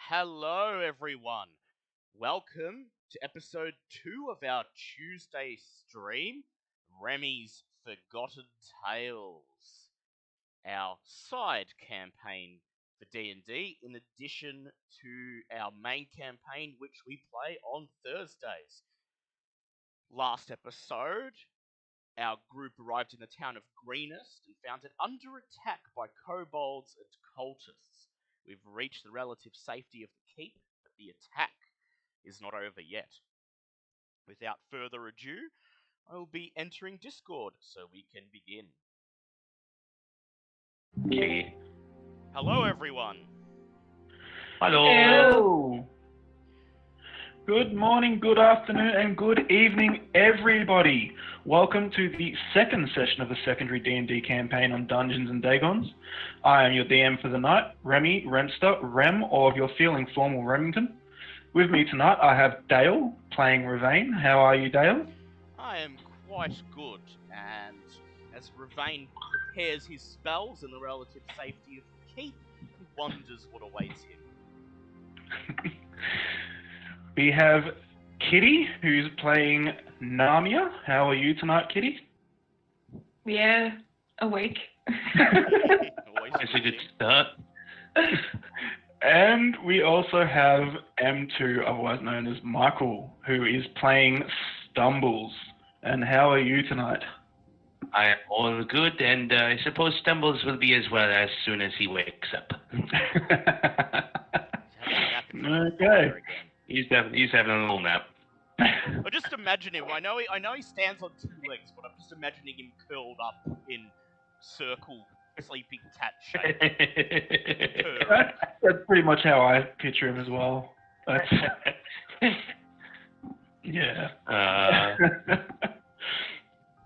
Hello, everyone. Welcome to episode 2 of our Tuesday stream, Remi's Forgotten Tales, our side campaign for D&D, in addition to our main campaign, which we play on Thursdays. Last episode, our group arrived in the town of Greenest and found it under attack by kobolds and cultists. We've reached the relative safety of the keep, but the attack is not over yet. Without further ado, I will be entering Discord so we can begin. Okay. Hello, everyone. Hello. Good morning, good afternoon, and good evening, everybody. Welcome to the second session of the secondary D&D campaign on Dungeons & Dragons. I am your DM for the night, Remi, Remster, Rem, or if you're feeling formal, Remington. With me tonight, I have Dale, playing Ravane. How are you, Dale? I am quite good, and as Ravane prepares his spells in the relative safety of the keep, he wonders what awaits him. We have Kitty, who's playing Namia. How are you tonight, Kitty? Yeah, awake. Always That's a good waiting. start. And we also have M2, otherwise known as Michael, who is playing Stumbles. And how are you tonight? I am all good, and I suppose Stumbles will be as well as soon as he wakes up. Okay. He's having a little nap. I just imagine him. I know he stands on two legs, but I'm just imagining him curled up in circle, sleeping cat shape. That's pretty much how I picture him as well. Yeah.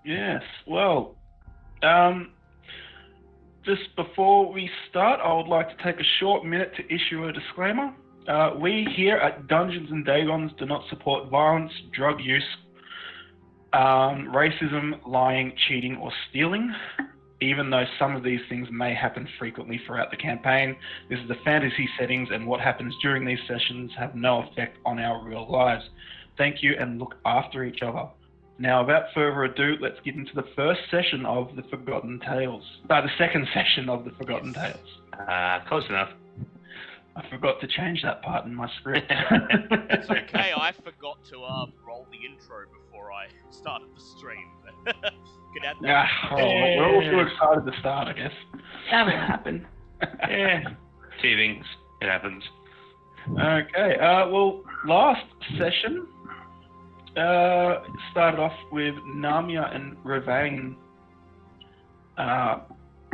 Yes. Well, just before we start, I would like to take a short minute to issue a disclaimer. We here at Dungeons & Dragons do not support violence, drug use, racism, lying, cheating, or stealing. Even though some of these things may happen frequently throughout the campaign, this is a fantasy settings, and what happens during these sessions have no effect on our real lives. Thank you, and look after each other. Now, without further ado, let's get into the first session of the Forgotten Tales. The second session of the Forgotten Tales. Close enough. I forgot to change that part in my script. It's okay. I forgot to roll the intro before I started the stream. Could add that. We're all too excited to start, I guess. That will happen. Yeah. Savings. It happens. Okay. Well, last session started off with Namia and Ravane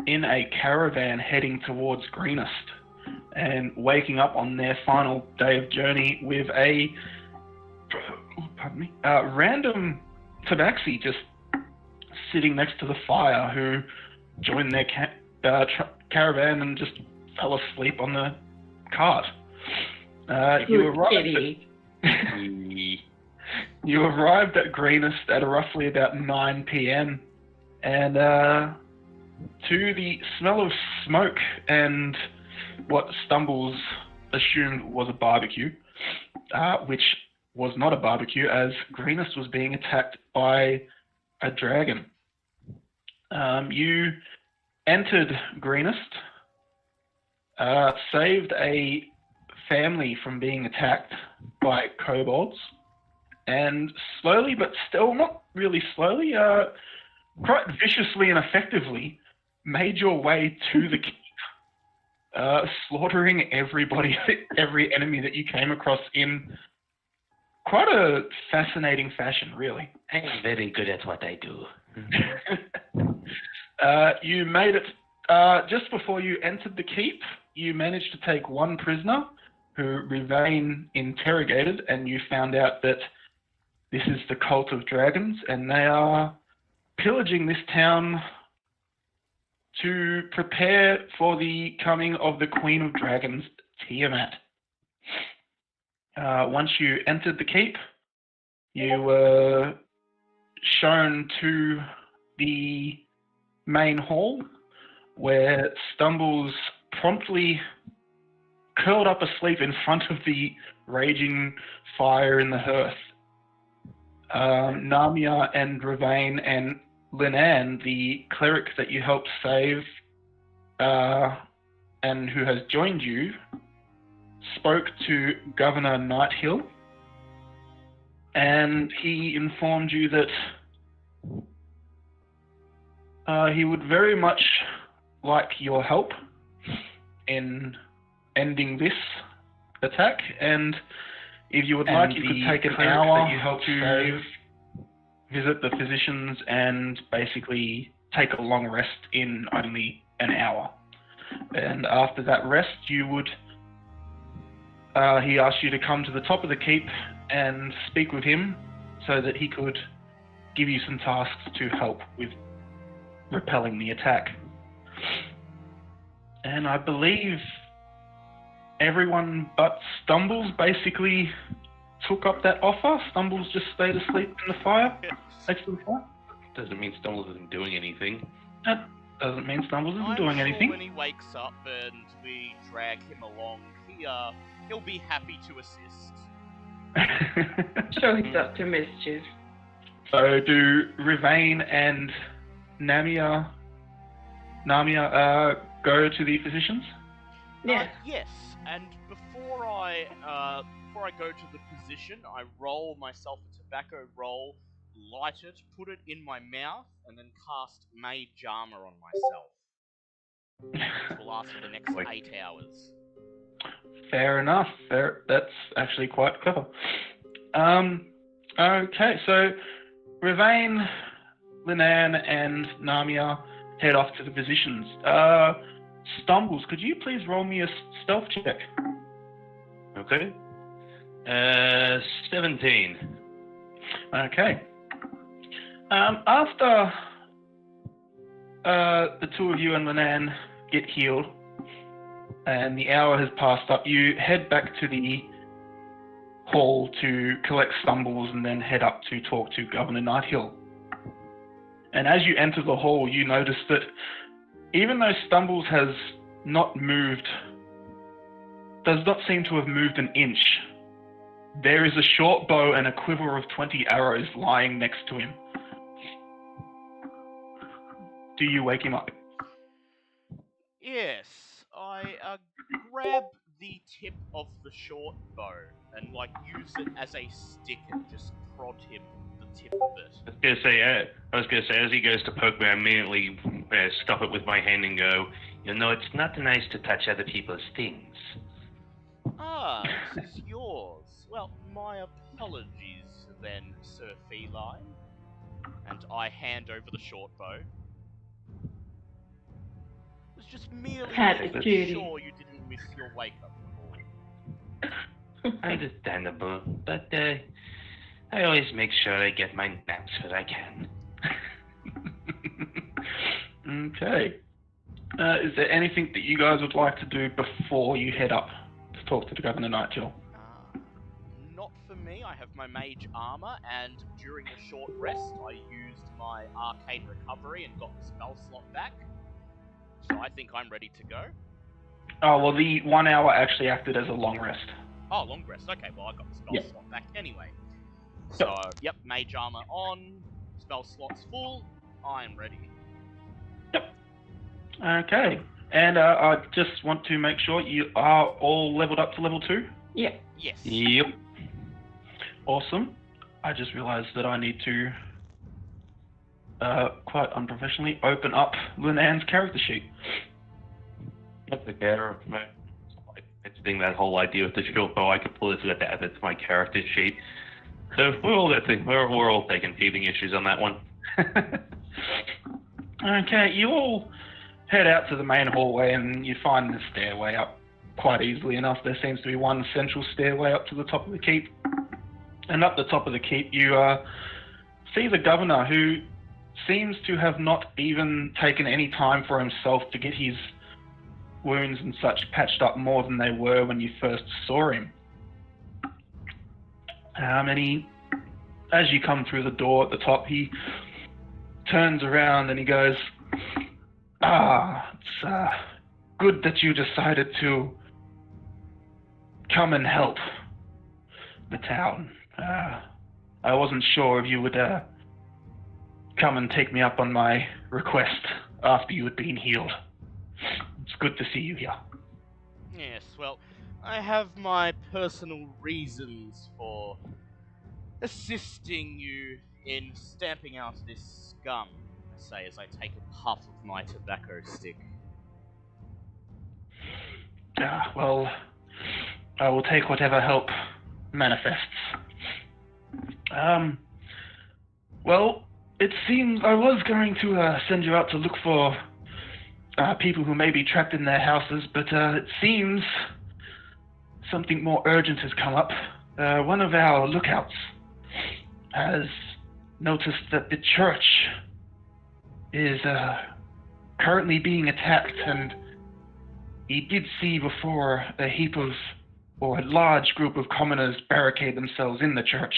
in a caravan heading towards Greenest, and waking up on their final day of journey with a random tabaxi just sitting next to the fire, who joined their caravan and just fell asleep on the cart. You arrived at Greenest at roughly about 9 p.m. and to the smell of smoke and what Stumbles assumed was a barbecue, which was not a barbecue, as Greenest was being attacked by a dragon. You entered Greenest, saved a family from being attacked by kobolds, and slowly, but still not really slowly, quite viciously and effectively, made your way to the keep, slaughtering every enemy that you came across in quite a fascinating fashion, really. I'm very good at what I do. You made it, just before you entered the keep, you managed to take one prisoner who Ravane interrogated, and you found out that this is the Cult of Dragons, and they are pillaging this town to prepare for the coming of the Queen of Dragons, Tiamat. Once you entered the keep, you were shown to the main hall, where Stumbles promptly curled up asleep in front of the raging fire in the hearth. Namia and Ravain and Linan, the cleric that you helped save and who has joined you, spoke to Governor Nighthill, and he informed you that he would very much like your help in ending this attack, and if you would like, you could take an hour to visit the physicians and basically take a long rest in only an hour. And after that rest, you would, he asked you to come to the top of the keep and speak with him so that he could give you some tasks to help with repelling the attack. And I believe everyone but Stumbles basically took up that offer. Stumbles just stayed asleep in the fire, next to the fire. Doesn't mean Stumbles isn't doing anything. That doesn't mean Stumbles isn't I'm doing sure anything. when he wakes up and we drag him along, he'll be happy to assist. Sure, he's up to mischief. So do Ravain and Namia go to the physicians? Yes. Yes, and before I go to the position, I roll myself a tobacco roll, light it, put it in my mouth, and then cast Mage Armor on myself. This will last for the next 8 hours. Fair enough. That's actually quite clever. Okay, so Ravain, Linan, and Namia head off to the physicians. Stumbles, could you please roll me a stealth check? Okay. 17. Okay. After the two of you and Linan get healed, and the hour has passed up, you head back to the hall to collect Stumbles and then head up to talk to Governor Nighthill. And as you enter the hall, you notice that even though Stumbles has not moved, does not seem to have moved an inch, there is a short bow and a quiver of 20 arrows lying next to him. Do you wake him up? Yes, I grab the tip of the short bow and use it as a stick and just prod him with the tip of it. I was gonna say, as he goes to poke me, I immediately stop it with my hand and go, it's not nice to touch other people's things. Ah, this is yours. Well, my apologies then, Sir Feline. And I hand over the short bow. It was just merely Happy making duty. sure you didn't miss your wake-up call. Understandable, but I always make sure I get my naps when I can. Okay. Is there anything that you guys would like to do before you head up to talk to the Governor Nighthill? Not for me. I have my mage armor, and during the short rest, I used my arcane recovery and got the spell slot back. So I think I'm ready to go. Oh, well, the 1 hour actually acted as a long rest. Oh, long rest. Okay, well, I got the spell slot back anyway. So, yep, mage armor on, spell slots full, I'm ready. Yep. Okay. And I just want to make sure you are all leveled up to level 2? Yeah. Yes. Yep. Awesome. I just realized that I need to, quite unprofessionally, open up Linan's character sheet. That's okay. It's being that whole idea with the short bow, I completely forgot to add it to my character sheet. So we're all taking teething issues on that one. Okay, you all head out to the main hallway and you find the stairway up quite easily enough. There seems to be one central stairway up to the top of the keep. And up the top of the keep you see the governor, who seems to have not even taken any time for himself to get his wounds and such patched up more than they were when you first saw him. And he, as you come through the door at the top, he turns around and he goes, it's good that you decided to come and help the town. I wasn't sure if you would come and take me up on my request after you had been healed. It's good to see you here. Yes, well, I have my personal reasons for assisting you in stamping out this scum, I say as I take a puff of my tobacco stick. Well, I will take whatever help manifests. Well, it seems I was going to send you out to look for people who may be trapped in their houses, but it seems something more urgent has come up. One of our lookouts has noticed that the church is currently being attacked, and he did see before a large group of commoners barricade themselves in the church.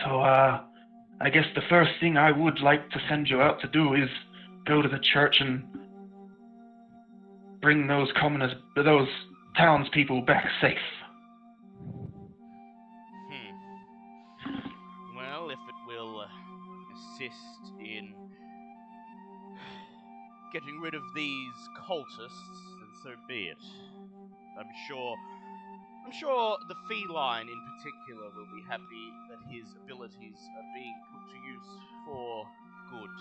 So, I guess the first thing I would like to send you out to do is go to the church and bring those townspeople back safe. Well, if it will assist in getting rid of these cultists, then so be it. I'm sure the feline in particular will be happy that his abilities are being put to use for good.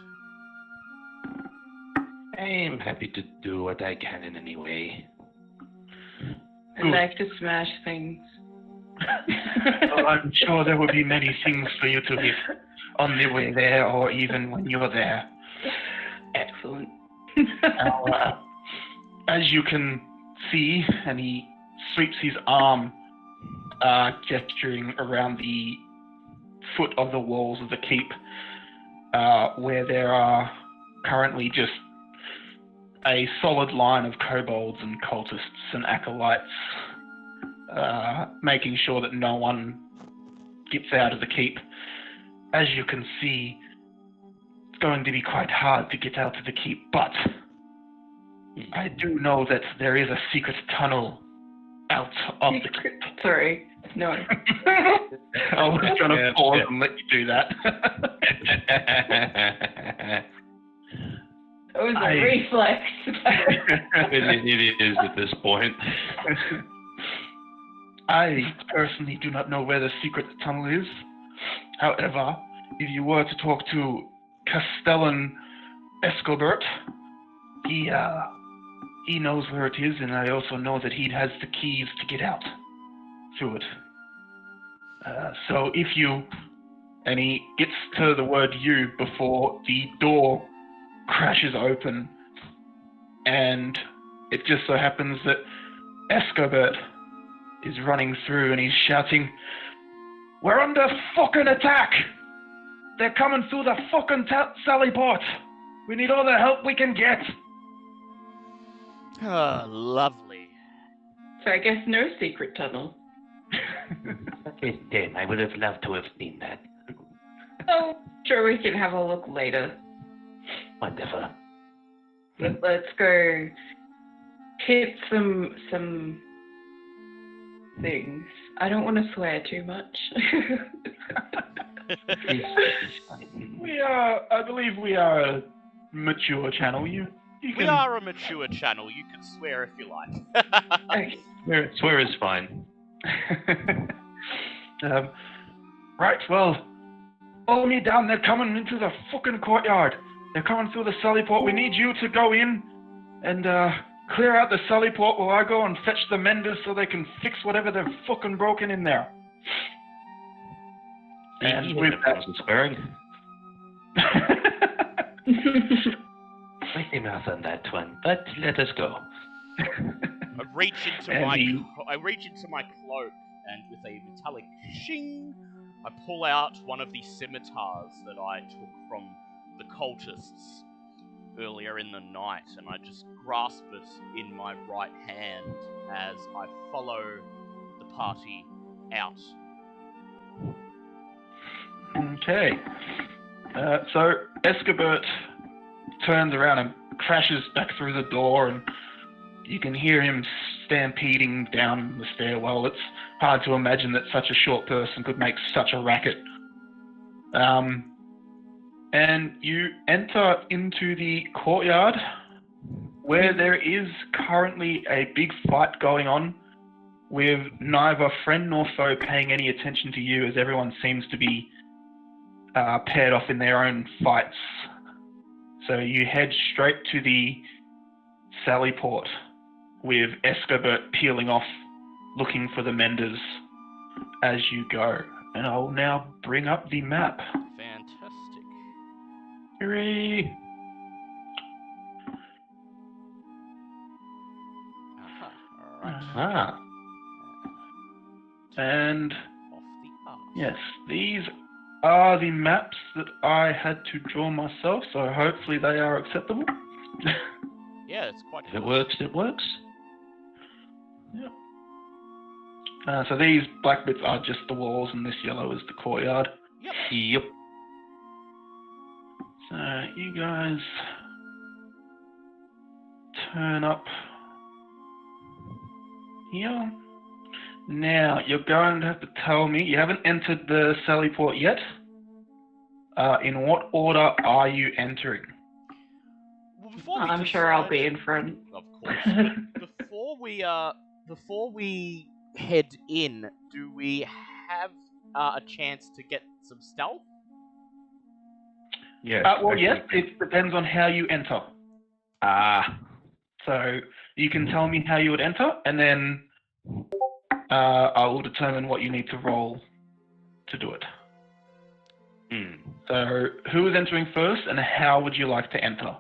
I'm happy to do what I can in any way. I like to smash things. Well, I'm sure there will be many things for you to hit on the way there, or even when you're there. Excellent. Now, as you can see, and he sweeps his arm, gesturing around the foot of the walls of the keep, where there are currently just a solid line of kobolds and cultists and acolytes, making sure that no one gets out of the keep. As you can see, it's going to be quite hard to get out of the keep, but I do know that there is a secret tunnel out of the keep. Sorry, no. I was going to pause and let you do that. It was a reflex. it is at this point. I personally do not know where the secret tunnel is. However, if you were to talk to Castellan Escobert, he knows where it is, and I also know that he has the keys to get out through it. So if you... And he gets to the word you before the door crashes open, and it just so happens that Escobert is running through and he's shouting, "We're under fucking attack! They're coming through the fucking Sally Port! We need all the help we can get!" Ah, lovely. So I guess no secret tunnel. Then I would have loved to have seen that. Oh, sure, we can have a look later. Wonderful. Let's go hit some things. I don't want to swear too much. I believe we are a mature channel. You We can... are a mature channel. You can swear if you like. Okay. Swear is fine. Right, well, follow me down. They're coming into the fucking courtyard. They're coming through the Sally Port. We need you to go in and clear out the Sally Port while I go and fetch the menders so they can fix whatever they've fucking broken in there. And with that... swearing. Mighty mouth on that one, but let us go. I reach into my cloak, and with a metallic shing, I pull out one of the scimitars that I took from the cultists earlier in the night, and I just grasp it in my right hand as I follow the party out. Okay. So Escobert turns around and crashes back through the door, and you can hear him stampeding down the stairwell. It's hard to imagine that such a short person could make such a racket. And you enter into the courtyard where there is currently a big fight going on with neither friend nor foe paying any attention to you, as everyone seems to be paired off in their own fights. So you head straight to the Sally Port with Escobert peeling off, looking for the Menders as you go. And I'll now bring up the map. Fantastic. Hooray! Alright. And Off the arse. yes, these are the maps that I had to draw myself, so hopefully they are acceptable. Yeah, it's quite If it works, it works. Yep. So these black bits are just the walls, and this yellow is the courtyard. Yep. Yep. So you guys turn up here. Now, you're going to have to tell me, you haven't entered the Sally Port yet. In what order are you entering? Well, before we I'm sure I'll decide- be in front. Of course. Before we head in, do we have a chance to get some stealth? Yes. Well, yes, it depends on how you enter. So you can tell me how you would enter, and then I will determine what you need to roll to do it. So who is entering first, and how would you like to enter?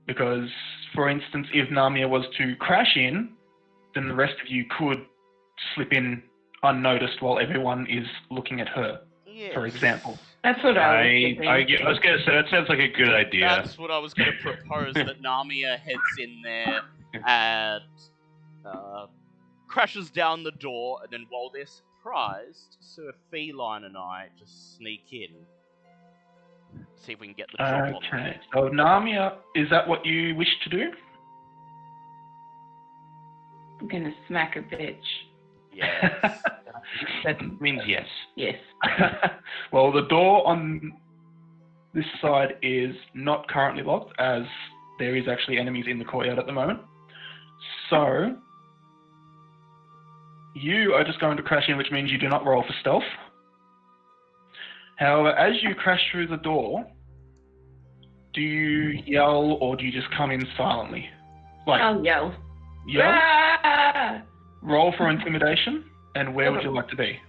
Because, for instance, if Namia was to crash in, then the rest of you could slip in unnoticed while everyone is looking at her, Yes. for example. That's what I was thinking. I was going to say, that sounds like a good idea. That's what I was going to propose, that Namia heads in there and crashes down the door, and then while they're surprised, Sir Feline and I just sneak in. See if we can get the drop on Okay, them. so Namia, is that what you wish to do? I'm gonna smack a bitch. Yes. That means yes. Yes. Well, the door on this side is not currently locked, as there is actually enemies in the courtyard at the moment. So, you are just going to crash in, which means you do not roll for stealth. However, as you crash through the door, do you yell or do you just come in silently? Like, I'll yell. yell? Ah! Roll for intimidation, and where would you like to be?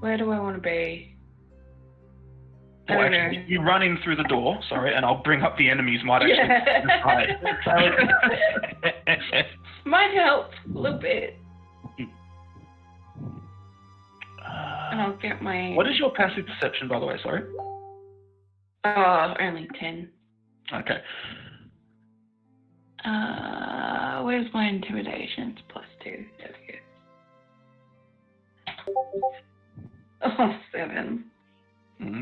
Where do I want to be? I Well, don't actually, know. you run in through the door, sorry, and I'll bring up the enemies might actually decide. Might help a little bit. And I'll get my... What is your passive perception, by the way, sorry? Oh, only 10. Okay. Where's my intimidation? It's +2. There we go. Oh, 7.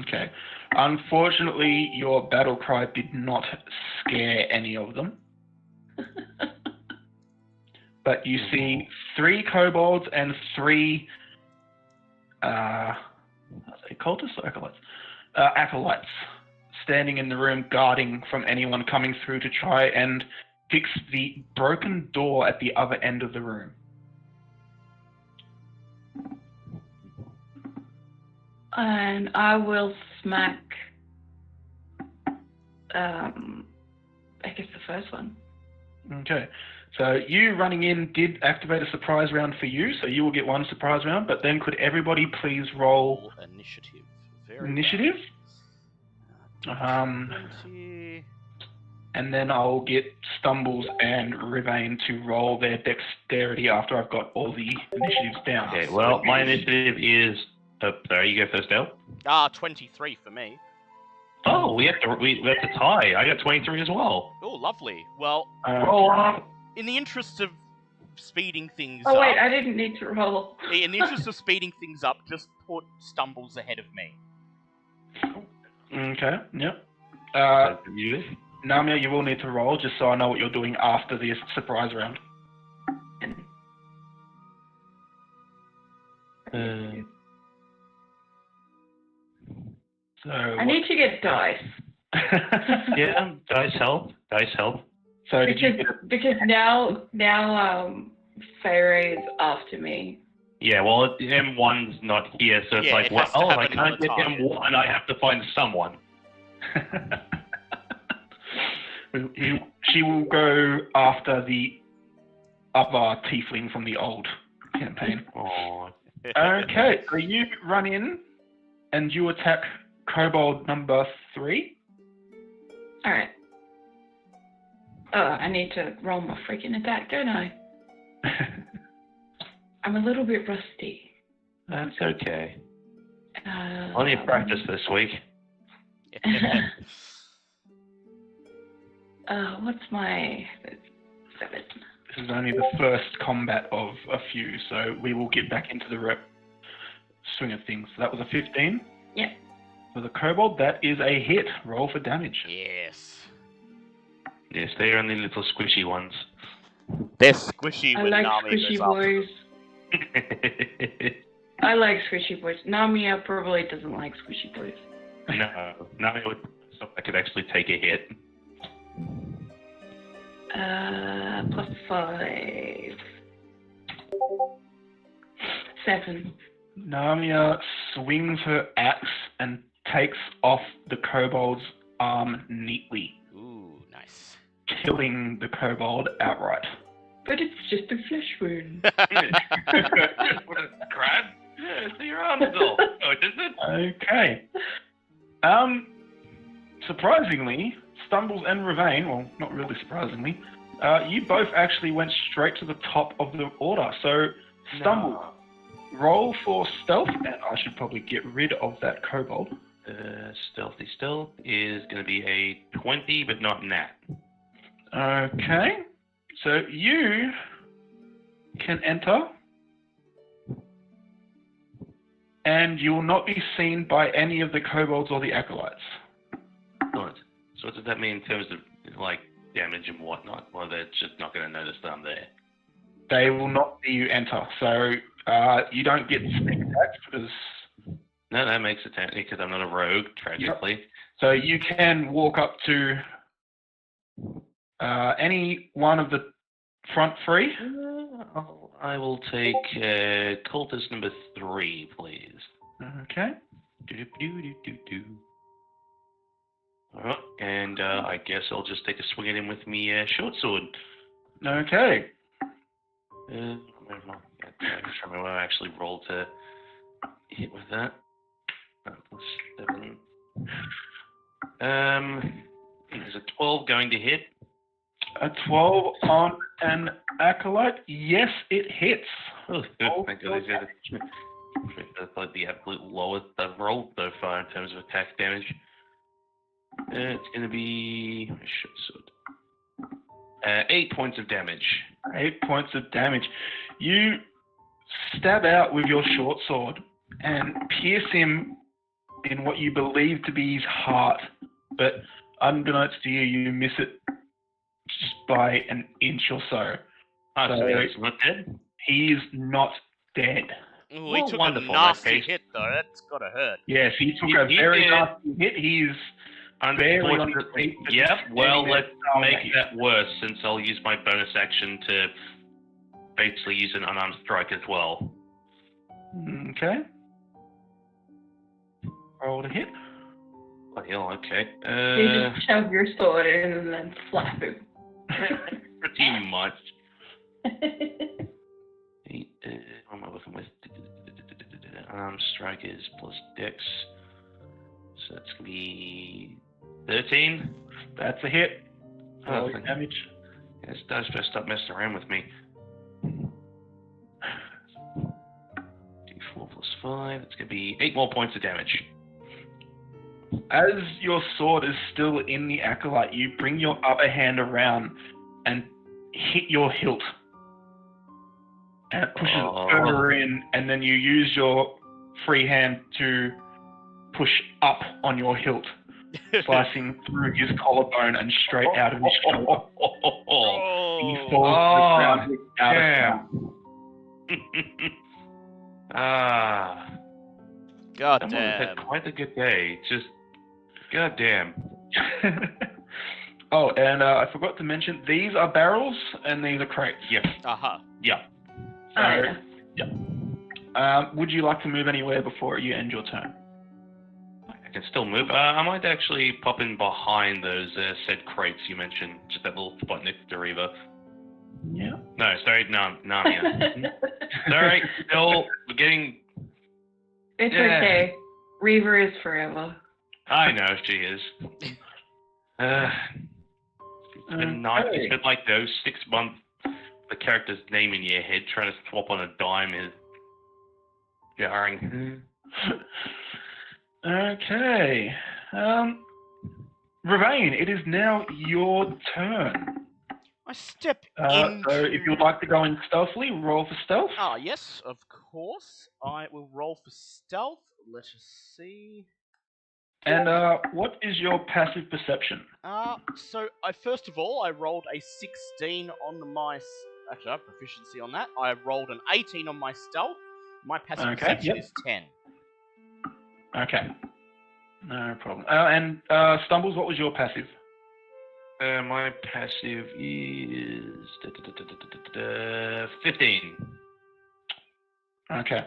Okay. Unfortunately, your battle cry did not scare any of them. But you see 3 kobolds and 3 are they cultists or acolytes? Acolytes standing in the room guarding from anyone coming through to try and fix the broken door at the other end of the room. And I will smack, I guess the first one. Okay. So you running in did activate a surprise round for you, so you will get 1 surprise round, but then could everybody please roll Initiative. Very initiative? bad. 20. And then I'll get Stumbles and Rivane to roll their dexterity after I've got all the initiatives down. Okay, well, my initiative is... Oh, sorry, you go first, Del. 23 for me. Oh, we have to tie. I got 23 as well. Oh, lovely. Well, Roll on. in the interest of speeding things Oh, up... wait, I didn't need to roll. In the interest of speeding things up, just put Stumbles ahead of me. Okay, yep. You? Namia, you will need to roll just so I know what you're doing after the surprise round. So I need to get dice. Yeah, dice help. Dice help. So did you Because now Feyre is after me. Yeah, well, M1's not here, so it's Yeah, like, it has to well, if I happen can't on the get target. M1, I have to find someone. She will go after the other tiefling from the old campaign. Oh, Okay, so you run in and you attack kobold number 3. Alright. Oh, I need to roll my freaking attack, don't I? I'm a little bit rusty. that's okay. Plenty of practice this week. What's my 7? This is only the first combat of a few, so we will get back into the swing of things. So that was a 15. Yep. For the kobold, that is a hit. Roll for damage. Yes. Yes, they're only little squishy ones. They're squishy I when like Nami squishy goes after boys. I like squishy boys. Namia probably doesn't like squishy boys. No, Nami would, so I could actually take a hit. Plus 5. 7. Namia swings her axe and takes off the kobold's arm neatly, them. Ooh, nice. killing the kobold outright. But it's just a flesh wound. Crab? Yeah, so your arm's off. Oh, does it? Okay. Surprisingly, Stumbles and Ravane, well, not really surprisingly, you both actually went straight to the top of the order. So, Stumbles, roll for stealth, and I should probably get rid of that kobold. Stealthy stealth is going to be a 20, but not nat. Okay. So you can enter, and you will not be seen by any of the kobolds or the acolytes. Good. So what does that mean in terms of, like, damage and whatnot? Or they're just not going to notice that I'm there? They will not see you enter. So you don't get sneak attacks because... No, that makes it technically because I'm not a rogue, tragically. Yep. So you can walk up to any one of the front 3. I will take cultist number 3, please. Okay. Do-do-do-do-do-do. Alright, and I guess I'll just take a swing at him with me short sword. Okay. I'm just remember what I actually rolled to hit with that. Plus 7. Is a 12 going to hit? A 12 on an acolyte? Yes, it hits. Oh, good. Thank God. That's like the absolute lowest I've rolled so far in terms of attack damage. It's going to be 8 points of damage. 8 points of damage. You stab out with your short sword and pierce him in what you believe to be his heart, but unbeknownst to you, you miss it just by an inch or so. Oh, so he's not dead? He's not dead. Ooh, he took wonderful, a nasty in that case. hit, though. That's gotta hurt. Yes, he took a He very did. nasty hit. He's barely on his feet. but Yep, well, standing let's there make staring that worse, since I'll use my bonus action to basically use an unarmed strike as well. at you. Okay. Roll to hit. Oh, hell, okay. You just shove your sword in and then slap him. Pretty much. 8, what am I looking with? Unarmed strike is plus dex. So that's going to be 13. That's a hit. Oh, Roll thank damage. Yes, Dice better stop messing around with me. D4 plus 5. That's going to be 8 more points of damage. As your sword is still in the acolyte, you bring your other hand around and hit your hilt. And it pushes further in, and then you use your free hand to push up on your hilt. slicing through his collarbone and straight out of his shoulder. He Oh, falls to the ground without a sound. God Someone has had damn. quite a good day. Just, goddamn. Oh, and I forgot to mention, these are barrels and these are crates. Yes. Uh-huh. Yeah. So, Oh, yeah. would you like to move anywhere before you end your turn? I can still move. I might actually pop in behind those said crates you mentioned. Just that little spot next to Reva. Yeah. No, sorry, Narnia. Sorry, still getting... It's Yeah. okay. Reaver is forever. I know she is. It's been nice. Okay. You spent like those 6 months, the character's name in your head, trying to swap on a dime is jarring. Okay. Ravane, it is now your turn. I step into... So if you'd like to go in stealthily, roll for stealth. Ah, yes, of course. I will roll for stealth. Let us see. And what is your passive perception? So I first of all, I rolled a 16 on my... Actually, I have proficiency on that. I rolled an 18 on my stealth. My passive Okay, perception yep. is 10. Okay. No problem. And Stumbles, what was your passive? My passive is 15. Okay.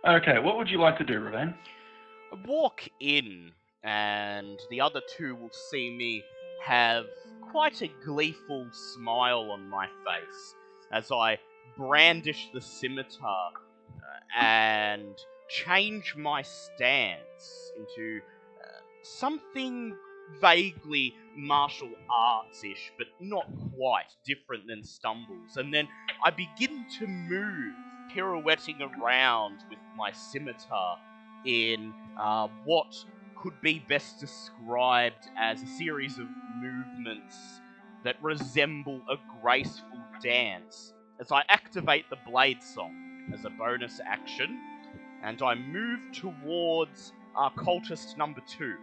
Okay, what would you like to do, Ravane? I walk in, and the other two will see me have quite a gleeful smile on my face as I brandish the scimitar and change my stance into something vaguely martial arts-ish, but not quite, different than Stumbles. And then I begin to move, pirouetting around with my scimitar in what could be best described as a series of movements that resemble a graceful dance, as I activate the Blade Song as a bonus action, and I move towards cultist number 2.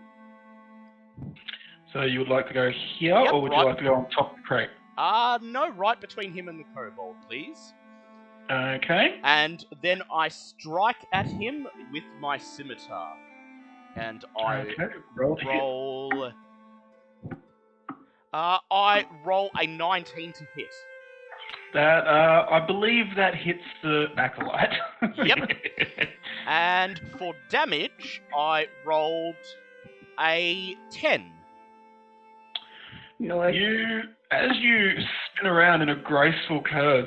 So you would like to go here, Yep, or would right. you like to go on top of the crate? No, right between him and the kobold, please. Okay. And then I strike at him with my scimitar. And I Okay. Roll to hit. roll... I roll a 19 to hit. That, I believe that hits the acolyte. Yep. And for damage, I rolled a 10. Noise. As you spin around in a graceful curve,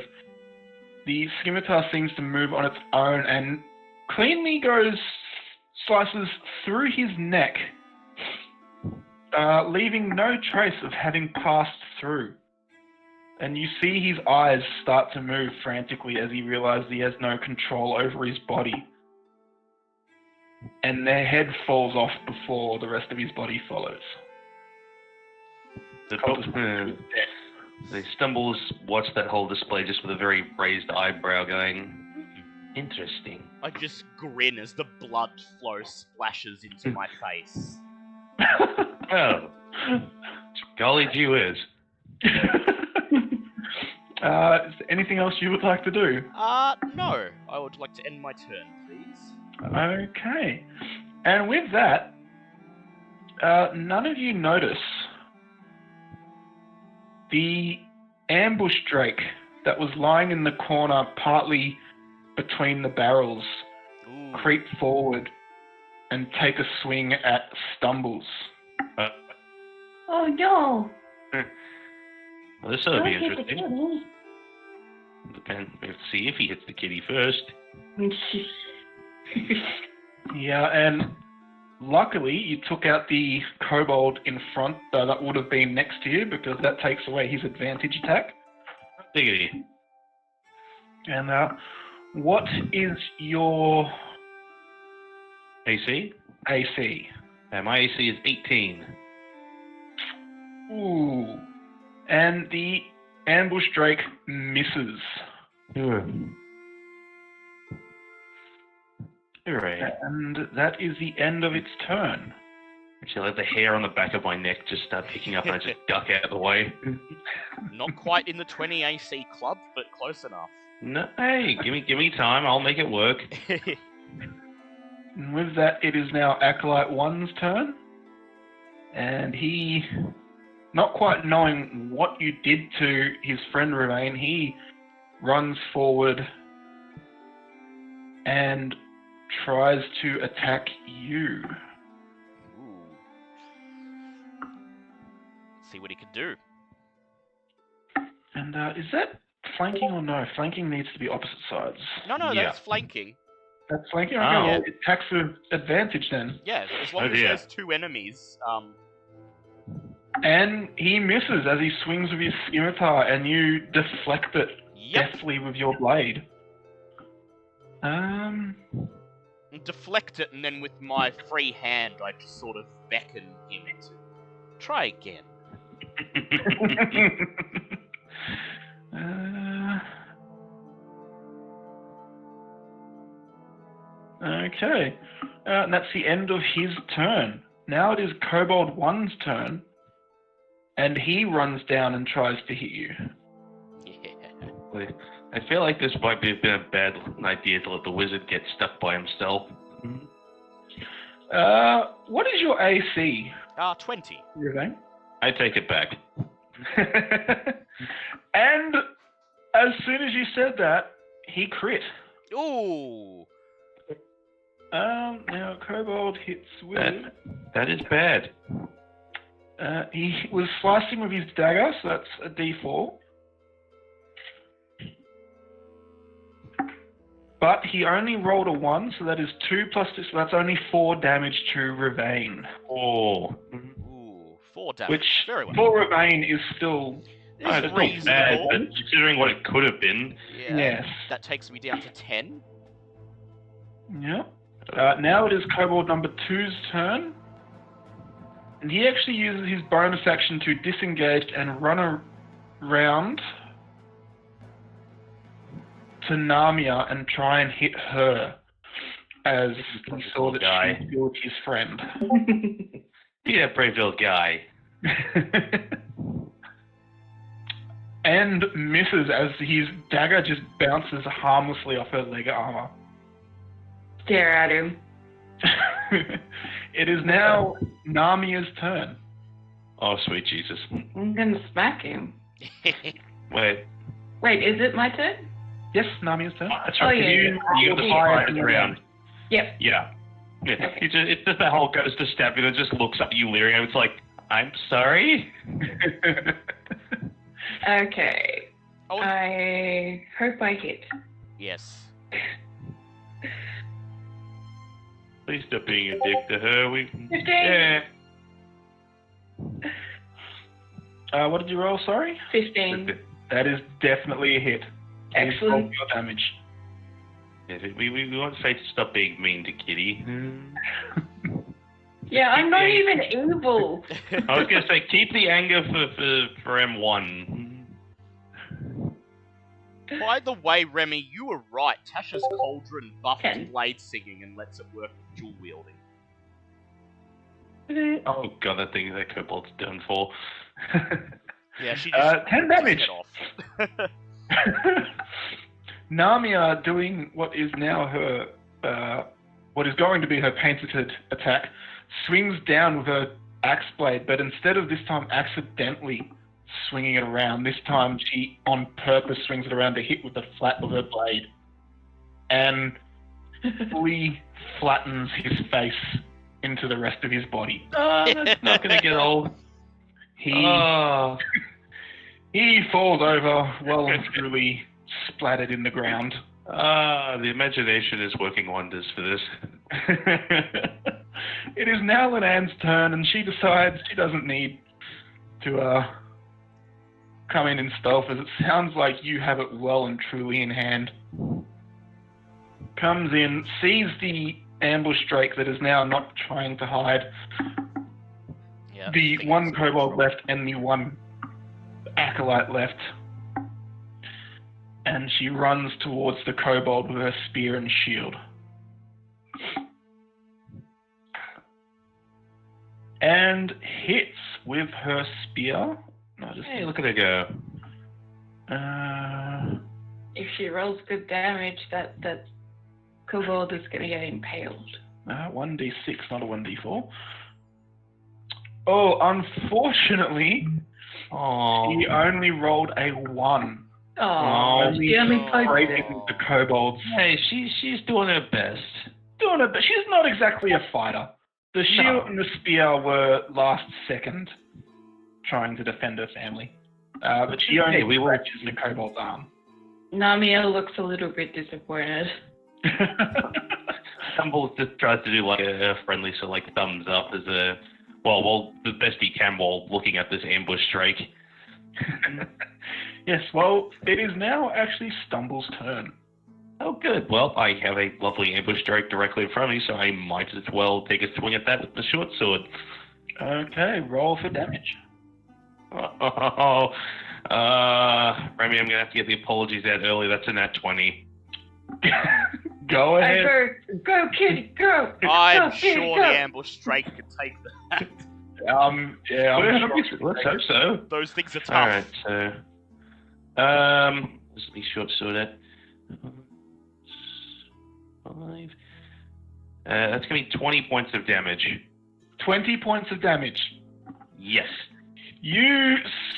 the scimitar seems to move on its own and cleanly slices through his neck, leaving no trace of having passed through. And you see his eyes start to move frantically as he realizes he has no control over his body. And their head falls off before the rest of his body follows. The Stumbles watch that whole display just with a very raised eyebrow going, interesting. I just grin as the blood flow splashes into my face. Well, golly gee whiz. Is there anything else you would like to do? No. I would like to end my turn, please. Okay. And with that, none of you notice the ambush drake that was lying in the corner, partly between the barrels, Ooh. creep forward and take a swing at Stumbles. Oh no! Well, this ought to be Don't hit the interesting. kitty. Depends. We have to see if he hits the kitty first. Yeah, and luckily you took out the kobold in front that would have been next to you, because that takes away his advantage attack. Diggity. And what is your AC? AC? My AC is 18. Ooh. And the ambush drake misses. Hooray. And that is the end of its turn. Actually, like the hair on the back of my neck just start picking up and I just duck out of the way. Not quite in the 20 AC club, but close enough. No, hey, give me time. I'll make it work. And with that, it is now Acolyte 1's turn. And he, not quite knowing what you did to his friend Remain, he runs forward and tries to attack you. Ooh. Let's see what he can do. And is that flanking or no? Flanking needs to be opposite sides. No, Yeah. that's flanking. That's flanking? Okay, Oh. well, it attacks with advantage then. Yeah, as long Oh, as dear. there's two enemies. And he misses as he swings with his scimitar, and you deflect it Yep. deftly with your blade. Deflect it, and then with my free hand, I just sort of beckon him to try again. Okay. And that's the end of his turn. Now it is Kobold 1's turn, and he runs down and tries to hit you. Yeah. I feel like this might be a bit of a bad idea to let the wizard get stuck by himself. What is your AC, 20. Revang? I take it back. And as soon as you said that, he crit. Ooh. Now Kobold hits with... That is bad. He was slicing with his dagger, so that's a D4. But he only rolled a 1, so that is 2 plus 2, so that's only 4 damage to Revane. Oh. Ooh. 4 damage. Which, Very well. for Revane, is still... It's That's not bad, reasonable. but considering what it could have been. Yeah. Yes. That takes me down to 10. Yeah. Now it is Kobold number 2's turn. And he actually uses his bonus action to disengage and run around to Namia and try and hit her as he saw that she killed his friend. Yeah, brave little guy. And misses as his dagger just bounces harmlessly off her leg armor. Stare at him. It is now Namia's turn. Oh, sweet Jesus. I'm gonna smack him. Wait. Wait, is it my turn? Yes, Namia's turn. That's Oh, right. yeah, You got the fire surprise round. Yep. Yeah. Okay. It's just that whole goes to stab you and just looks up at you leering and it's like, I'm sorry? Okay. Oh, I hope I hit. yes. Please stop being a dick to her. 15. Yeah. What did you roll, sorry? 15. That is definitely a hit. Please roll Excellent. your damage. Yes, we want Faith to stop being mean to Kitty. Yeah, I'm not even evil. I was gonna say keep the anger for M1. By the way, Remi, you were right. Tasha's cauldron buffs 10. blade singing and lets it work with dual wielding. Oh god, that thing that kobold's done for. Yeah, she just 10 damage. set off. Namia, doing what is now her, what is going to be her painted attack, swings down with her axe blade, but instead of this time accidentally swinging it around, this time she on purpose swings it around to hit with the flat of her blade, and fully flattens his face into the rest of his body. Oh, that's not gonna get old. He Oh. he falls over, well and truly splattered in the ground. The imagination is working wonders for this. It is now Linan's turn, and she decides she doesn't need to come in stealth, as it sounds like you have it well and truly in hand. Comes in, sees the ambush drake that is now not trying to hide, Yeah, the think one it's kobold control. left and the one acolyte left. And she runs towards the kobold with her spear and shield. and hits with her spear. No, just Hey, look at her go. If she rolls good damage, that kobold is gonna get impaled. 1d6, not a 1d4. Oh, unfortunately, Oh. he only rolled a 1. Oh, she only poked Breaking it. the kobolds. Hey, she's doing her best. Doing it, but she's not exactly a fighter. The shield and the spear were last second, trying to defend her family. But she only scratches the kobold's arm. Namia looks a little bit disappointed. Stumbles just tries to do like a friendly, so like thumbs up as a well, the best he can while looking at this ambush strike. Yes, well, it is now actually Stumble's turn. Oh, good. Well, I have a lovely ambush strike directly in front of me, so I might as well take a swing at that with the short sword. Okay, roll for damage. Remi, I'm gonna have to get the apologies out early. That's a nat 20. Go ahead. Go, kitty, go! I'm Go, kitty, sure go. the ambush strike can take that. Yeah, I'm Let's hope so. Those things are tough. Alright, so let's be short sword. 5. That's gonna be 20 points of damage. 20 points of damage. Yes. You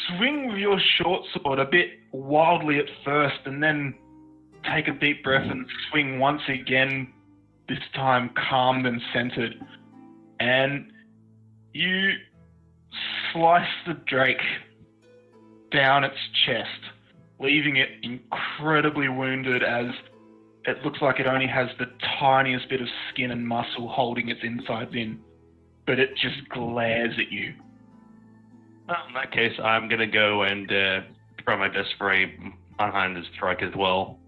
swing with your short sword a bit wildly at first, and then take a deep breath and swing once again, this time calmed and centered. And you slice the drake down its chest, leaving it incredibly wounded as it looks like it only has the tiniest bit of skin and muscle holding its insides in, but it just glares at you. Well, in that case, I'm gonna go and try my best for a unhanded strike as well.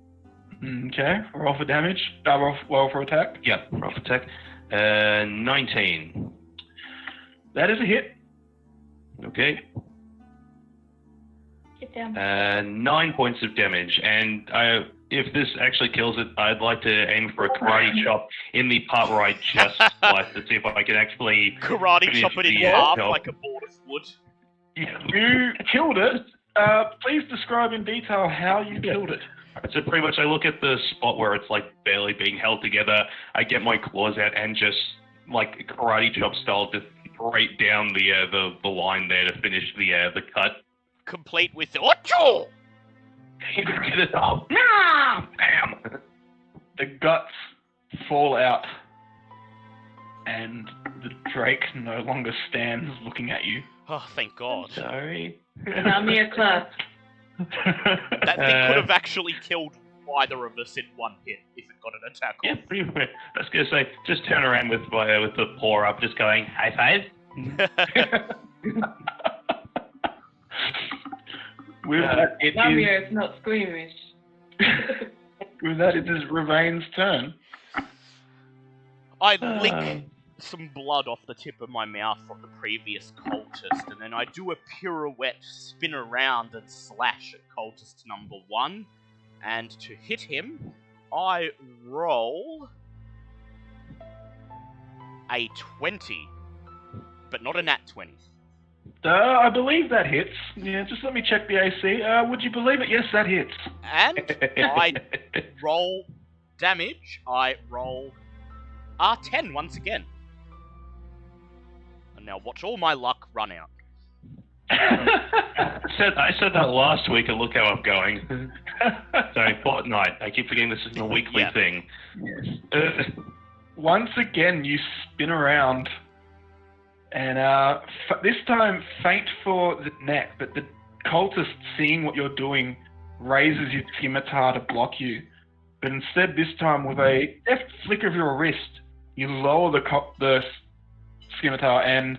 Okay, roll for damage. Roll for attack. Yeah, rough attack. 19. That is a hit. Okay. Get down. 9 points of damage, and if this actually kills it, I'd like to aim for a karate chop in the part where I just sliced to see if I can actually Karate finish chop it in the, half job. like a mortise would. You killed it. Please describe in detail how you killed it. So pretty much I look at the spot where it's like barely being held together, I get my claws out and just like karate chop style, just right down the line there to finish the cut. Complete with the Ocho! Get it up. Nah! Bam! The guts fall out, and the drake no longer stands looking at you. Oh, thank God. Sorry. Namia clap. That thing could have actually killed either of us in one hit if it got an attack Yeah, off. pretty much. I was gonna say, just turn around with the paw up, just going high five. With that, it is Namia is not squeamish. with that, it is Ravain's turn. I lick some blood off the tip of my mouth from the previous cultist, and then I do a pirouette, spin around, and slash at cultist number 1. And to hit him, I roll a 20, but not a nat 20. I believe that hits. Yeah, just let me check the AC. Would you believe it? Yes, that hits. And I roll damage. I roll R10 once again. And now watch all my luck run out. I said that last week, and look how I'm going. Sorry, fortnight. I keep forgetting this is a weekly Yeah. thing. Yes. Once again, you spin around, and this time faint for the neck, but the cultist, seeing what you're doing, raises his scimitar to block you. But instead, this time, with a deft flick of your wrist, you lower the scimitar, and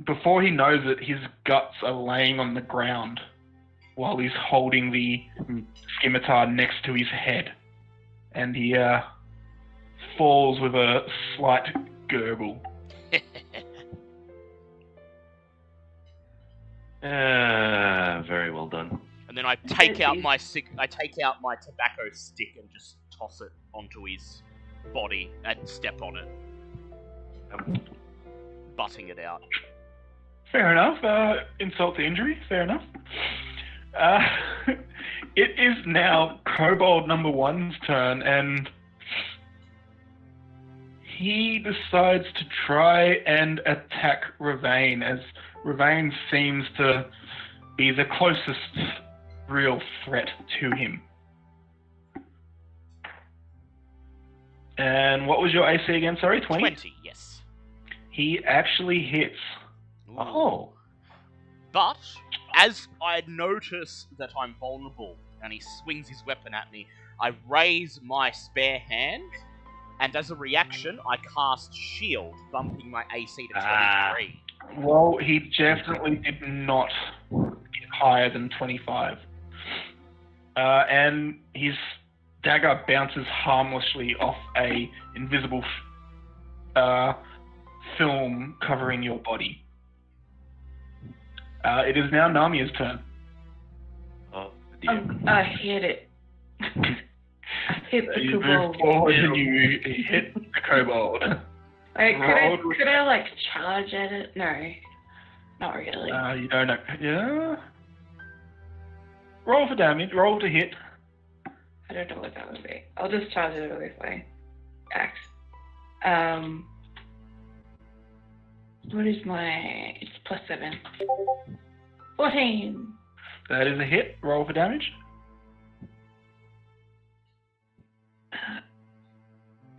before he knows it, his guts are laying on the ground while he's holding the scimitar next to his head. And he falls with a slight gurgle. Very well done. And then I take out my tobacco stick and just toss it onto his body and step on it. butting it out. Fair enough. Insult to injury. Fair enough. Uh, it is now Kobold number 1's turn, and he decides to try and attack Ravane, as Ravane seems to be the closest real threat to him. And what was your AC again? Sorry, 20? 20, yes. He actually hits. Ooh. Oh. But, as I notice that I'm vulnerable, and he swings his weapon at me, I raise my spare hand, and as a reaction, I cast Shield, bumping my AC to 23. Well, he definitely did not get higher than 25. And his dagger bounces harmlessly off a invisible film covering your body. It is now Namia's turn. Oh, I hit it. I hit the You move kobold. forward and you hit the kobold. Wait, Roll. could I like charge at it? No, not really. You don't know. Yeah. Roll for damage. Roll to hit. I don't know what that would be. I'll just charge it with my axe. What is my... It's +7. 14! That is a hit. Roll for damage.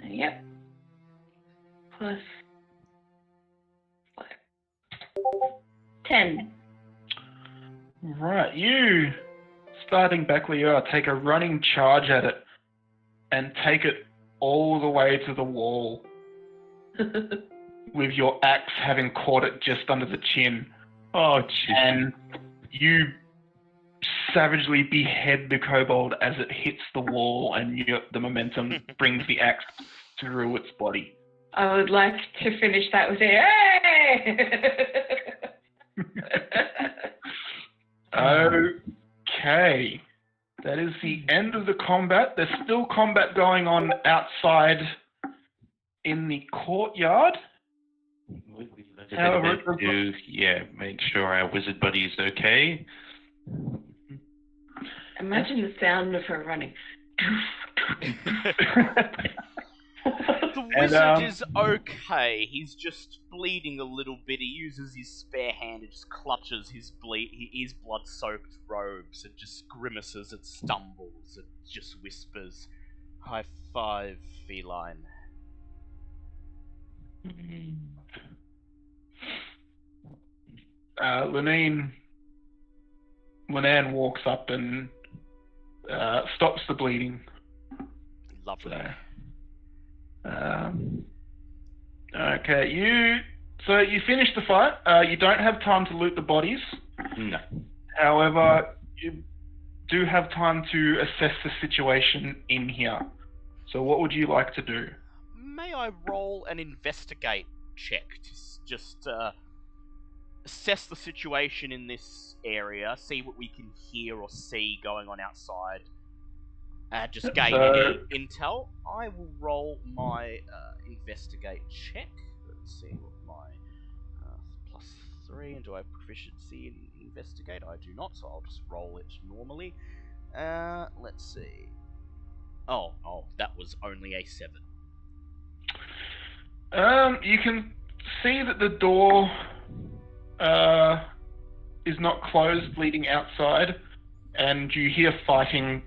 Yep. +5. 10. Right, you, starting back where you are, take a running charge at it and take it all the way to the wall, with your axe having caught it just under the chin. Oh, jeez. And you savagely behead the kobold as it hits the wall, and the momentum brings the axe through its body. I would like to finish that with a hey! Okay. That is the end of the combat. There's still combat going on outside in the courtyard. However, make sure our wizard buddy is okay. Imagine the sound of her running. The wizard is okay. He's just bleeding a little bit. He uses his spare hand and just clutches his blood-soaked robes and just grimaces and stumbles and just whispers, "High five, feline." Linnane walks up and stops the bleeding. Lovely. Okay, you finish the fight. You don't have time to loot the bodies. No. However, you do have time to assess the situation in here. So what would you like to do? May I roll an investigate check to just assess the situation in this area, see what we can hear or see going on outside, just gain any intel? I will roll my investigate check. Let's see what my +3, and do I have proficiency in investigate? I do not, so I'll just roll it normally. Let's see. Oh, that was only a 7. You can see that the door is not closed, leading outside, and you hear fighting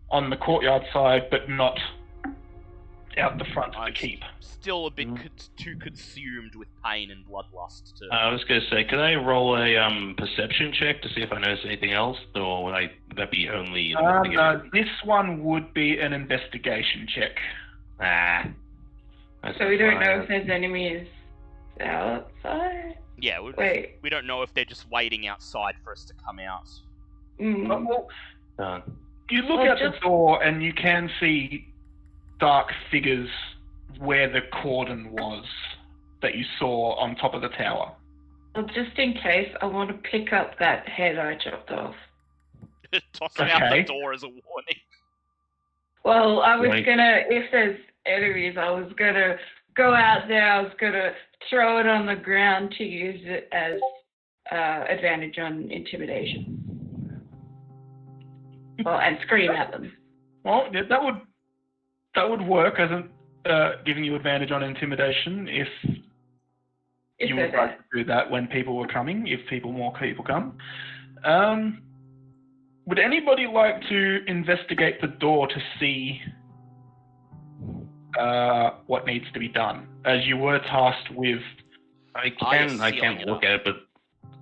on the courtyard side, but not out the front of the keep. Still a bit too consumed with pain and bloodlust to... I was going to say, could I roll a perception check to see if I notice anything else, or would that be only investigation? No, this one would be an investigation check. So we don't know if there's enemies outside? Yeah, we don't know if they're just waiting outside for us to come out. Well, you look at the door and you can see dark figures where the cordon was that you saw on top of the tower. Well, just in case, I want to pick up that head I chopped off. Toss it out the door as a warning. Well, I was gonna, if there's enemies, I was gonna go out there. I was gonna throw it on the ground to use it as advantage on intimidation. Well, and scream at them. Well, yeah, that would work as giving you advantage on intimidation if you would like to do that when people were coming, if more people come. Would anybody like to investigate the door to see what needs to be done? As you were tasked with... I can't look at it, but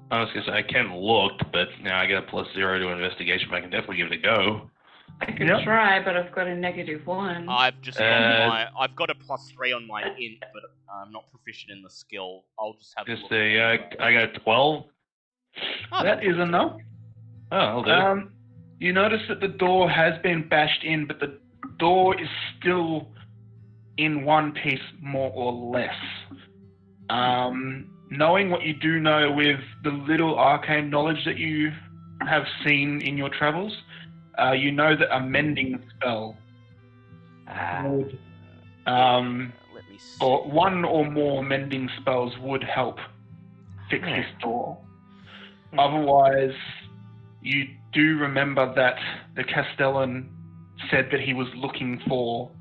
I was gonna say I can look, but I got a +0 to investigation, but I can definitely give it a go. I can try, but I've got a -1. I've just got I've got a +3 on my int, but I'm not proficient in the skill. I'll just have a look. I got a 12. Oh, that is enough. Oh, I'll do. You notice that the door has been bashed in, but the door is still in one piece, more or less. Knowing what you do know with the little arcane knowledge that you have seen in your travels, you know that a mending spell would, let me see. or one or more mending spells would help fix this door. Otherwise, you do remember that the Castellan said that he was looking for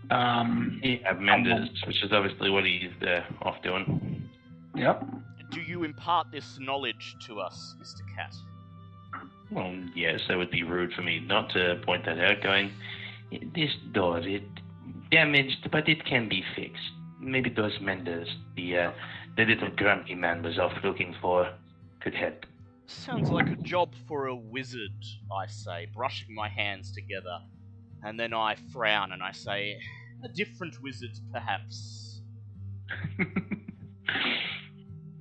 menders, which is obviously what he's off doing. Yep. Do you impart this knowledge to us, Mr. Cat? Well, yes, that would be rude for me not to point that out, going, this door, it damaged, but it can be fixed. Maybe those menders, the little grumpy man was off looking for, could help. Sounds like a job for a wizard, I say, brushing my hands together. And then I frown and I say, a different wizard, perhaps.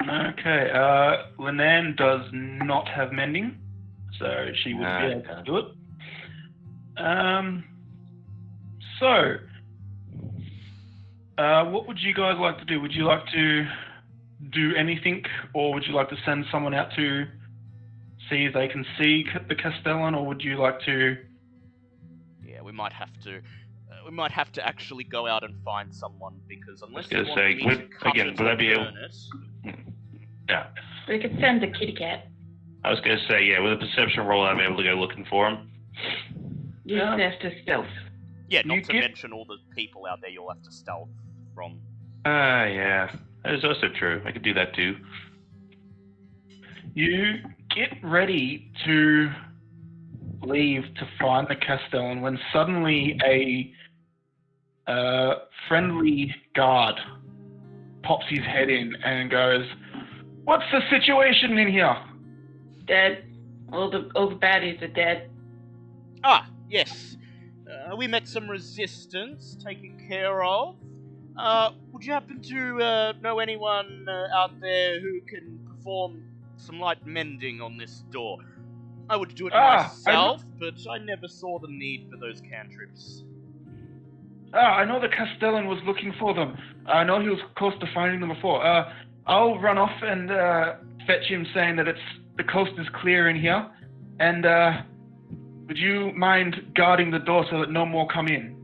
Okay, Linan does not have mending, so she would be able to do it. What would you guys like to do? Would you like to do anything, or would you like to send someone out to see if they can see the Castellan, or would you like to... Yeah, we might have to actually go out and find someone, because unless I was you gonna want me to cut it would I and be able? burn it... Yeah. We could send a kitty cat. I was gonna say, yeah, with a perception roll, I'd be able to go looking for him. Use nest of stealth. Yeah, not to mention all the people out there you'll have to stealth from. Yeah. That is also true. I could do that too. You get ready to leave to find the Castellan when suddenly a friendly guard pops his head in and goes, "What's the situation in here?" Dead. All the baddies are dead. Ah, yes. We met some resistance taken care of. Would you happen to know anyone out there who can perform some light mending on this door? I would do it myself, but I never saw the need for those cantrips. I know the Castellan was looking for them. I know he was close to finding them before. I'll run off and fetch him, saying that the coast is clear in here. And would you mind guarding the door so that no more come in?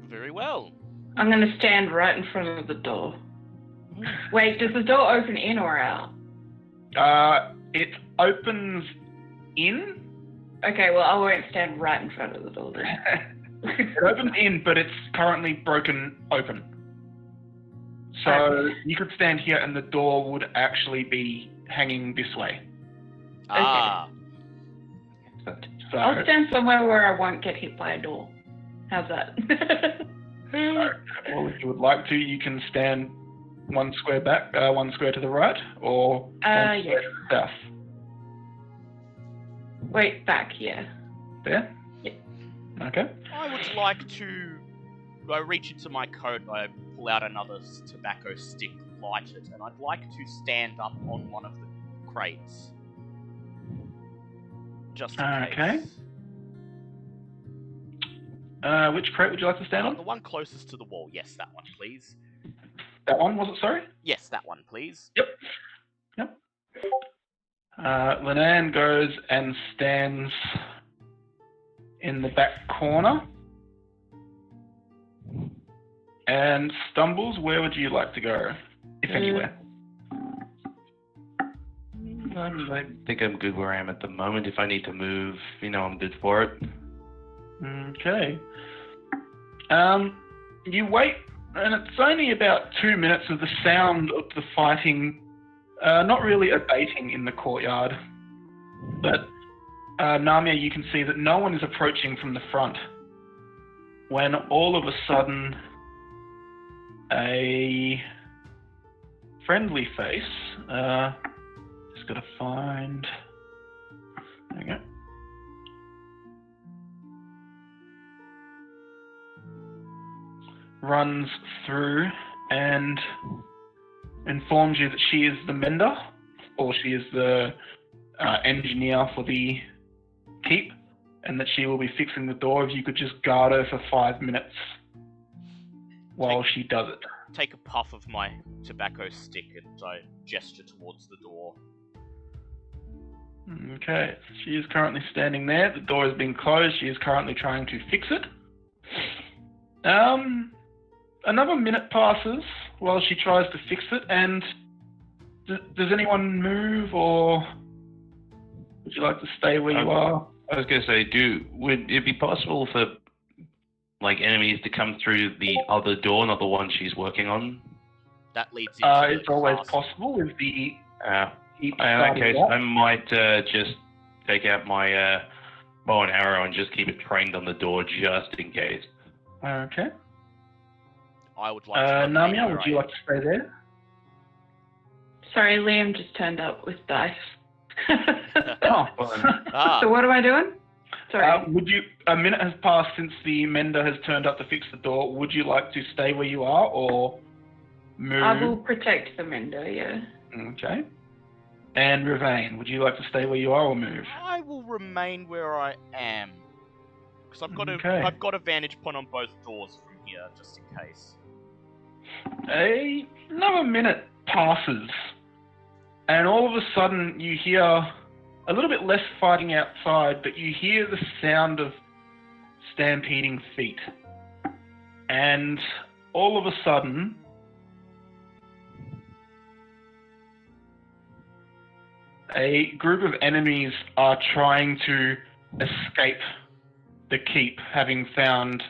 Very well. I'm going to stand right in front of the door. Wait, does the door open in or out? It opens in. Okay, well, I won't stand right in front of the door then. It opens in, but it's currently broken open. So you could stand here and the door would actually be hanging this way. Ah. So, I'll stand somewhere where I won't get hit by a door. How's that? well, if you would like to, you can stand one square back, one square to the right, or one square to the south. Wait, back, yeah. There? Yeah. Okay. I would like to... I reach into my coat, I pull out another tobacco stick, light it, and I'd like to stand up on one of the crates. Just in case. Which crate would you like to stand on? The one closest to the wall. Yes, that one, please. That one, was it, sorry? Yes, that one, please. Yep. Linan goes and stands in the back corner. And Stumbles, where would you like to go, if anywhere? I think I'm good where I am at the moment. If I need to move, I'm good for it. Okay. You wait, and it's only about 2 minutes of the sound of the fighting, not really abating in the courtyard. But, Namia, you can see that no one is approaching from the front. When all of a sudden, a friendly face, just gotta find, there we go. Runs through and informs you that she is the mender, or she is the engineer for the keep, and that she will be fixing the door if you could just guard her for 5 minutes while she does it. Take a puff of my tobacco stick and I gesture towards the door. Okay, she is currently standing there. The door has been closed. She is currently trying to fix it. Another minute passes while she tries to fix it, and does anyone move, or would you like to stay where you are? I was going to say, would it be possible for enemies to come through the other door, not the one she's working on? That leads into it's always possible with the in that case, I might just take out my bow and arrow and just keep it trained on the door just in case. Okay. I would like to Namia, would you like to stay there? Sorry, Liam just turned up with dice. Oh, So what am I doing? Sorry. A minute has passed since the mender has turned up to fix the door. Would you like to stay where you are or move? I will protect the mender, yeah. Okay. And Ravain, would you like to stay where you are or move? I will remain where I am. Because I've got a vantage point on both doors from here, just in case. Another minute passes, and all of a sudden you hear a little bit less fighting outside, but you hear the sound of stampeding feet. And all of a sudden, a group of enemies are trying to escape the keep, having found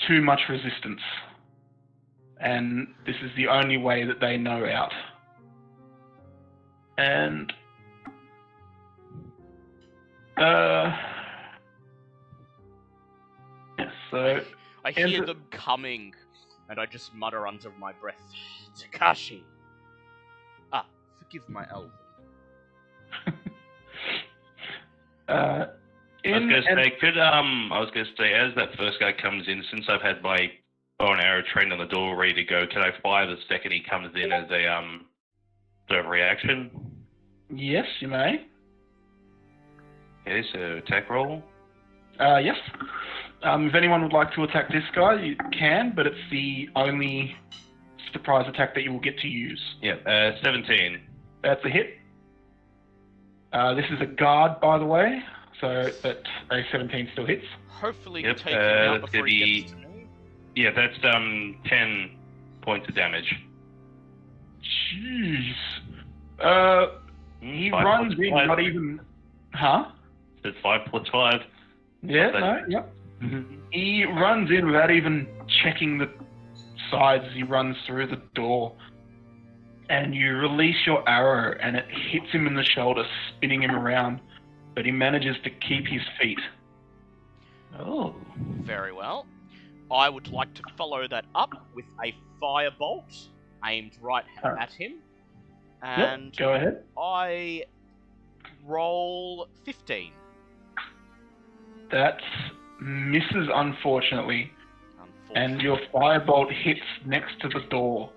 too much resistance. And this is the only way that they know out. And so I hear them coming, and I just mutter under my breath, Takashi. Forgive my elven. I was gonna say, as that first guy comes in, since I've had my bow and arrow trained on the door ready to go, can I fire the second he comes in as a sort of reaction? Yes, you may. Okay, so attack roll. Yes. If anyone would like to attack this guy, you can, but it's the only surprise attack that you will get to use. Yeah, 17. That's a hit. This is a guard, by the way, so that a 17 still hits. Hopefully you take him out before he gets to me. Yeah, that's 10 points of damage. Jeez. He runs in, not even... Huh? It's 5 plus 5. Yeah, no, yep. He runs in without even checking the sides as he runs through the door. And you release your arrow, and it hits him in the shoulder, spinning him around. But he manages to keep his feet. Oh. Very well. I would like to follow that up with a firebolt aimed right at him. And yep, go ahead. I roll 15. That misses, unfortunately. And your firebolt hits next to the door.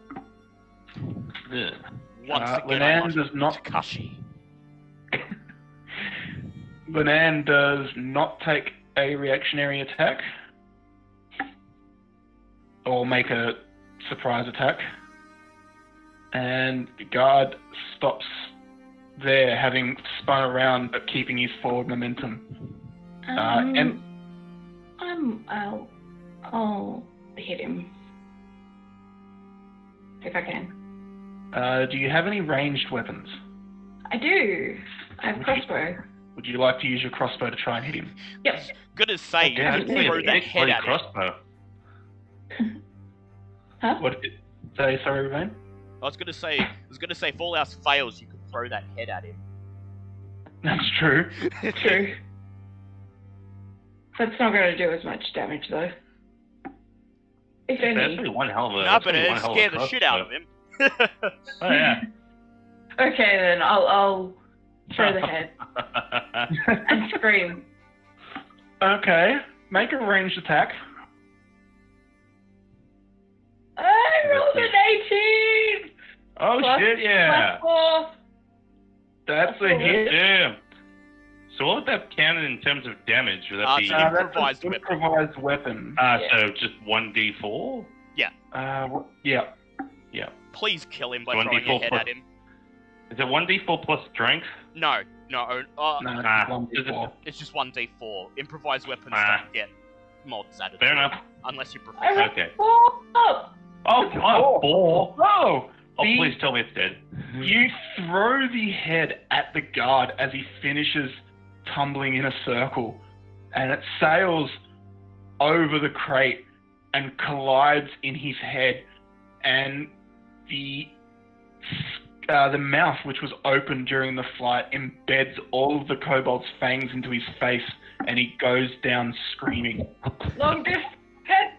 Once again, Linan does not. Takashi. Linan does not take a reactionary attack or make a surprise attack, and the guard stops there, having spun around but keeping his forward momentum. hit him. If I can. Do you have any ranged weapons? I do. I have a crossbow. Would you like to use your crossbow to try and hit him? Yep. Gonna say, you Yeah, could throw that head at him. crossbow. Huh? What did it say? Sorry, Remain? I was gonna say, if all else fails, you could throw that head at him. That's true. True. That's not going to do as much damage, though. If That's any. really one hell of a. No, that's but really it one hell of a scared the shit out of crossbow. him. Oh yeah. Okay, then I'll throw the head and scream. Okay, make a ranged attack. I rolled an 18! Oh Plus- shit! Yeah. Plus 4. That's a hit. Damn. So what would that count in terms of damage? Would that be? it's improvised that's an weapon. improvised weapon. So just 1d4. Yeah. Please kill him by 1d4 throwing your head plus- at him. Is it 1d4 plus strength? No. No, Nah. it's 1d4. It's just 1d4. Improvised weapons Ah. don't get mods added. Fair to it, enough. Unless you prefer. I rolled Okay. 4! Oh, oh, 4. Oh! Oh, The- please tell me it's dead. You throw the head at the guard as he finishes tumbling in a circle, and it sails over the crate and collides in his head, and the mouth, which was open during the flight, embeds all of the kobold's fangs into his face, and he goes down screaming. Long distance head!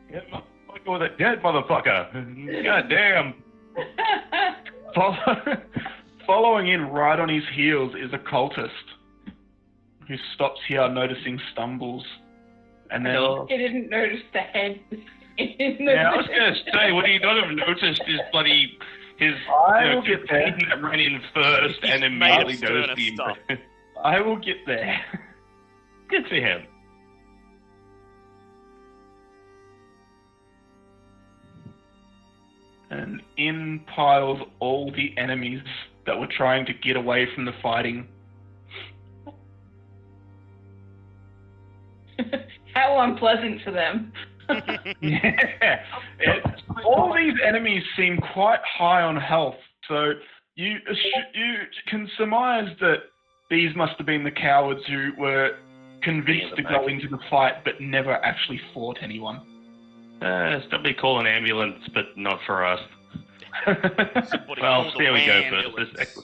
Get my fuck with a dead motherfucker. God damn. Following in right on his heels is a cultist who stops here noticing stumbles. And then He didn't notice the head. Yeah, I was gonna say, would he not have noticed his bloody his I will get there. companion that ran in first He's and made of immediately noticed sterner the stuff. I will get there. Good for him. And in piles all the enemies that were trying to get away from the fighting. How unpleasant for them. Yeah. All these enemies seem quite high on health, so you can surmise that these must have been the cowards who were convinced to go into the fight but never actually fought anyone. Somebody call an ambulance, but not for us. Somebody Well, call the there we go ambulance. first.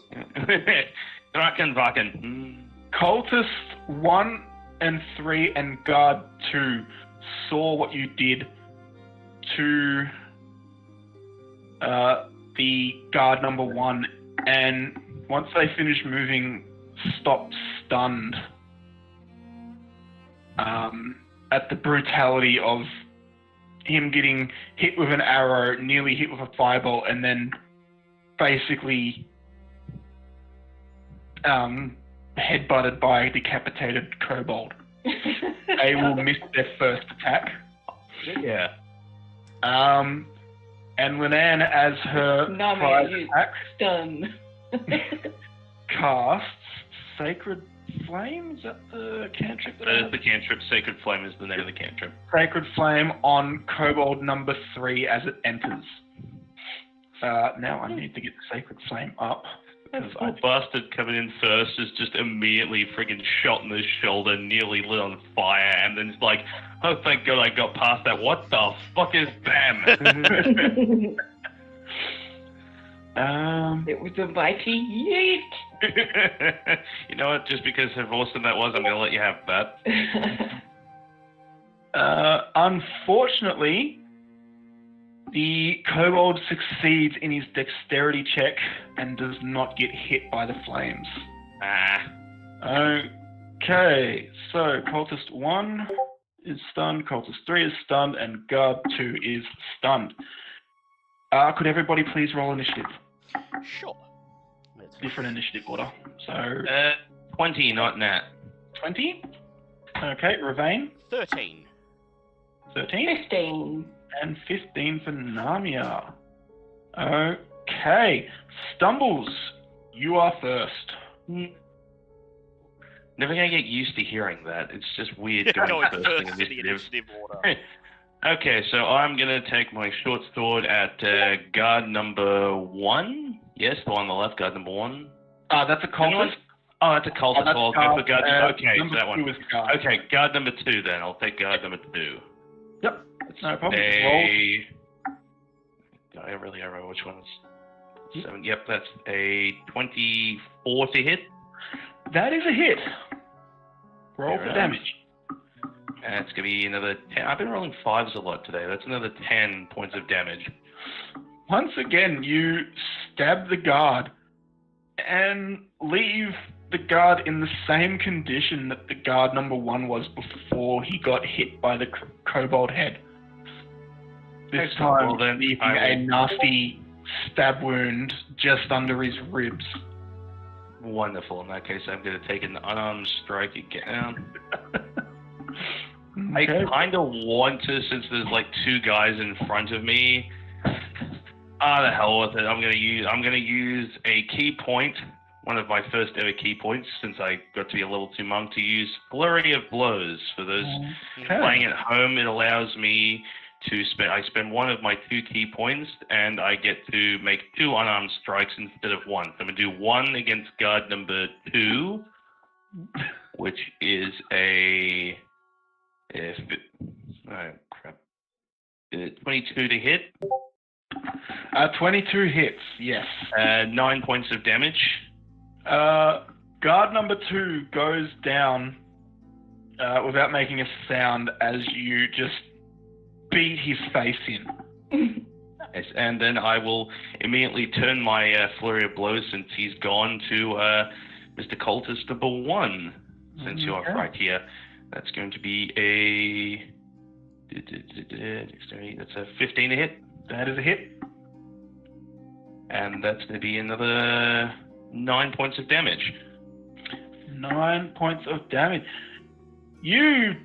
Draken. Cultist 1 and 3 and Guard 2 saw what you did to the guard number 1, and once they finished moving, stopped stunned at the brutality of him getting hit with an arrow, nearly hit with a fireball, and then basically headbutted by a decapitated kobold. They will miss their first attack. Yeah. And Linan, as her Nami, prize you attack, stun. casts Sacred Flame. Is that the cantrip? That is the cantrip. Sacred Flame is the name of the cantrip. Sacred Flame on kobold number 3 as it enters. Now I need to get the Sacred Flame up. That poor bastard coming in first is just immediately friggin' shot in the shoulder, nearly lit on fire, and then it's like, oh, thank God I got past that. What the fuck is them? It was a mighty yeet. You know what? Just because of how awesome that was, I'm going to let you have that. Unfortunately, the kobold succeeds in his dexterity check and does not get hit by the flames. Okay, so Cultist 1 is stunned, Cultist 3 is stunned, and Guard 2 is stunned. Could everybody please roll initiative? Sure. Different initiative order. So, 20, not nat. 20. Okay, Ravane, 13. 13. 15. And 15 for Namia. Okay. Stumbles, you are first. Never gonna get used to hearing that. It's just weird going Going first first in in the initiative. initiative order. Okay, so I'm gonna take my short sword at guard number 1. Yes, the one on the left, guard number 1. That's a cultist. Oh, that's a cultist. That's I'll go for guard. Okay, number so that 2 one. is guard. Okay, guard number 2 then. I'll take guard number 2. Yep, that's no problem. Roll. I really don't remember which one is 7. Yep, that's a 24 to hit. That is a hit. Roll Fair for enough. damage. And it's gonna be another 10. I've been rolling 5s a lot today. That's another 10 points of damage. Once again, you stab the guard and leave the guard in the same condition that the guard number 1 was before he got hit by the kobold head. This Excellent. time, Well, then leaving I a will- nasty stab wound just under his ribs. Wonderful. In that case, I'm gonna take an unarmed strike again. I Okay. kind of want to, since there's like 2 guys in front of me. The hell with it. I'm gonna use a key point, one of my first ever key points, since I got to be a level 2 monk, to use Flurry of Blows. For those Okay. playing at home, it allows me to spend one of my 2 key points, and I get to make 2 unarmed strikes instead of 1. So I'm gonna do 1 against guard number 2, which is a 22 to hit. 22 hits, yes. 9 points of damage. Guard number 2 goes down without making a sound as you just beat his face in. Yes, and then I will immediately turn my flurry of blows, since he's gone, to Mr. Cultist number 1. Since you're Okay. right here, that's going to be a that's a 15 to hit, That is a hit. and that's going to be another 9 points of damage. 9 points of damage. You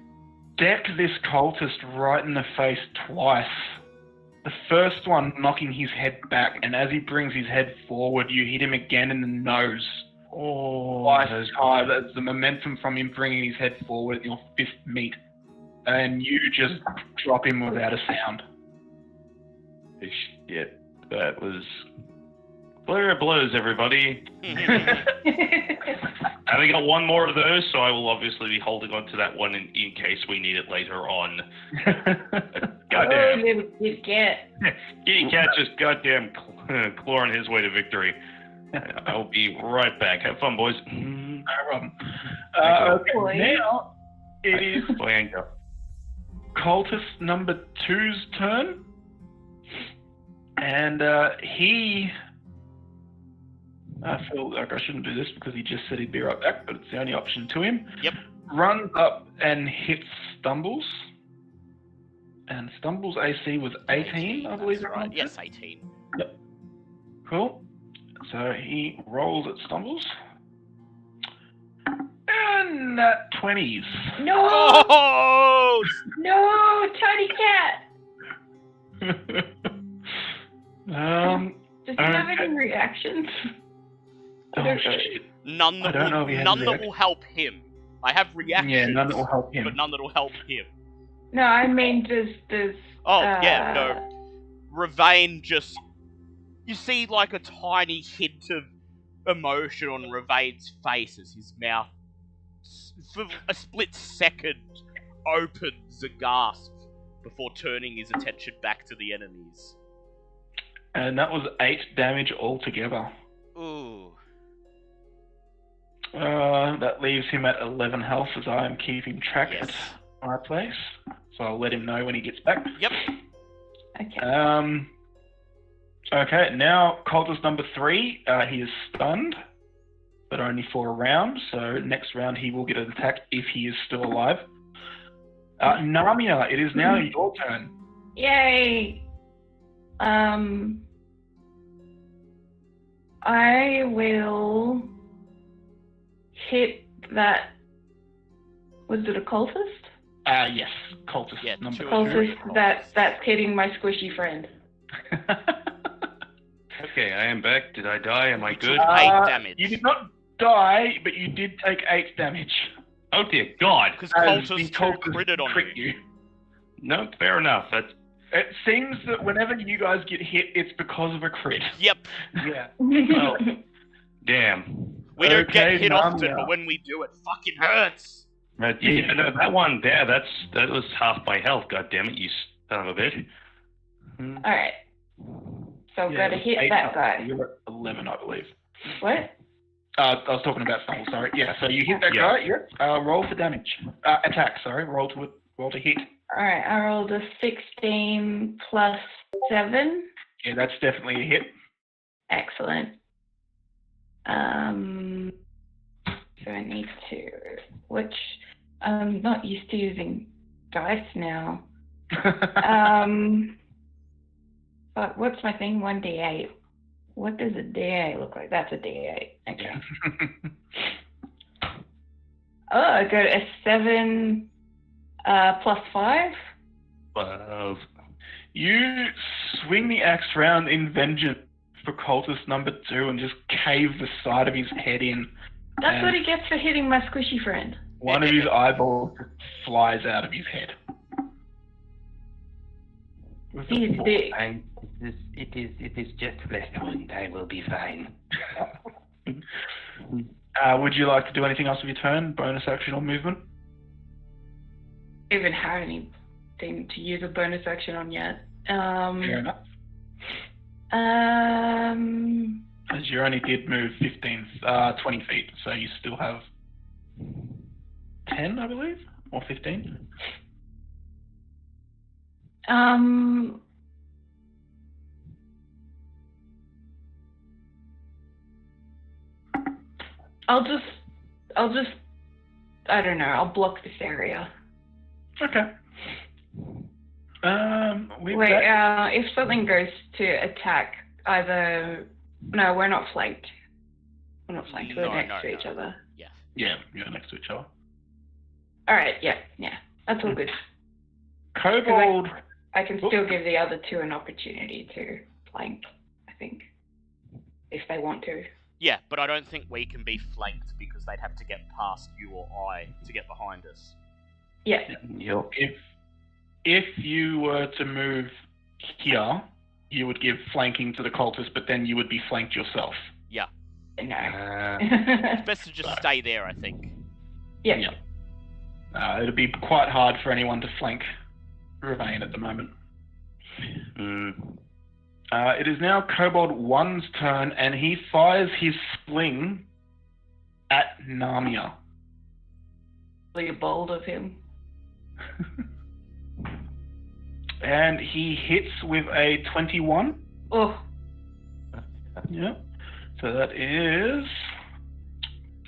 deck this cultist right in the face twice. The first one knocking his head back, and as he brings his head forward, you hit him again in the nose. Twice as high. That's the momentum from him bringing his head forward, your fist meet, and you just drop him without a sound. Shit, that was flurry of blows, everybody. I only got 1 more of those, so I will obviously be holding on to that one in case we need it later on. Goddamn. Oh, little kitty cat. Kitty cat just goddamn clawing his way to victory. I'll be right back. Have fun, boys. No problem. Boy. Okay, now it is Blanco. cultist number 2's turn. And he... I feel like I shouldn't do this because he just said he'd be right back, but it's the only option to him. Yep. Runs up and hits Stumbles. And Stumbles AC was 18, I believe. That's right. Yes, 18. Cool. So he rolls at Stumbles. And that 20s. No! Oh! No, tiny cat! Does he have Okay. any reactions? Oh, shit. None I that don't know will, if he has none that reaction. will help him. I have reactions, Yeah, none that will help him. but none that will help him. No, I mean, does Oh, yeah, no. Ravane just... You see, like, a tiny hint of emotion on Ravane's face as his mouth, for a split second, opens aghast before turning his attention back to the enemies. And that was 8 damage altogether. Ooh. That leaves him at 11 health as I am keeping track Yes. at my place. So I'll let him know when he gets back. Yep. Okay. Okay, now cultist number 3, he is stunned, but only for a round, so next round he will get an attack if he is still alive. Namia, it is now your turn. Yay! I will hit that. Was it a cultist? Yes, cultist Yeah, number 2. Cultist that's hitting my squishy friend. Okay, I am back. Did I die? Am I good? Eight damage. You did not die, but you did take 8 damage. Oh dear God. Because As the Cultist 2 cultist critted on crit you. No, fair enough. That's It seems that whenever you guys get hit, it's because of a crit. Yep. Yeah. well, damn. We don't get Okay, hit often, Namia. but when we do, it fucking hurts. But yeah, no, that one there, that was half my health. God damn it, you son of a bitch. Alright. So I've got to hit that guy. You're at 11, I believe. What? I was talking about Stumble, sorry. Yeah, so you hit that Yeah. guy, yep. Roll for damage. Attack, sorry. Roll to hit. Alright, I rolled a 16 plus 7. Yeah, that's definitely a hit. Excellent. So I need to, which I'm not used to using dice now. But what's my thing? 1d8. What does a d8 look like? That's a d8. Okay. Oh, I got a 7 plus 5. You swing the axe round in vengeance for cultist number 2 and just cave the side of his head in. That's And what he gets for hitting my squishy friend. one of his eyeballs flies out of his head. With a He's force. big. And it is just flesh wound. I will be fine. Would you like to do anything else with your turn? Bonus action or movement? I don't even have anything to use a bonus action on yet. Fair enough. As you only did move 20 feet, so you still have 10, I believe, or 15. I'll just, I don't know, I'll block this area. Okay. Wait, if something goes to attack, no, we're not flanked. We're not flanked, we're next to each other. Yeah, you're next to each other. Alright, yeah, that's all good. Kobold. I can still give the other two an opportunity to flank, I think, if they want to. Yeah, but I don't think we can be flanked because they'd have to get past you or I to get behind us. Yeah. Yep. If you were to move here, you would give flanking to the cultists, but then you would be flanked yourself. Yeah. No. It's best to just stay there, I think. Yeah. It'd be quite hard for anyone to flank Remain at the moment. It is now Kobold 1's turn, and he fires his sling at Namia. Really bold of him. And he hits with a 21. Oh. Yeah. So that is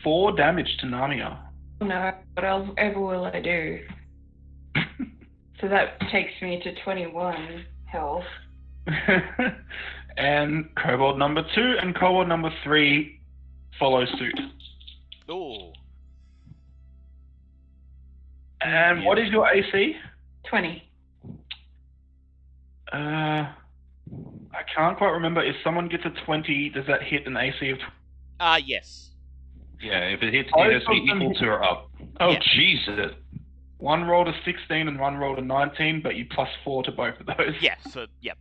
4 damage to Namia. No, what else ever will I do? So that takes me to 21 health. And Kobold number 2 and Kobold number 3 follow suit. Ooh. And what is your AC? 20. I can't quite remember. If someone gets a 20, does that hit an AC of 20? Yes. Yeah, if it hits, it has to be equal to or up. Oh, Yeah. Jesus. One rolled a 16 and one rolled a 19, but you plus 4 to both of those. Yeah, so, yep.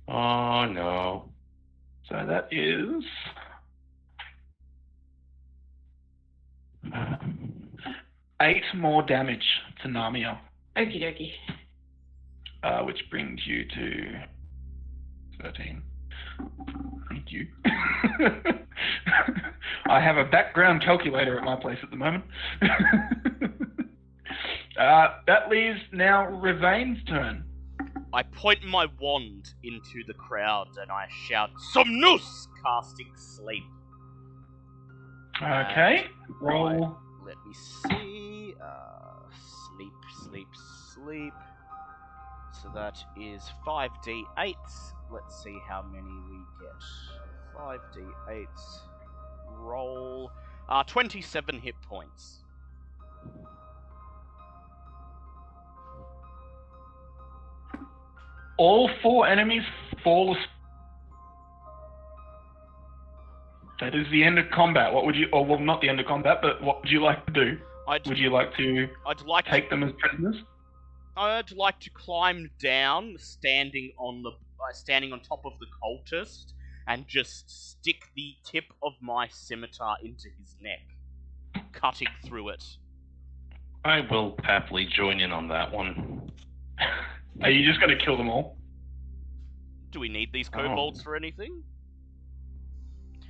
Oh, no. So that is 8 more damage to Namia, Okie dokie. which brings you to 13. Thank you. I have a background calculator at my place at the moment. That leaves now Revain's turn. I point my wand into the crowd and I shout, Somnus! Casting sleep. Okay, roll. Let me see. Sleep. So that is 5d8. Let's see how many we get. 5d8. Roll. 27 hit points. All 4 enemies fall asleep. That is the end of combat. What would you, or well, not the end of combat, but what would you like to do? Would you like to take them as prisoners? I'd like to climb down, standing on top of the cultist, and just stick the tip of my scimitar into his neck, cutting through it. I will happily join in on that one. Are you just going to kill them all? Do we need these kobolds for anything?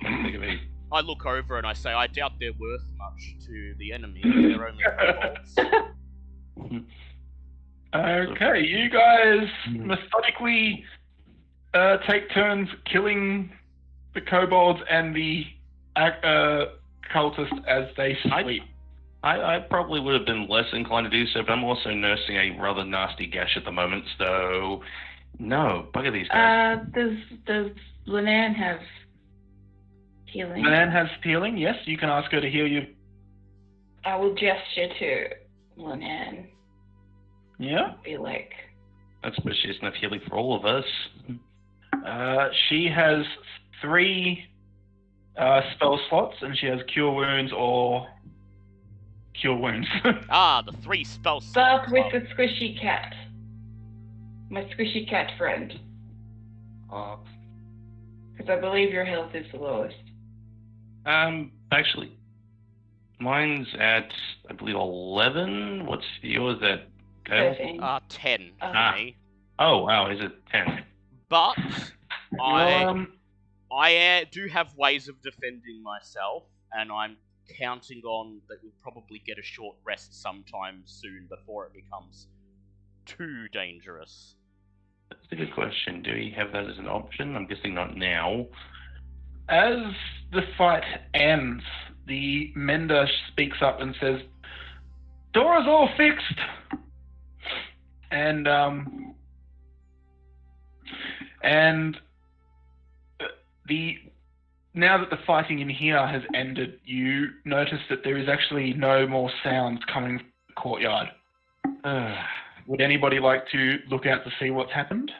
What do you think of it? I look over and I say, I doubt they're worth much to the enemy. They're only kobolds. Okay, you guys methodically take turns killing the kobolds and the cultists as they sleep. I probably would have been less inclined to do so, but I'm also nursing a rather nasty gash at the moment, so no, bugger these guys. Does Linan have healing? Linan has healing, yes, you can ask her to heal you. I will gesture to Linan. Yeah? Be like... I suppose she doesn't have healing for all of us. She has 3 spell slots, and she has Cure Wounds or Cure Wounds. The 3 spell slots. Start with the squishy cat. My squishy cat friend. Because I believe your health is the lowest. Actually, mine's at, I believe, 11. What's yours at? 13. 10 for me. Oh, wow, is it 10? But I do have ways of defending myself, and I'm counting on that we'll probably get a short rest sometime soon before it becomes too dangerous. That's a good question. Do we have that as an option? I'm guessing not now. As the fight ends, the mender speaks up and says, "Door is all fixed." And now that the fighting in here has ended, you notice that there is actually no more sounds coming from the courtyard. Would anybody like to look out to see what's happened?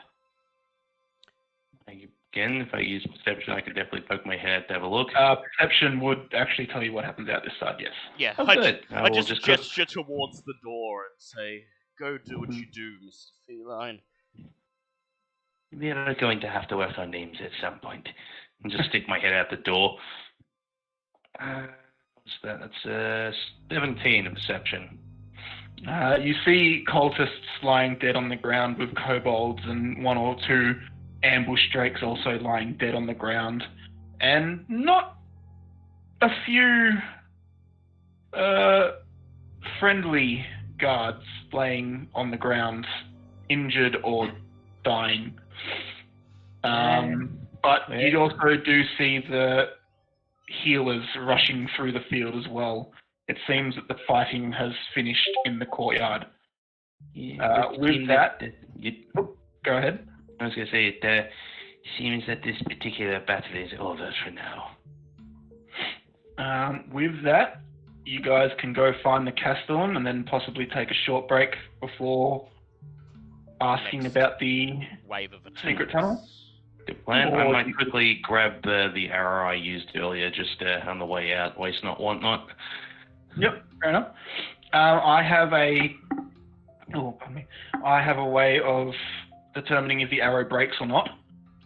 Again, if I use perception, I could definitely poke my head to have a look. Perception would actually tell you what happens out this side, yes. Yeah, Oh, good. I just gesture towards the door and say, "Go do what you do, Mr. Feline." We are going to have to work on names at some point. And just stick my head out the door. What's that? That's 17 of perception. You see cultists lying dead on the ground with kobolds and 1 or 2 ambush drakes also lying dead on the ground. And not a few friendly guards laying on the ground, injured or dying. But you also do see the healers rushing through the field as well. It seems that the fighting has finished in the courtyard. With that, go ahead. I was going to say, it seems that this particular battle is over for now. With that, you guys can go find the Castellan and then possibly take a short break before asking about the wave of secret tunnel. Good plan. I might quickly grab the arrow I used earlier just on the way out. Waste not, want not. Yep, fair enough. I have a way of determining if the arrow breaks or not.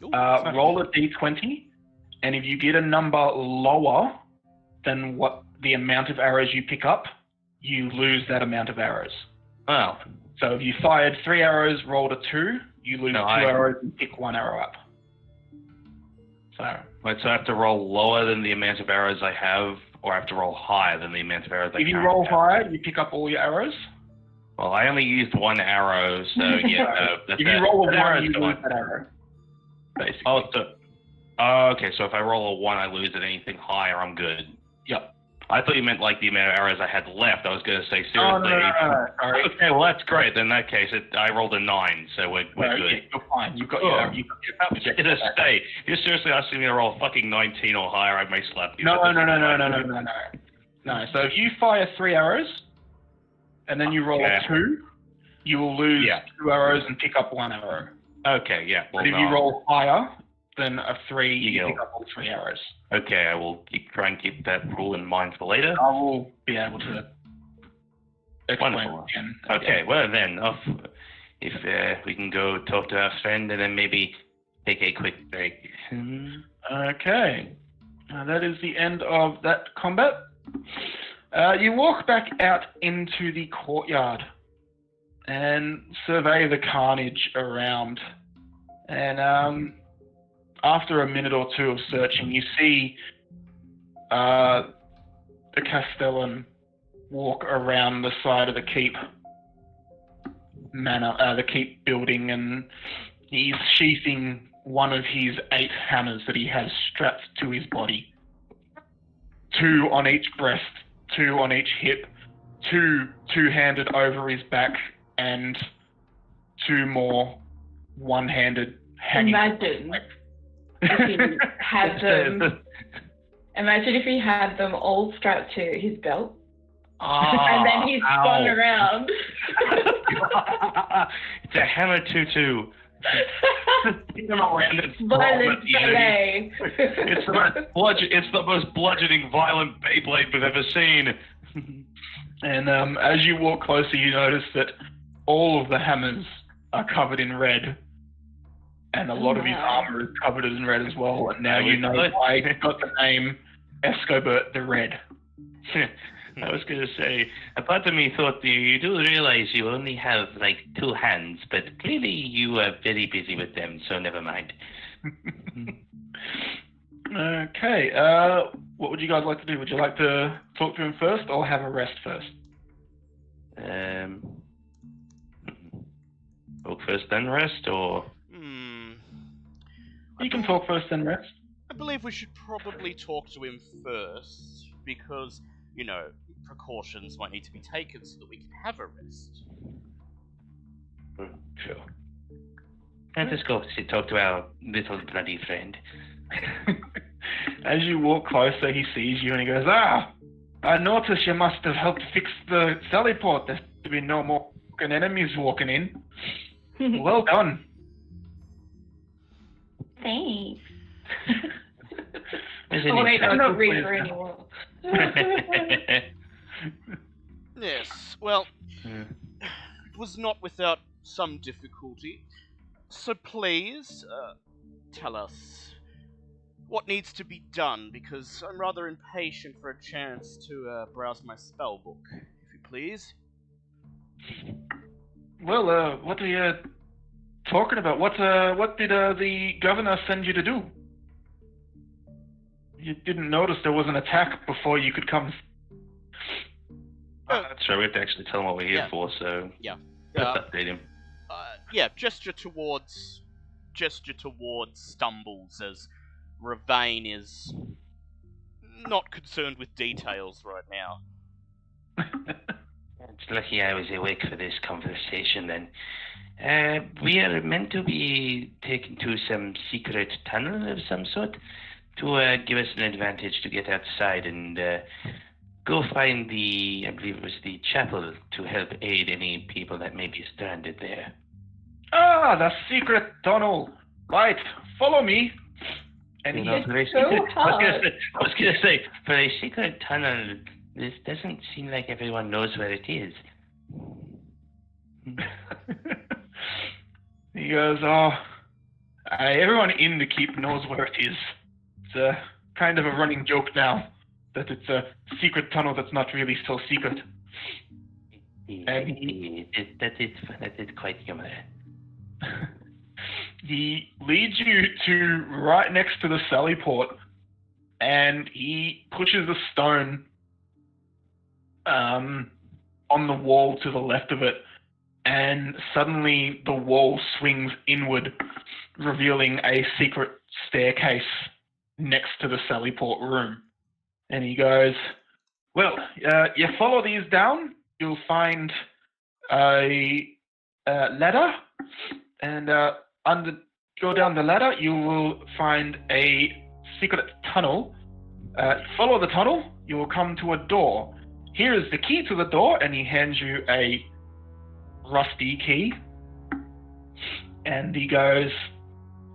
Roll a d20, and if you get a number lower than what the amount of arrows you pick up, you lose that amount of arrows. Oh. So if you fired 3 arrows, rolled a 2, you lose 2 arrows and pick 1 arrow up. So I have to roll lower than the amount of arrows I have, or I have to roll higher than the amount of arrows I have? If you roll higher, you pick up all your arrows. Well, I only used 1 arrow, so yeah. If you roll a 1, you lose that arrow. Basically. Okay, so if I roll a 1, I lose it. Anything higher, I'm good. Yep. I thought you meant like the amount of arrows I had left. I was going to say, seriously. Oh, no. Okay, well, that's great. In that case, I rolled a 9, so we're good. Yeah, you're fine. You've got your arrow. You're seriously asking me to roll fucking 19 or higher, I may slap you. No. No, so if you fire 3 arrows, and then you roll a 2, you will lose 2 arrows and pick up 1 arrow. Okay, yeah. Well, but if you roll higher, than a 3, you Yeah. pick up all 3 arrows. Okay, I will try and keep that rule in mind for later. I will be able to explain Wonderful. again. Okay, well then, if we can go talk to our friend and then maybe take a quick break. Okay. That is the end of that combat. You walk back out into the courtyard and survey the carnage around. And after a minute or two of searching, you see the Castellan walk around the side of the keep the keep building, and he's sheathing one of his 8 hammers that he has strapped to his body. 2 on each breast, 2 on each hip, 2 two-handed over his back, and 2 more one-handed hanging. Imagine if he had them. Imagine if he had them all strapped to his belt, and then he spun around. It's a hammer tutu. Violent ballet. It's the most bludgeoning, violent Beyblade we've ever seen. And as you walk closer, you notice that all of the hammers are covered in red, and a lot of his armor is covered in red as well. And now you know why he got the name Escobert the Red. I was going to say, a part of me thought you do realize you only have like 2 hands, but clearly you are very busy with them, so never mind. Okay, what would you guys like to do? Would you like to talk to him first, or have a rest first? Talk first, then rest, or? You can talk first, then rest. I believe we should probably talk to him first, because, you know, precautions might need to be taken so that we can have a rest. Sure. Let us go talk to our little bloody friend. As you walk closer, he sees you and he goes, I noticed you must have helped fix the sally port. There's to be no more fucking enemies walking in. Well done. Thanks. Isn't Wait, it I'm not Reaper anymore. Yes, well, it was not without some difficulty. So please, tell us what needs to be done, because I'm rather impatient for a chance to browse my spellbook, if you please. Well, what are you talking about? What did the governor send you to do? You didn't notice there was an attack before you could come. That's right, we have to actually tell him what we're here for, so Yeah. let's update him. Gesture towards Stumbles, as Ravane is not concerned with details right now. It's lucky I was awake for this conversation then. We are meant to be taken to some secret tunnel of some sort to give us an advantage to get outside and go find I believe it was the chapel, to help aid any people that may be stranded there. The secret tunnel. Right, follow me. And You know, he for a so secret- hard. I was gonna say, For a secret tunnel, this doesn't seem like everyone knows where it is. he goes, everyone in the keep knows where it is. It's a kind of a running joke now that it's a secret tunnel that's not really so secret. That is quite humorous. He leads you to right next to the sally port, and he pushes a stone on the wall to the left of it, and suddenly the wall swings inward, revealing a secret staircase next to the sally port room. And he goes, well, you follow these down, you'll find a ladder, and go down the ladder, you will find a secret tunnel. Follow the tunnel, you will come to a door. Here is the key to the door, and he hands you a rusty key. And he goes,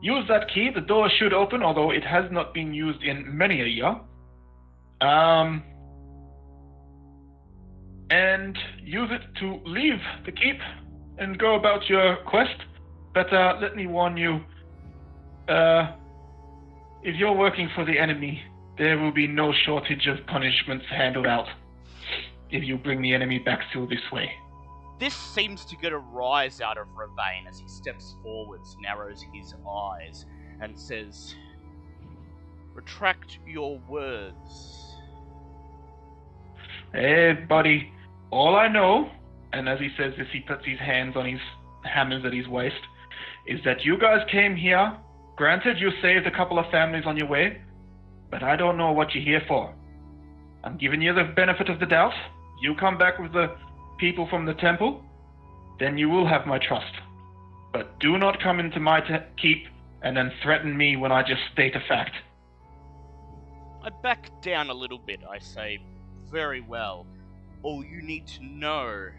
use that key. The door should open, although it has not been used in many a year. And use it to leave the keep and go about your quest. But let me warn you, if you're working for the enemy, there will be no shortage of punishments handed out if you bring the enemy back through this way. This seems to get a rise out of Ravane as he steps forwards, narrows his eyes, and says, "Retract your words." Hey, buddy, all I know, and as he says this, he puts his hands on his hammers at his waist, is that you guys came here. Granted, you saved a couple of families on your way, but I don't know what you're here for. I'm giving you the benefit of the doubt. You come back with the people from the temple, then you will have my trust. But do not come into my keep and then threaten me when I just state a fact. I back down a little bit. I say, "Very well. All you need to know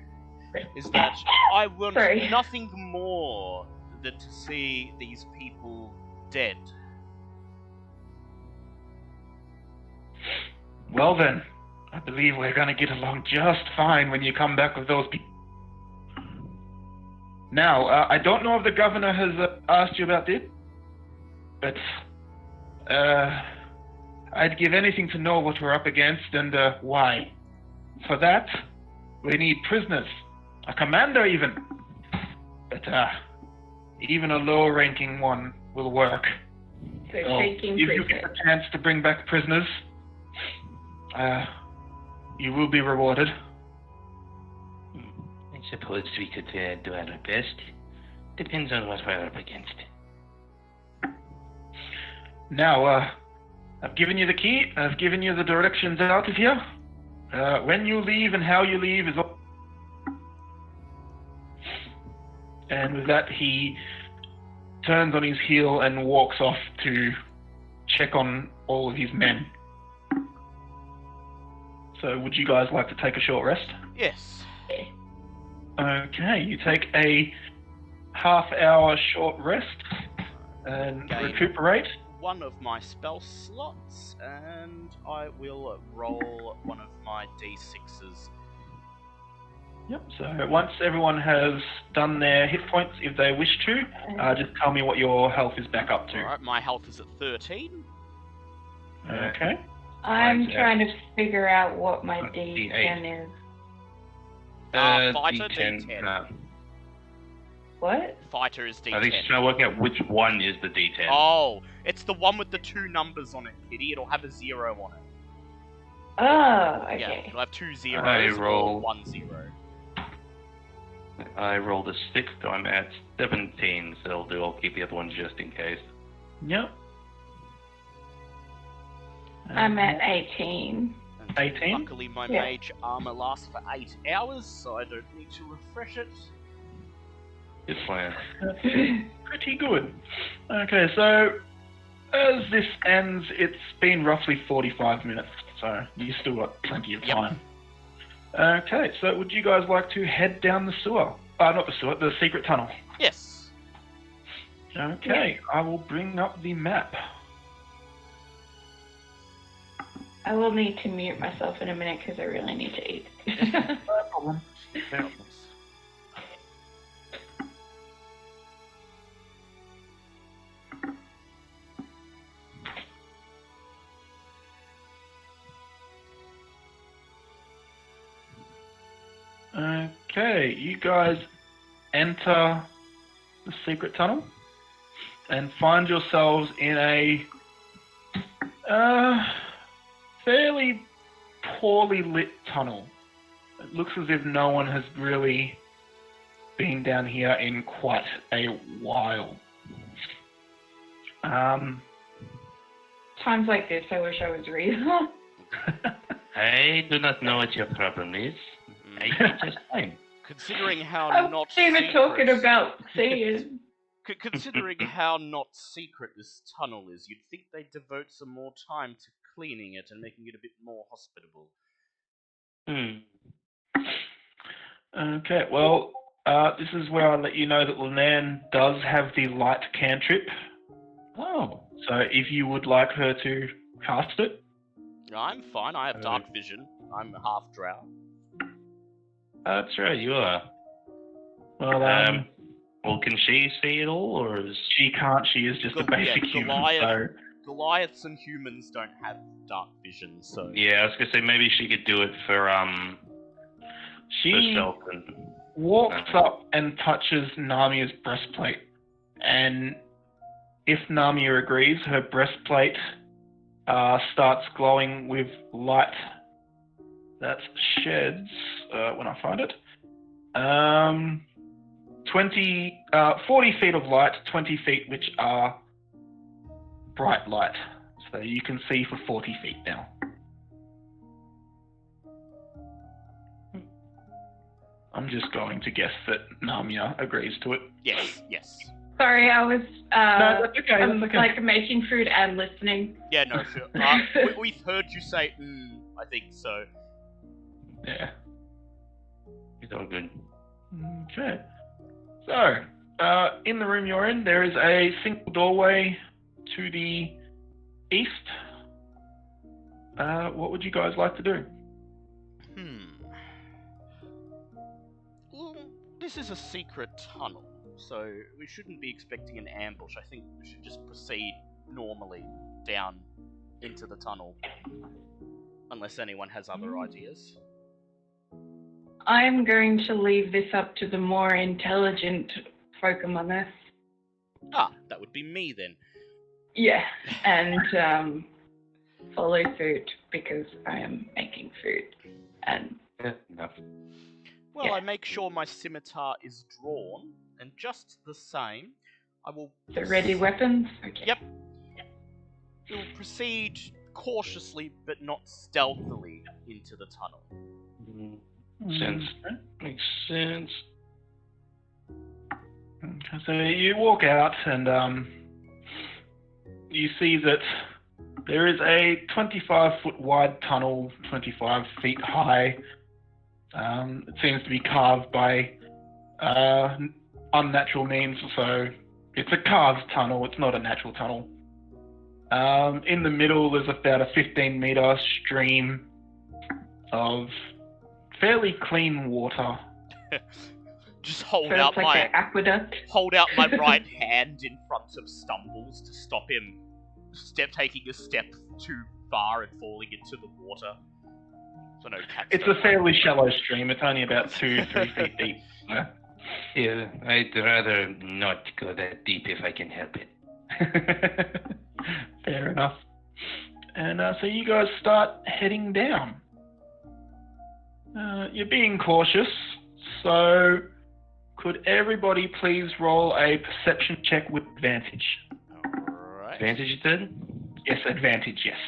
is that I want Sorry. nothing more than to see these people dead." Well then, I believe we're gonna get along just fine when you come back with those people. Now, I don't know if the governor has asked you about this, but I'd give anything to know what we're up against and why. For that, we need prisoners, a commander even. But even a lower-ranking one will work. So So, shaking if you get a chance to bring back prisoners, you will be rewarded. I suppose we could do our best. Depends on what we're up against. Now, I've given you the key. I've given you the directions out of here. When you leave and how you leave is all. And with that, he turns on his heel and walks off to check on all of his men. So, would you guys like to take a short rest? Yes. Okay, you take a half-hour short rest and Okay. recuperate. One of my spell slots, and I will roll one of my d6s. Yep, so once everyone has done their hit points, if they wish to, just tell me what your health is back up to. Alright, my health is at 13. Okay. I'm Mine's trying to figure out what my D8. D10 is. Fighter, D10. D10. What? Fighter is D10. I think she's trying to work out which one is the D10. Oh, it's the one with the 2 numbers on it, Kitty. It'll have a 0 on it. Oh, Yeah, okay. it'll have 2 zeros I or roll- 1 0. I rolled a 6, so I'm at 17, so I'll do. I'll keep the other one just in case. Yep. I'm at 18. And 18? Luckily, my Yeah. mage armor lasts for 8 hours, so I don't need to refresh it. Good plan. Pretty good. Okay, so as this ends, it's been roughly 45 minutes, so you still got plenty of Yep. time. Okay, so would you guys like to head down the sewer? Not the sewer, the secret tunnel. Yes. Okay, I will bring up the map. I will need to mute myself in a minute because I really need to eat. No problem. Okay, you guys enter the secret tunnel and find yourselves in a fairly poorly lit tunnel. It looks as if no one has really been down here in quite a while. Times like this, I wish I was real. I do not know what your problem is. I Mm. think just fine. Considering how I'm not even secret, talking about seeing. Considering how not secret this tunnel is, you'd think they'd devote some more time to cleaning it and making it a bit more hospitable. Okay, well, this is where I let you know that Linan does have the light cantrip Oh. So if you would like her to cast it, I'm fine. I have dark vision. I'm half drow. That's right, you are. well, Well, can she see it all, or is... she can't. She is just a basic human. So Goliaths and humans don't have dark vision, so... Yeah, I was gonna say maybe she could do it for she herself and... walks up and touches Namia's breastplate. And if Namia agrees, her breastplate starts glowing with light that sheds, when I find it, 40 feet of light, 20 feet which are bright light. So you can see for 40 feet now. I'm just going to guess that Namia agrees to it. Yes. Sorry, I was No, that's okay. That's okay. like making food and listening. Yeah, no, sure. We've heard you say, I think so. Yeah. It's all good. Okay. So, in the room you're in, there is a single doorway to the east. What would you guys like to do? Well, this is a secret tunnel, so we shouldn't be expecting an ambush. I think we should just proceed normally down into the tunnel, unless anyone has other ideas. I'm going to leave this up to the more intelligent folk among us. Ah, that would be me then. Yeah, and follow suit because I am making food. And Yeah, enough. Well, Yeah. I make sure my scimitar is drawn, and just the same, I will... the ready weapons? Okay. Yep. We'll proceed cautiously, but not stealthily, into the tunnel. Sense. Makes sense. Okay, so you walk out and you see that there is a 25-foot wide tunnel, 25 feet high. It seems to be carved by unnatural means, so it's a carved tunnel, it's not a natural tunnel. In the middle there's about a 15-meter stream of fairly clean water. Just hold So out it's like my an aqueduct. right hand in front of Stumbles to stop him taking a step too far and falling into the water. So no cats. It's don't a fairly shallow stream, it's only about 2-3 feet deep. So. Yeah, I'd rather not go that deep if I can help it. Fair enough. And so you guys start heading down. You're being cautious, so could everybody please roll a perception check with advantage? Alright. Advantage, you said? Yes, advantage, yes.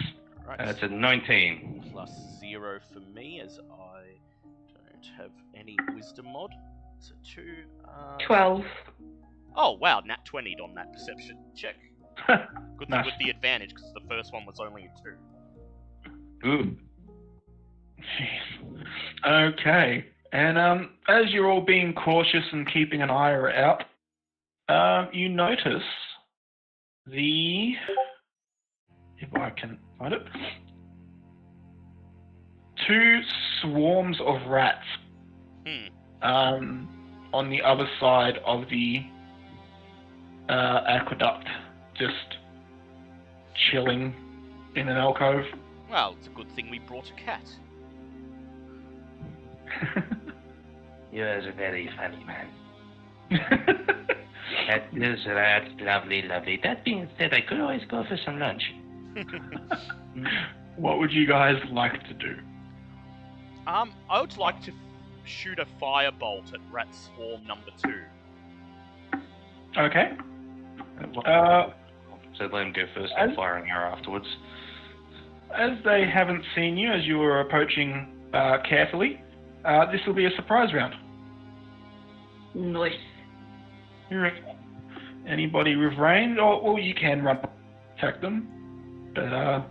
Right. That's a 19. Plus 0 for me, as I don't have any wisdom mod. So 2. 12. Oh wow, nat 20'd on that perception check. Good thing Nice. with the advantage, because the first one was only a 2. Ooh. Okay. And as you're all being cautious and keeping an eye out, you notice the... if I can find it... 2 swarms of rats on the other side of the aqueduct, just chilling in an alcove. Well, it's a good thing we brought a cat. You are a very funny man. That is right. Lovely, lovely. That being said, I could always go for some lunch. What would you guys like to do? I would like to shoot a firebolt at rat swarm number 2. Okay. So let him go first As- and fire an arrow afterwards. As they haven't seen you, as you were approaching carefully, this will be a surprise round. Nice. Anybody with range, or you can run attack them, but I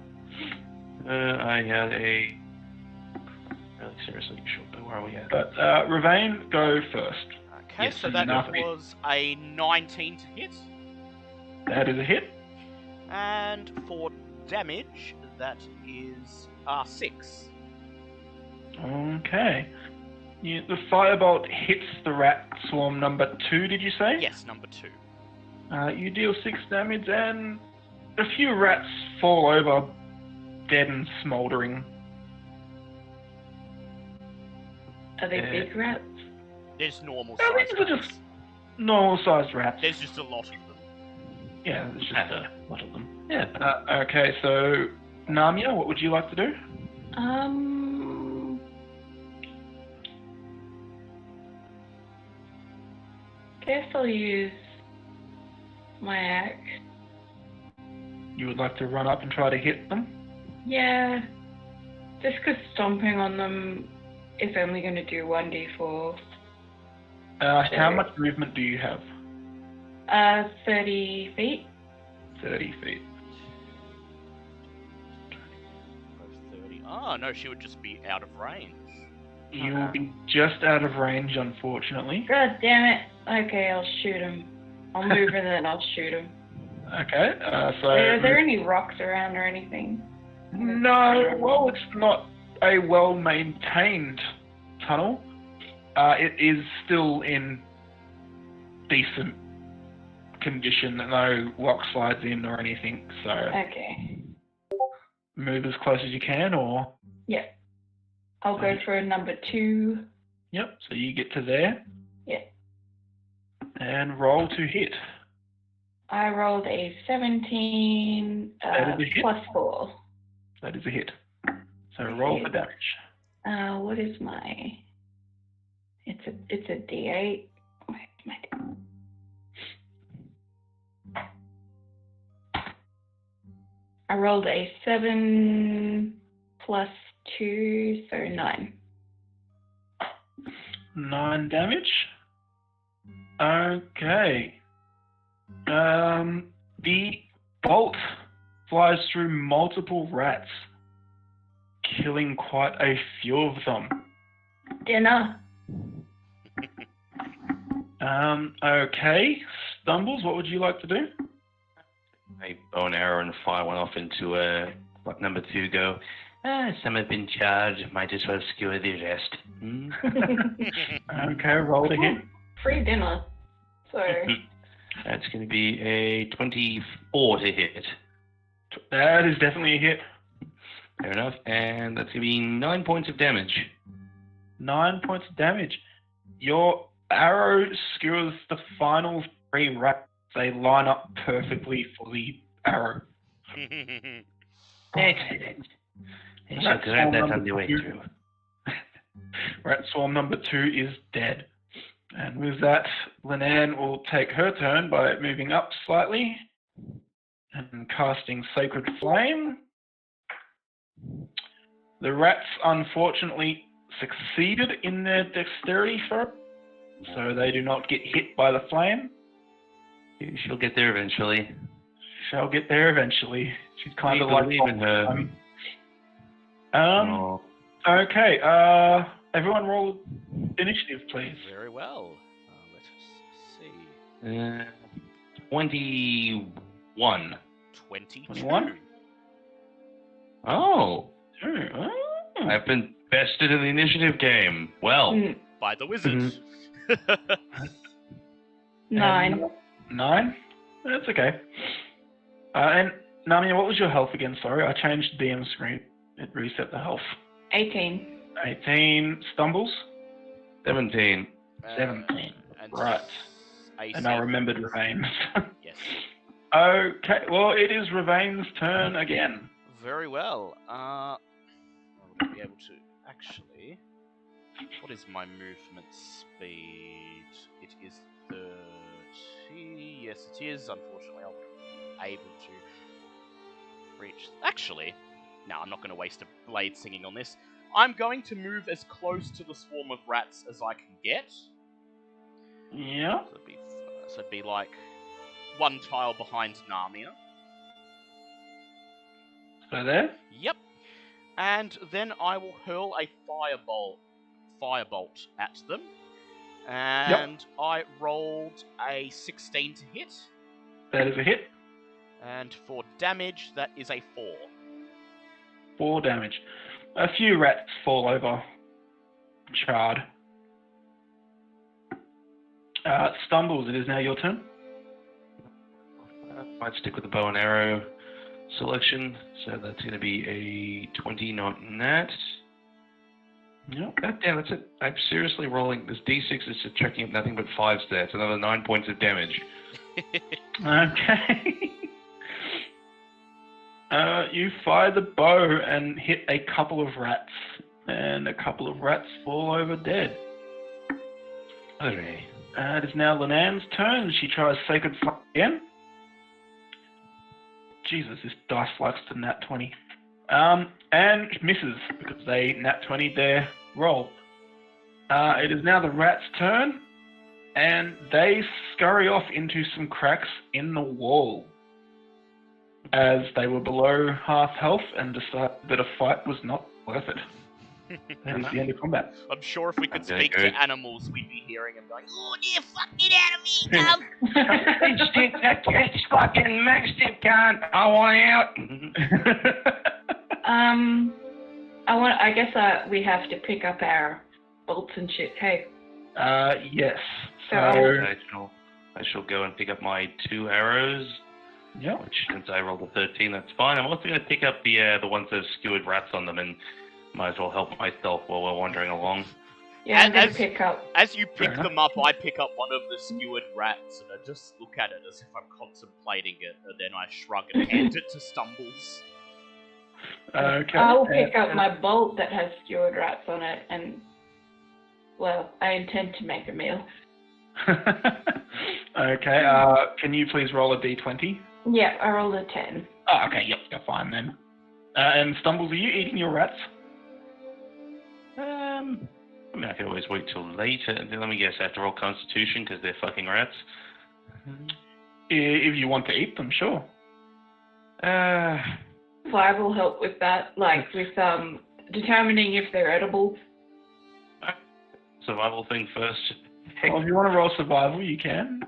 had a... Really seriously short bow, where are we at? but Ravane, go first. Okay, Yes, so that enough. was a 19 to hit. That is a hit. And for damage, that is 6. Okay. The firebolt hits the rat swarm number 2, did you say? Yes, number 2. You deal 6 damage, and a few rats fall over, dead and smouldering. Are they big rats? There's normal I sized think they're rats. just normal-sized rats. There's just a lot of them. Yeah, there's just a lot of them. Yeah. Okay, so Namia, what would you like to do? Guess I'll use my axe. You would like to run up and try to hit them? Yeah. Just 'cause stomping on them is only going to do 1d4. How much movement do you have? 30 feet. 30 feet. 30. Oh, no, she would just be out of range. You will be just out of range, unfortunately. God damn it. Okay, I'll shoot him. I'll move and then I'll shoot him. Okay, so... Are there any rocks around or anything? No, well, it's not a well-maintained tunnel. It is still in decent condition. No rock slides in or anything, so... Okay. Move as close as you can, or... Yep. I'll go for a number 2. Yep, so you get to there. Yep. And roll to hit. I rolled a 17 That is a hit. plus 4. That is a hit. So roll for damage. What is my... It's a D8. Where's my I rolled a 7 plus 2, so 9. 9 damage. Okay. The bolt flies through multiple rats, killing quite a few of them. Dinner. Okay. Stumbles, what would you like to do? My bow and arrow and fire one off into what number 2 go. Some have been charged, might as well skewer the rest. Okay, roll to hit. Free dinner. So, That's going to be a 24 to hit. That is definitely a hit. Fair enough. And that's going to be 9 points of damage. 9 points of damage. Your arrow skewers the final 3 rats. They line up perfectly for the arrow. Excellent. I shall grab that on the way through. Rat swarm number 2 is dead. And with that, Linan will take her turn by moving up slightly and casting Sacred Flame. The rats unfortunately succeeded in their dexterity throw, so they do not get hit by the flame. She'll get there eventually. Shall get there eventually. She's kind of We like... believe in her. Oh. Okay, everyone roll initiative, please. Very well. Let us see. 21. 22. 21? Oh. Oh. I've been bested in the initiative game. Well. By the wizard. 9. 9? That's okay. And Namia, what was your health again? Sorry, I changed the DM screen. It reset the health. 18. 18 stumbles. 17. 17. And Right. And I remembered Ravain's. Yes. Okay, well, it is Ravain's turn again. Very well. I will be able to actually. What is my movement speed? It is 30. Yes, it is. Unfortunately, I'll be able to reach. Actually, no, I'm not going to waste a blade singing on this. I'm going to move as close to the swarm of rats as I can get. Yeah. So it'd be like one tile behind Narnia. So there. Yep. And then I will hurl a firebolt at them. And I rolled a 16 to hit. That is a hit. And for damage, that is a 4. 4 damage. A few rats fall over, charred. Stumbles, it is now your turn. Might stick with the bow and arrow selection, so that's going to be a 20, not nat. Yep. God damn, that's it. I'm seriously rolling. This D6 is just checking up nothing but 5 stats. Another 9 points of damage. Okay. You fire the bow and hit a couple of rats, and a couple of rats fall over dead. Hooray. It is now Linan's turn. She tries Sacred Flame again. Jesus, this dice likes to nat 20. And misses, because they nat 20 their roll. It is now the rat's turn, and they scurry off into some cracks in the wall, as they were below half health and decided that a fight was not worth it. And it's the end of combat. I'm sure if we could Very speak to good. animals, we'd be hearing them going, "Oh, yeah, fuck it out of me, It's fucking mastiff cunt. I want out. I guess we have to pick up our bolts and shit. Hey. Yes. So- I shall go and pick up my 2 arrows. Yeah. Which, since I rolled a 13, that's fine. I'm also going to pick up the ones that have skewered rats on them, and might as well help myself while we're wandering along. Yeah, I'm gonna As- pick up. As you pick Fair them up, I pick up one of the skewered rats, and I just look at it as if I'm contemplating it, and then I shrug and hand it to Stumbles. Okay. I'll pick up my bolt that has skewered rats on it, and well, I intend to make a meal. Okay. Can you please roll a d20? Yeah, I rolled a 10. Oh, okay. Yep. You're fine then. And Stumbles, are you eating your rats? I mean, I can always wait till later. Let me guess, I have to roll Constitution because they're fucking rats. If you want to eat them, sure. Survival help with that, like with determining if they're edible. Survival thing first. Well, if you want to roll survival, you can.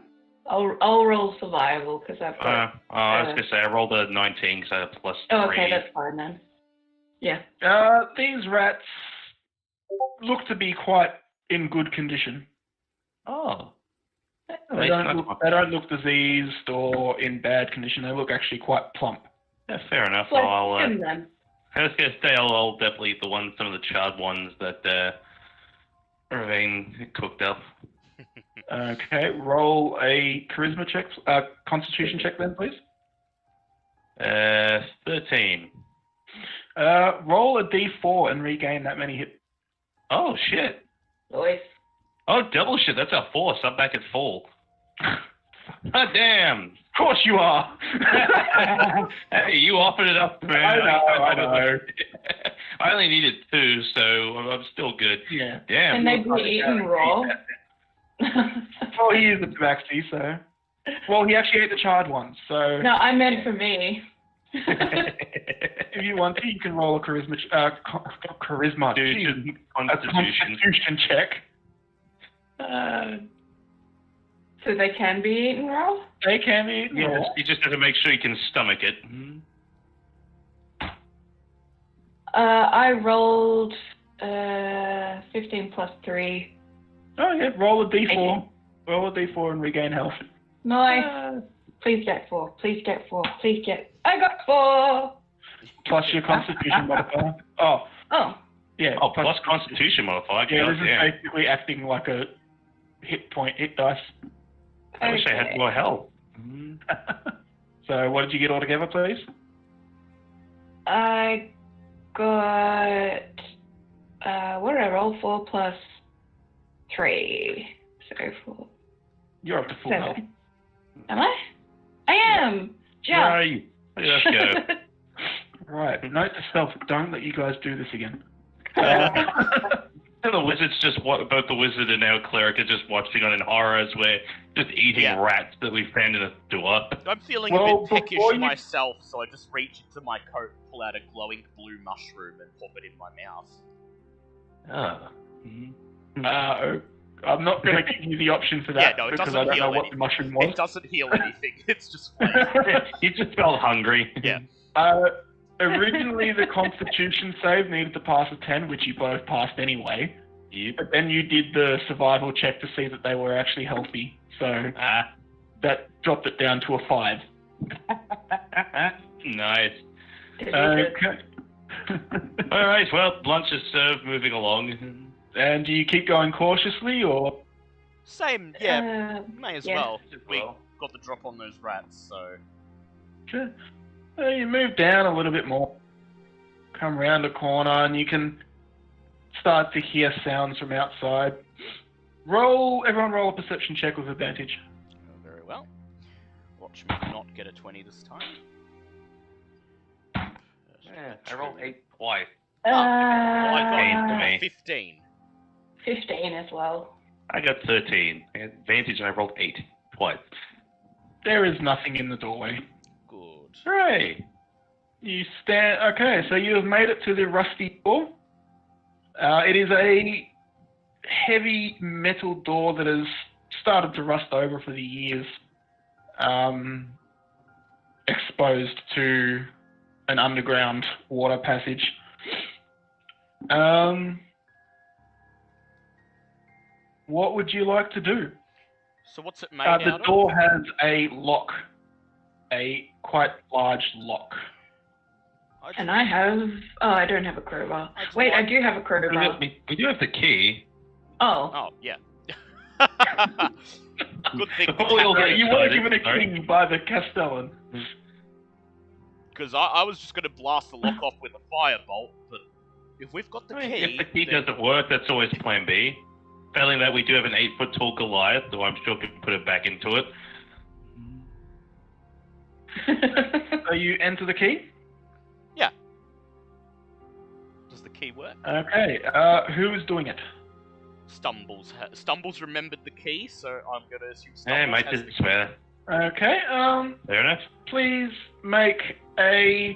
I'll roll survival because I've got. I was going to say, I rolled a 19 because I had a +3. Oh, okay, that's fine then. Yeah. These rats look to be quite in good condition. Oh. They don't look diseased or in bad condition. They look actually quite plump. Yeah, fair enough. Well, I'll, skin them. I was going to say, I'll definitely eat some of the charred ones that Ravine cooked up. Okay, roll a charisma check, constitution check then, please. 13. Roll a d4 and regain that many hit. Oh, shit. Nice. Oh, double shit. That's a 4. So I'm back at full. God damn. Of course you are. Hey, you offered it up, man. I know. I only needed 2, so I'm still good. Yeah. Damn. Can they be eaten raw? Well, he is a tabaxi, so. Well, he actually ate the charred ones, so. No, I meant for me. If you want to, you can roll a charisma, charisma, Dude, a constitution check. So they can be eaten raw? They can be eaten raw. You just have to make sure you can stomach it. I rolled 15 plus 3. Oh yeah, roll a d4. Okay. Roll a d4 and regain health. Nice. Please get 4. Please get 4. Please get. I got 4. Plus your constitution modifier. Oh. Oh. Yeah. Oh, plus Constitution modifier. Yeah, God this is damn. basically acting like a hit dice. I wish I had more health. So what did you get altogether, please? I got. What did I roll? 4 plus 3. So 4. You're up to full health. 7. Am I? I am. Jump. Yay. Let's go. Right. Note to self: don't let you guys do this again. The wizards both the wizard and our cleric are just watching on in horror as we're just eating rats that we found in a door. I'm feeling a bit peckish myself, so I just reach into my coat, pull out a glowing blue mushroom, and pop it in my mouth. I'm not going to give you the option for that Yeah, no, it because doesn't I don't know heal what any- the mushroom was. It doesn't heal anything. It's just flavor. You just felt hungry. Yeah. Originally, the Constitution save needed to pass a 10, which you both passed anyway. Yep. But then you did the survival check to see that they were actually healthy. So that dropped it down to a 5. Nice. Okay. All right. Well, lunch is served. Moving along. And do you keep going cautiously, or? Same, yeah, may as yeah. well. We got the drop on those rats, so... Sure. You move down a little bit more. Come around a corner, and you can start to hear sounds from outside. Everyone roll a perception check with advantage. Oh, very well. Watch me not get a 20 this time. Yeah, I rolled 8 twice. I got me. 15. 15 as well. I got 13. I got advantage and I rolled 8 twice. There is nothing in the doorway. Good. Hooray! You stand. Okay, so you have made it to the rusty door. It is a heavy metal door that has started to rust over for the years, exposed to an underground water passage. What would you like to do? So what's it made out The of? door has a lock, a quite large lock. And I have... Oh, I don't have a crowbar. Wait, I do have a crowbar. We do have the key. Oh. Oh, yeah. Good thing. Before we all get You were excited, given a sorry. key by the Castellan. Because I was just going to blast the lock off with a firebolt, but if we've got the key... If the key then- doesn't work, that's always plan B. Failing that, we do have an 8-foot tall Goliath, so I'm sure we can put it back into it. So you enter the key? Does the key work? Okay, who is doing it? Stumbles remembered the key, so I'm going to assume Eh, Stumbles might has just the key. swear. Okay, Fair enough. please make a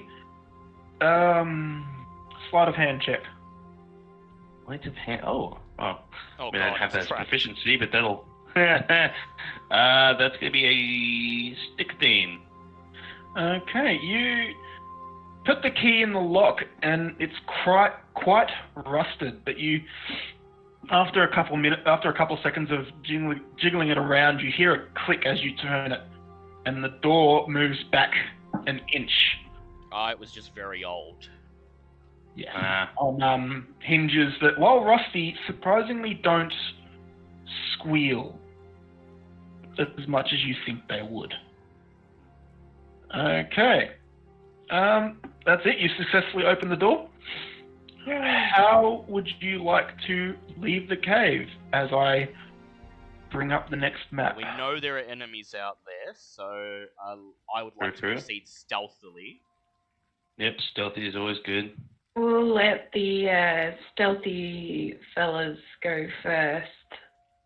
sleight of hand check. Light of hand. Oh. Oh, I mean, I don't have it's that trapped. proficiency, but that'll. That's gonna be a 16. Okay, you put the key in the lock, and it's quite rusted. But you, after a couple seconds of jiggling it around, you hear it click as you turn it, and the door moves back an inch. It was just very old. Yeah. On hinges that, while rusty, surprisingly don't squeal as much as you think they would. Okay. That's it. You successfully opened the door. How would you like to leave the cave as I bring up the next map? We know there are enemies out there, so I would like to True. proceed stealthily. Yep, stealthy is always good. We'll let the stealthy fellas go first.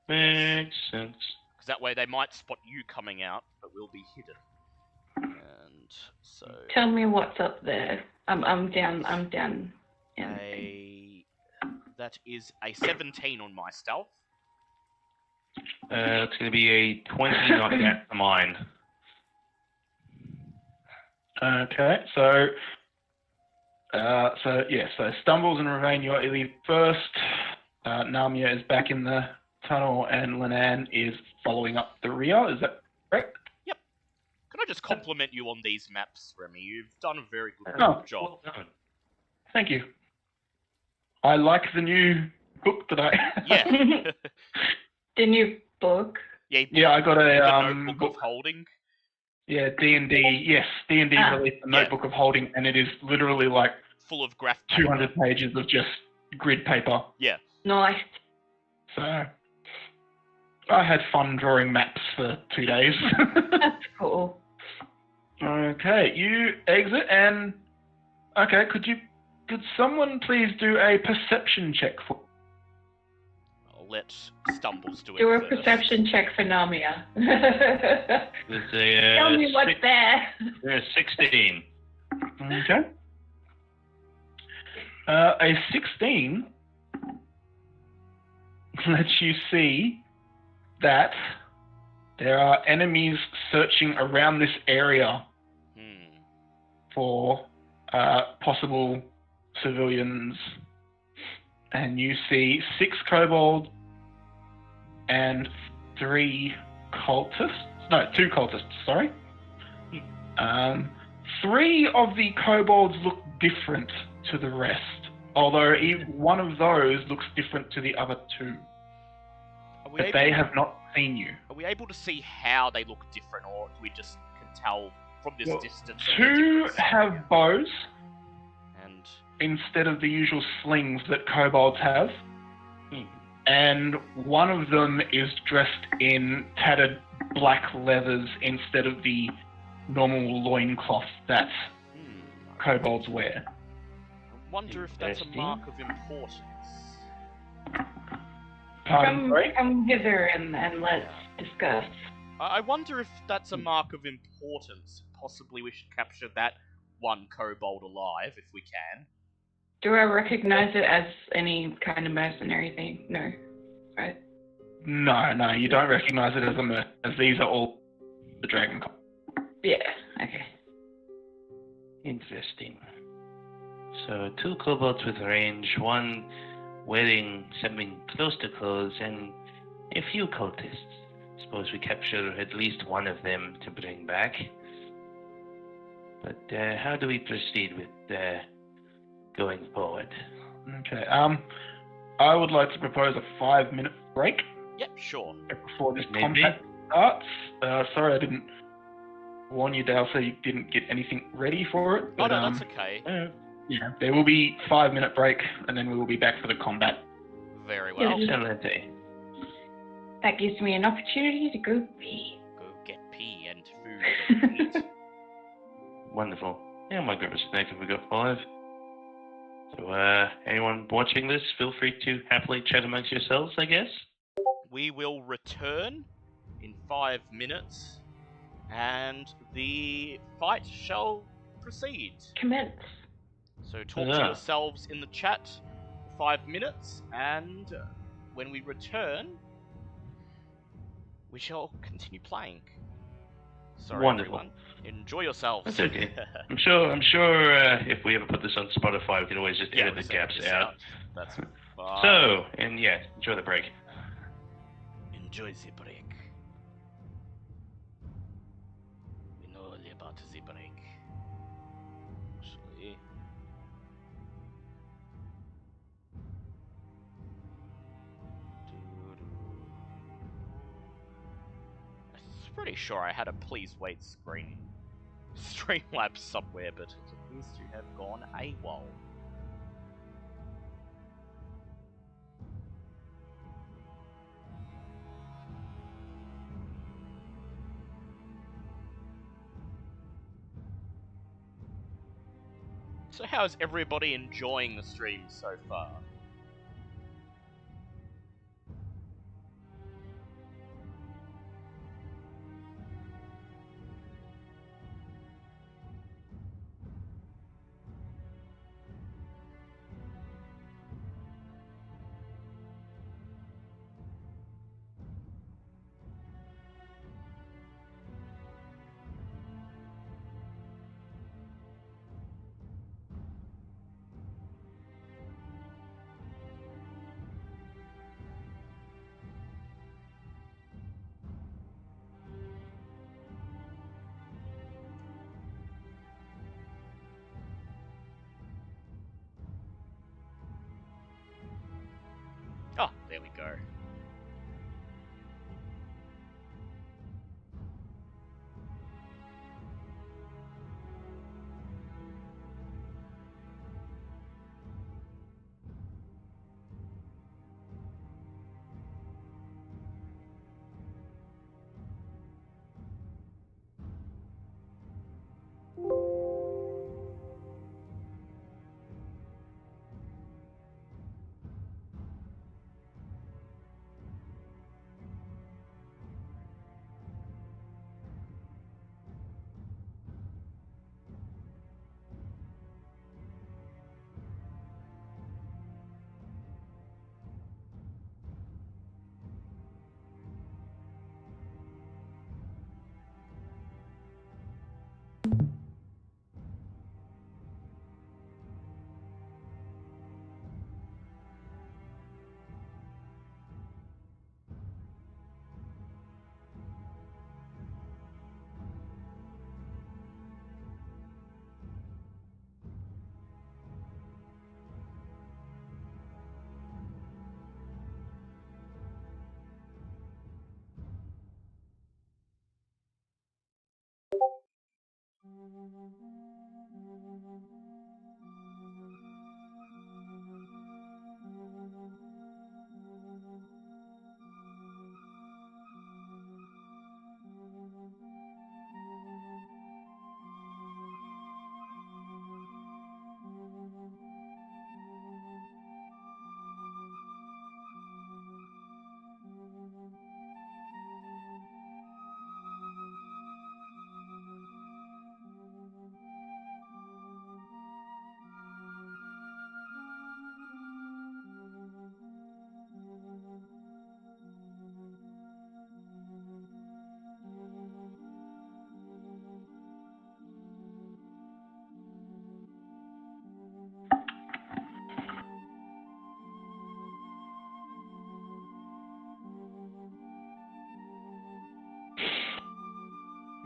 Makes sense. Because that way they might spot you coming out, but we'll be hidden. And so... Tell me what's up there. I'm down. Yeah. That is a 17 on my stealth. It's gonna be a 20, not yet to mine. Okay, so Stumbles and Ravane, you leave first. Namia is back in the tunnel, and Linan is following up the rear. Is that correct? Yep. Can I just compliment you on these maps, Remi? You've done a very good Oh. job. Well done. Thank you. I like the new book that I. Yeah. The new book. Yeah, I got the a Notebook book. of Holding. Yeah, D&D. Yes, D&D released the Yeah. Notebook of Holding, and it is literally like Full of graph 200 pages of just grid paper. Yeah. Nice. So I had fun drawing maps for 2 days. That's cool. Okay, you exit, and okay, could someone please do a perception check for? I'll let Stumbles do it Do a first. perception check for Namia. There's a Tell me what's there. 16. Okay. A 16 lets you see that there are enemies searching around this area for possible civilians. And you see 6 kobolds and 3 cultists. No, 2 cultists, sorry. 3 of the kobolds look different to the rest, although one of those looks different to the other 2. But they have not seen you. Are we able to see how they look different, or we just can tell from this distance? 2 have bows and instead of the usual slings that kobolds have. And one of them is dressed in tattered black leathers instead of the normal loincloth that kobolds wear. I wonder if that's a mark of importance. Come hither and let's discuss. I wonder if that's a mark of importance. Possibly we should capture that one kobold alive if we can. Do I recognize it as any kind of mercenary thing? No, right? No, you don't recognize it as these are all the dragon. Yeah, okay. Interesting. So 2 kobolds with range, 1 wearing something close to clothes, and a few cultists. Suppose we capture at least one of them to bring back. But how do we proceed with going forward? Okay. I would like to propose a 5-minute break. Yep, sure. Before this combat starts. Sorry, I didn't warn you, Dale, so you didn't get anything ready for it. But, no, that's okay. Yeah, there will be 5-minute break, and then we will be back for the combat. Very well. Excelente. That gives me an opportunity to go pee. Go get pee and food and eat. Wonderful. Yeah, I might grab a snack if we got 5. So, anyone watching this, feel free to happily chat amongst yourselves, I guess. We will return in 5 minutes, and the fight shall proceed. Commence. So talk to yourselves in the chat for 5 minutes, and when we return, we shall continue playing. Sorry, Wonderful. everyone. Enjoy yourselves. That's okay. I'm sure if we ever put this on Spotify, we can always just edit the gaps out. That's fine. So, and yeah, enjoy the break. Enjoy the break. We know all about the break. Actually. I'm pretty sure I had a please wait Streamlabs somewhere, but it appears to have gone AWOL. So how's everybody enjoying the stream so far? Oh, there we go.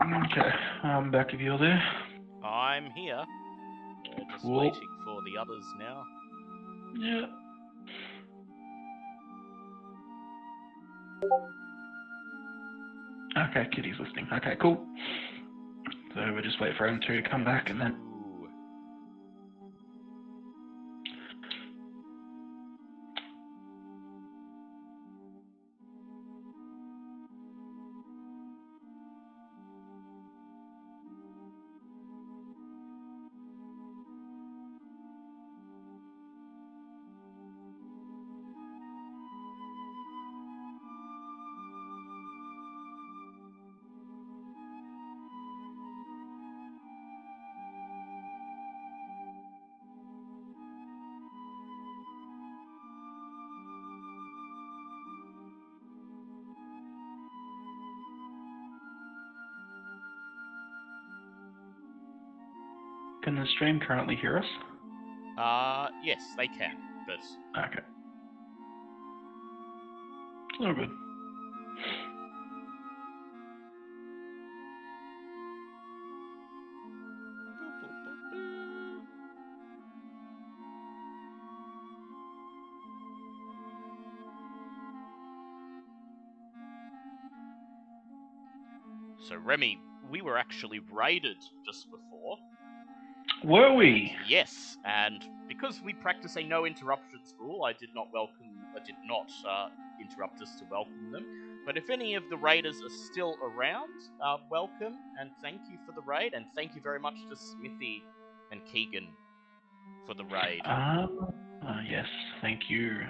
Okay, I'm back if you're there. I'm here. We're just Cool. waiting for the others now. Yeah. Okay, Kitty's listening. Okay, cool. So we'll just wait for him to come back and then... Ooh. Can the stream currently hear us? Yes, they can, but Okay. It's all good. so Remi, we were actually raided just before. Were we? Yes, and because we practice a no interruptions rule, I did not interrupt us to welcome them. But if any of the raiders are still around, welcome and thank you for the raid, and thank you very much to Smithy and Keegan for the raid. Yes, thank you.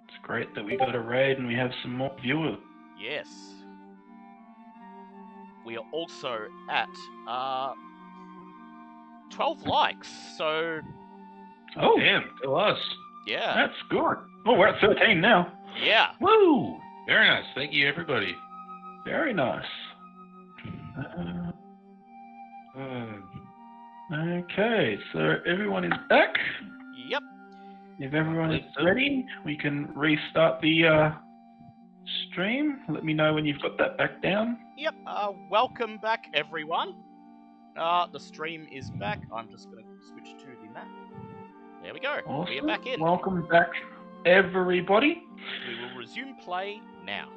It's great that we got a raid and we have some more viewers. Yes. We are also at 12 likes, so Oh, Damn, go us. yeah. that's good. Oh, we're at 13 now. Yeah. Woo! Very nice. Thank you, everybody. Very nice. Okay, so everyone is back. Yep. If everyone is believe so. ready, we can restart the stream. Let me know when you've got that back down. Yep. Welcome back, everyone. The stream is back. I'm just going to switch to the map. There we go. Awesome. We are back in. Welcome back, everybody. We will resume play now.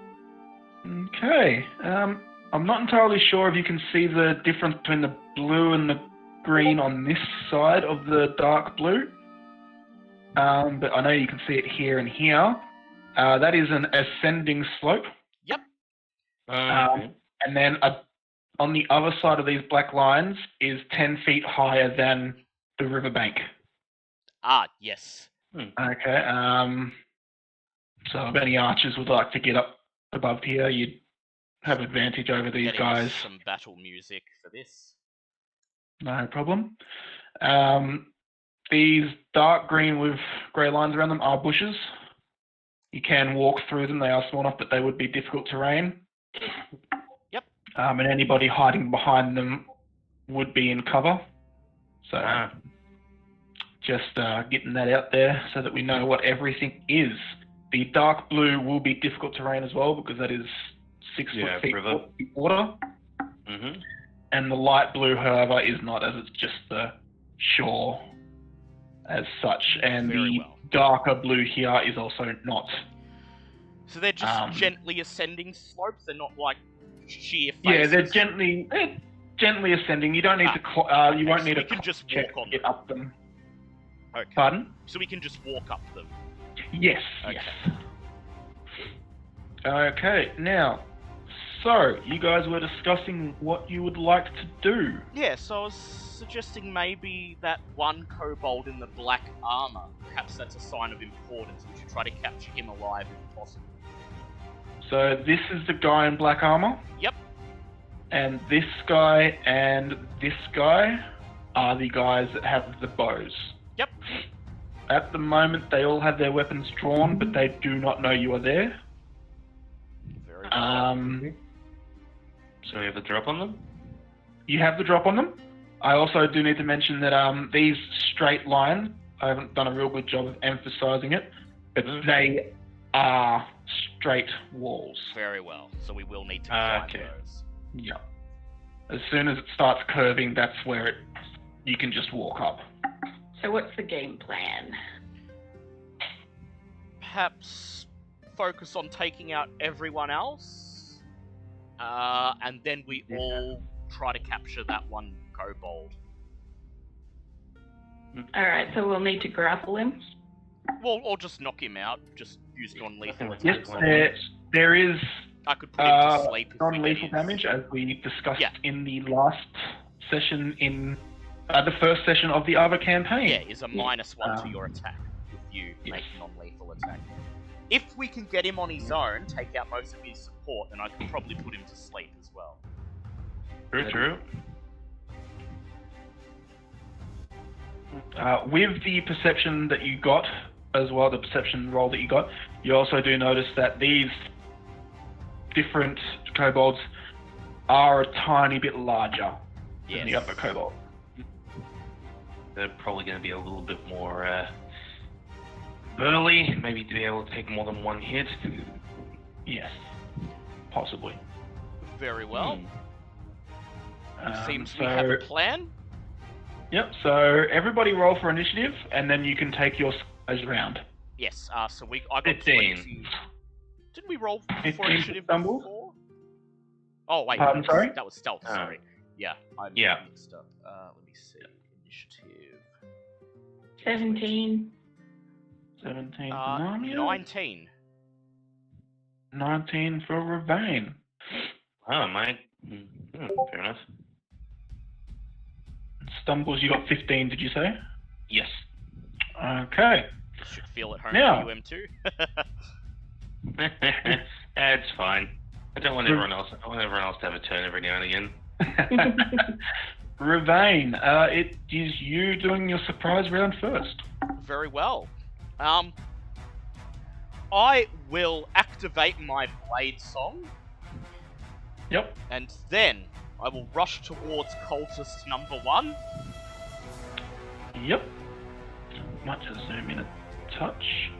Okay. I'm not entirely sure if you can see the difference between the blue and the green on this side of the dark blue. But I know you can see it here and here. That is an ascending slope. Yep. Okay. And then on the other side of these black lines is 10 feet higher than the riverbank. Ah, yes. Okay. So if any archers would like to get up above here, you'd have advantage over these Getting guys. some battle music for this. No problem. These dark green with grey lines around them are bushes. You can walk through them. They are small enough, but they would be difficult terrain. Yep. And anybody hiding behind them would be in cover. So just getting that out there so that we know what everything is. The dark blue will be difficult terrain as well because that is 6 foot feet river. water. Mm-hmm. And the light blue, however, is not, as it's just the shore as such. And Very the well. darker blue here is also not. So they're just gently ascending slopes. They're not like sheer faces. Yeah, they're gently ascending. You don't need to. You won't so need we a can just check walk on to get them. up them. Okay. Pardon? So we can just walk up them. Yes. Okay. Yes. Okay. Now, so you guys were discussing what you would like to do. Yeah, so I was suggesting maybe that one kobold in the black armor. Perhaps that's a sign of importance. We should try to capture him alive if possible. So this is the guy in black armor. Yep. And this guy are the guys that have the bows. Yep. At the moment, they all have their weapons drawn, but they do not know you are there. Very well. So we have a drop on them? You have the drop on them. I also do need to mention that these straight lines, I haven't done a real good job of emphasizing it, but they are straight walls. Very well. So we will need to climb Okay. those. Yeah. As soon as it starts curving, that's where you can just walk up. So what's the game plan? Perhaps focus on taking out everyone else, and then we all try to capture that one kobold. Alright, so we'll need to grapple him. Well, or just knock him out, just use non-lethal Yes, attacks. there is I could put him to sleep. If we non-lethal get his- damage, as we discussed Yeah. in the last session in the first session of the other campaign. Yeah, is a -1 to your attack if you make a non-lethal attack. If we can get him on his own, take out most of his support, then I could probably put him to sleep as well. True. With the perception that you got, as well, the perception roll that you got, you also do notice that these different kobolds are a tiny bit larger than the other kobold. They're probably going to be a little bit more burly, maybe to be able to take more than one hit. Yes, possibly. Very well. Seems so, we have a plan. Yep, so everybody roll for initiative, and then you can take your surprise round. Yes, so I got 15. 20. Didn't we roll for 15 initiative stumble? before? Oh, wait. Pardon, sorry? That was stealth, sorry. Yeah, I Yeah. mixed up. Let me see. Initiative. 17. 17 for 19. 19 for Ravane. Oh, my. Fair enough. Stumbles, you got 15, did you say? Yes. Okay. Should feel at home Now- for UM2. That's fine. I don't want everyone else. I want everyone else to have a turn every now and again. Ravane, it is you doing your surprise round first. Very well. I will activate my blade song, Yep. and then I will rush towards cultist number 1. Yep. Might just zoom in a touch.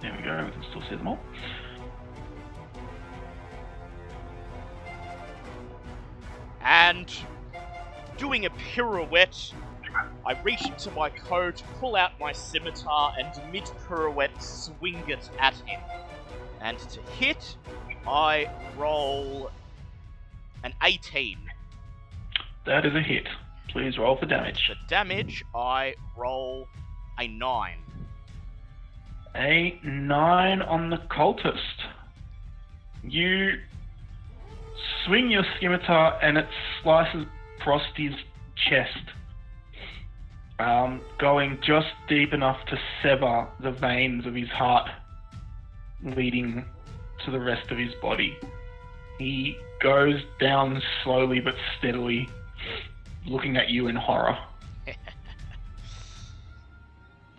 There we go, we can still see them all. And doing a pirouette, I reach into my coat, pull out my scimitar, and mid-pirouette swing it at him. And to hit, I roll an 18. That is a hit. Please roll for damage. For damage, I roll a 9. A 9 on the cultist. You swing your scimitar and it slices across his chest, going just deep enough to sever the veins of his heart, leading to the rest of his body. He goes down slowly but steadily, looking at you in horror.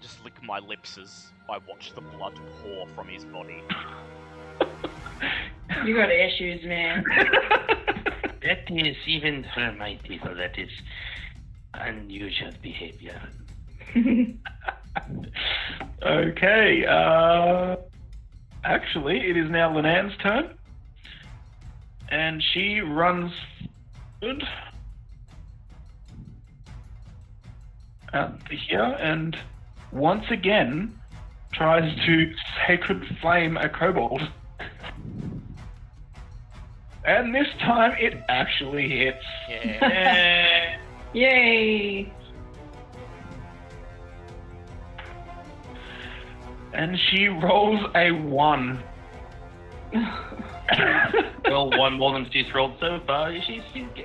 Just lick my lips as I watch the blood pour from his body. You got issues, man. That is, even for my people, that is unusual behavior. Okay, actually, it is now Linan's turn. And she runs good out to here and once again tries to sacred flame a kobold. And this time it actually hits. Yeah. Yay! And she rolls a 1. Well, one more than she's rolled so far.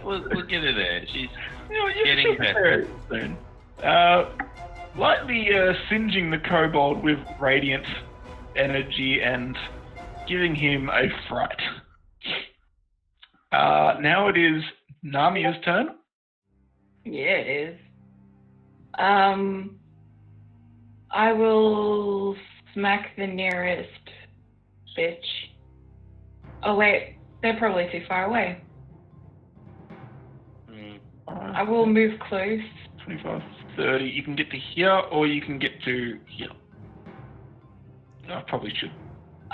We'll get her there. She's getting she'll better. soon. Lightly singeing the kobold with radiant energy and giving him a fright. Now it is Namia's turn. Yeah, it is. I will smack the nearest bitch. Oh wait, they're probably too far away. I will move close. 25, 30. You can get to here, or you can get to here. I probably should.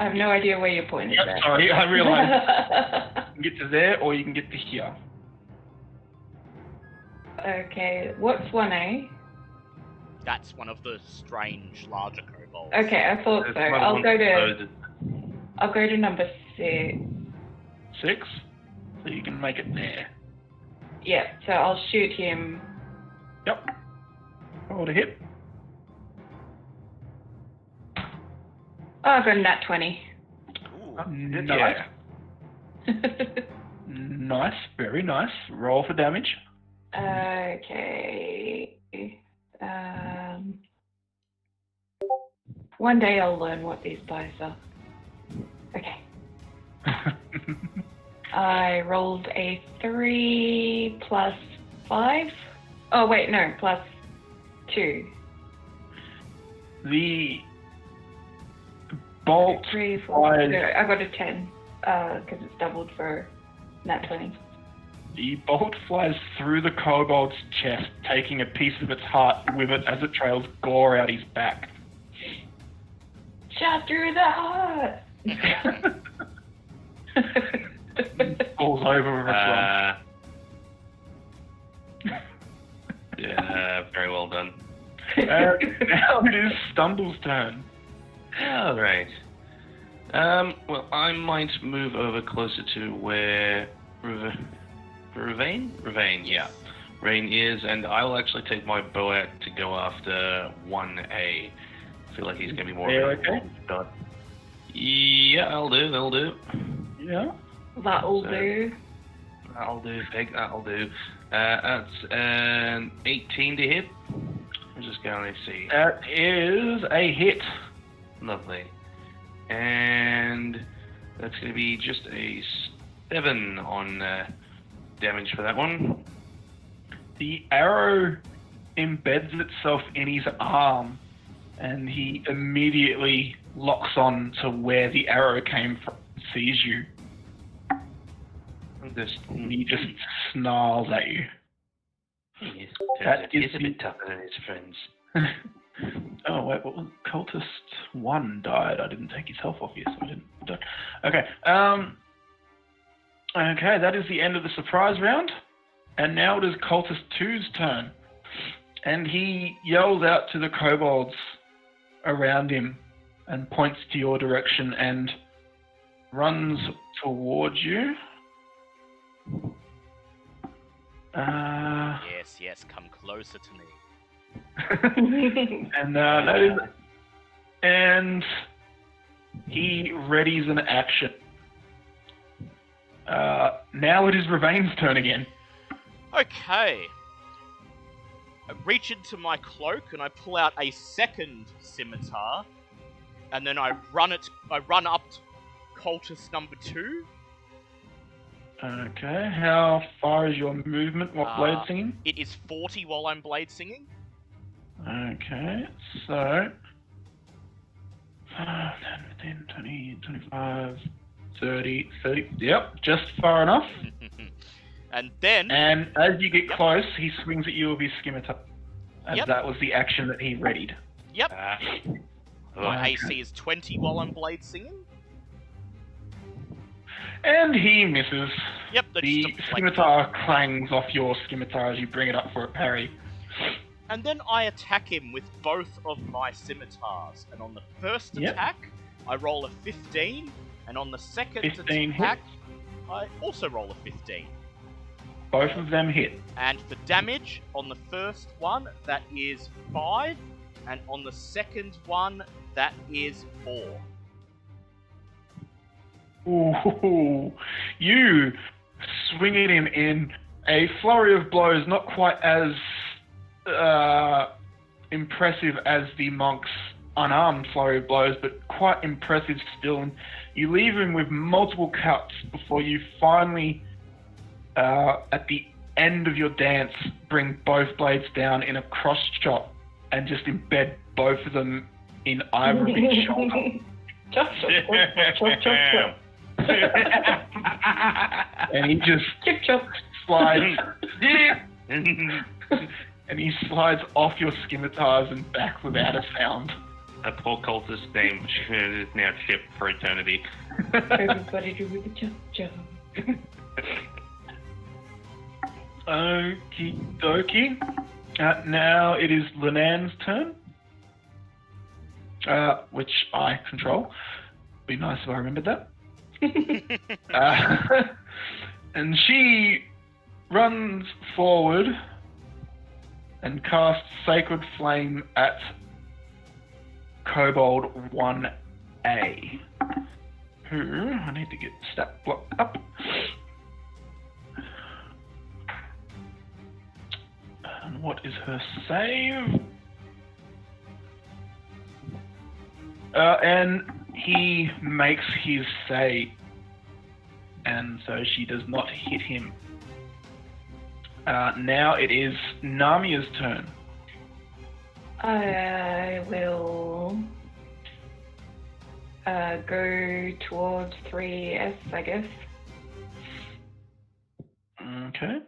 I have no idea where your point is Yep, at. sorry, I realised. You can get to there, or you can get to here. Okay, what's 1A? That's one of the strange larger kobolds. Okay, I thought so. There's I'll one go to loaded. number 6. 6? So you can make it there. Yeah, so I'll shoot him. Yep. Roll to hit. Oh, I've got a nat 20. Ooh. Nice. Nice, very nice. Roll for damage. Okay. One day I'll learn what these dice are. Okay. I rolled a 3 plus 5. Oh, wait, no, plus 2. The bolt 3, 4, flies. no, I got a 10, because it's doubled for nat 20. The bolt flies through the kobold's chest, taking a piece of its heart with it as it trails gore out his back. Shot through the heart! Falls over with a Yeah, very well done. now it is Stumble's turn. All right. Well, I might move over closer to where Ravane, yeah. Rain is, and I'll actually take my bow out to go after 1A. I feel like he's going to be more Yeah, of a okay. shot. Yeah, that'll do. Yeah. That'll So- do. That'll do, Peg, that'll do. That's an 18 to hit. I'm just going to see. That is a hit. Lovely. And that's going to be just a 7 on damage for that one. The arrow embeds itself in his arm, and he immediately locks on to where the arrow came from and sees you. And he just snarls at you. He's That a is bit tougher than his friends. Oh, wait, what was Cultist 1 died. I didn't take his health off yet, so I didn't. Okay, okay, that is the end of the surprise round. And now it is Cultist 2's turn. And he yells out to the kobolds around him and points to your direction and runs towards you. Yes, come closer to me. And that is, and he readies an action. Now it is Ravane's turn again. Okay. I reach into my cloak and I pull out a second scimitar, and then I run up to cultist number 2. Okay, how far is your movement? What blade singing? It is 40 while I'm blade singing. Okay, so 10, 15, 20, 25, 30. Yep, just far enough. And then... And as you get close, he swings at you with his scimitar. As that was the action that he readied. Yep. My Okay. AC is 20 while I'm blade singing. And he misses. Yep, that's The just a scimitar clangs off your scimitar as you bring it up for a parry. And then I attack him with both of my scimitars. And on the first Yep. attack, I roll a 15. And on the second 15 attack, I also roll a 15. Both of them hit. And for damage, on the first one, that is 5. And on the second one, that is 4. Ooh, you swing at him in a flurry of blows, not quite as impressive as the monk's unarmed flurry of blows, but quite impressive still. And you leave him with multiple cuts before you finally, at the end of your dance, bring both blades down in a cross chop and just embed both of them in either of each shoulder. Chop, chop, chop, chop. And he just Chip chop. slides, and he slides off your scimitars and back without a sound. a poor cultist name is now shipped for eternity. Everybody do the jump jump. Okie dokie. Now it is Linan's turn, which I control. Be nice if I remembered that. And she runs forward and casts Sacred Flame at Kobold 1A, who I need to get stat block up. And what is her save? And he makes his save, and so she does not hit him. Now it is Namia's turn. I will go towards 3S, I guess. Okay.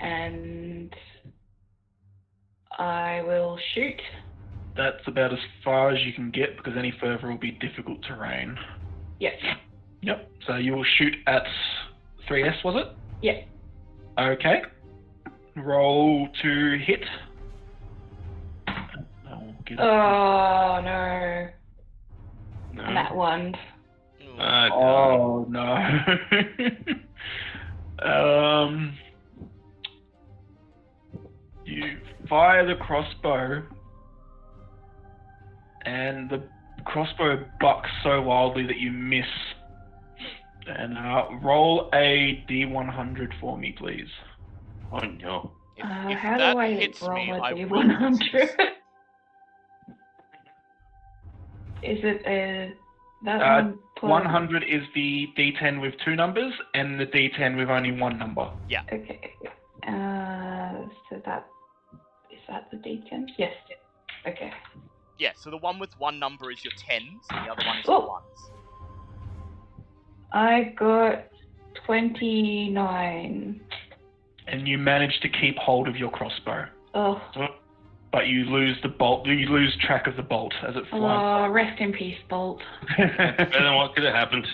And I will shoot. That's about as far as you can get because any further will be difficult terrain. Yes. Yep. So you will shoot at 3S, was it? Yes. Okay. Roll to hit. I'll get it. Oh no. No. I'm at 1. Oh no. You fire the crossbow, and the crossbow bucks so wildly that you miss. And roll a D100 for me, please. Oh no. If How that do I hits roll me, a I will D100? resist. Is it a... That one plus... 100 is the D10 with 2 numbers, and the D10 with only 1 number. Okay. So that... Is that the D10? Yes. Okay. Yeah, so the one with 1 number is your 10s, and the other one is Oh. your 1s. I got 29. And you manage to keep hold of your crossbow. Oh. But you lose the bolt. You lose track of the bolt as it flies. Oh, rest in peace, Bolt. Better than what could have happened.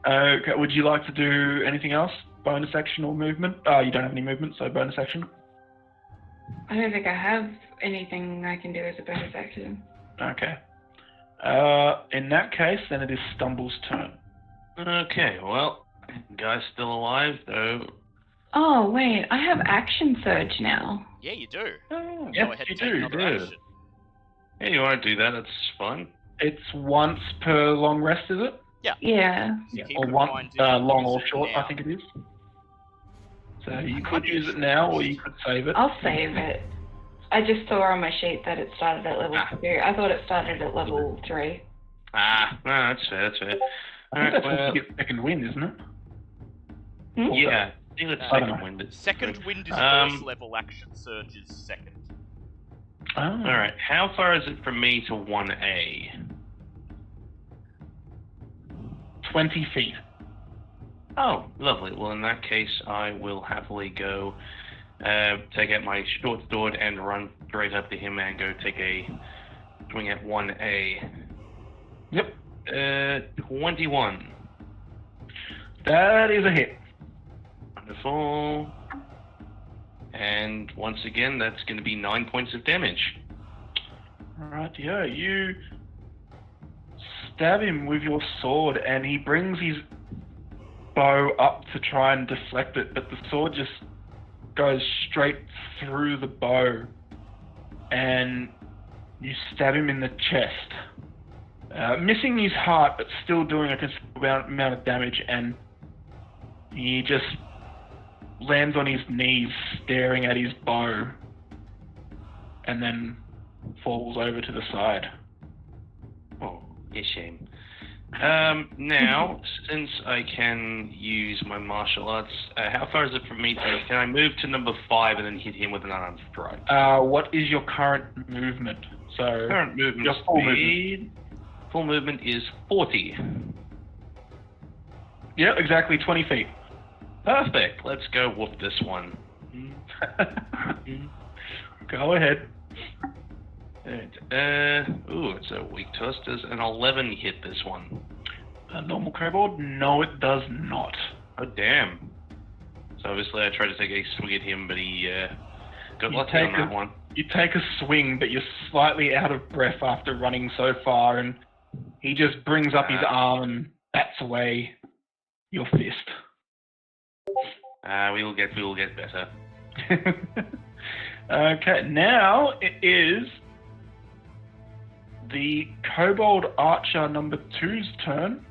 Okay, would you like to do anything else? Bonus action or movement? You don't have any movement, so bonus action. I don't think I have anything I can do as a bonus action. Okay. In that case, then it is Stumble's turn. Okay, well, guy's still alive, though. Oh, wait. I have action surge now. Yeah, you do. Oh, Go yes, ahead you and take do. another yeah. action. Yeah, you want to do that? That's fun. It's once per long rest, is it? Yeah. So keep Or in one, mind, you can long use or it short, now. I think it is. So you I could might use use it now, or it. you could save it. I'll save it. I just saw on my sheet that it started at level 2. I thought it started at level 3. Ah, no, that's fair, that's fair. I Alright, think that's well, when you get second wind, isn't it? Hmm? yeah, I think it's I don't second know. wind. Second wind is Um, first level, action surge is second. Oh. Alright, how far is it from me to 1A? 20 feet. Oh, lovely. Well, in that case, I will happily go take out my short sword and run straight up to him and go take a swing at 1A. Yep. 21. That is a hit. Wonderful. And once again, that's going to be 9 points of damage. Alright, yeah, you stab him with your sword, and he brings his bow up to try and deflect it, but the sword just goes straight through the bow, and you stab him in the chest, missing his heart, but still doing a considerable amount of damage, and he just lands on his knees, staring at his bow, and then falls over to the side. Oh, a shame. Now, since I can use my martial arts, how far is it from me to... Can I move to number 5 and then hit him with an unarmed strike? What is your current movement? So Current movement your full speed... Full movement is 40. Yeah, exactly 20 feet. Perfect. Let's go whoop this one. Go ahead. It's a weak toss. Does an 11 hit this one? A normal kobold? No, it does not. Oh, damn. So obviously I tried to take a swing at him, but he got You lucky take on that one. You take a swing, but you're slightly out of breath after running so far, and he just brings up his arm and bats away your fist. We will get better. Okay, now it is the Kobold Archer number 2's turn,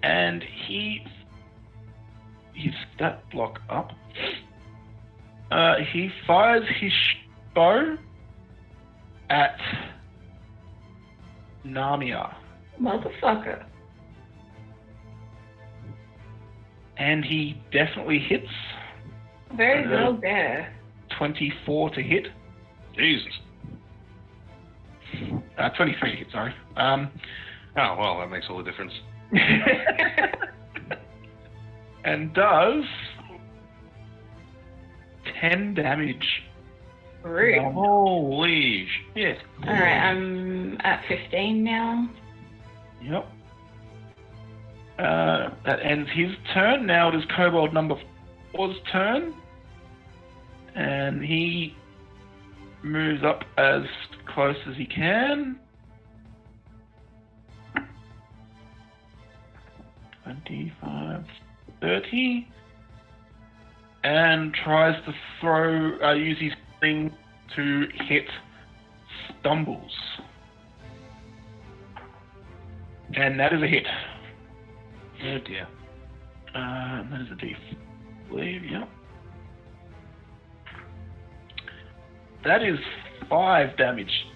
and his stat block up. He fires his bow at Narnia, Motherfucker. and he definitely hits. Very well there. 24 to hit. Jesus. 23 to hit, sorry. Oh, well, that makes all the difference. And does 10 damage. Rude. Holy shit. Alright, I'm at 15 now. Yep. That ends his turn. Now it is Kobold number 4's turn. And he moves up as close as he can. 25, 30. And tries to use his thing to hit Stumbles. And that is a hit. Oh dear. That is a D, I believe, yeah. That is 5 damage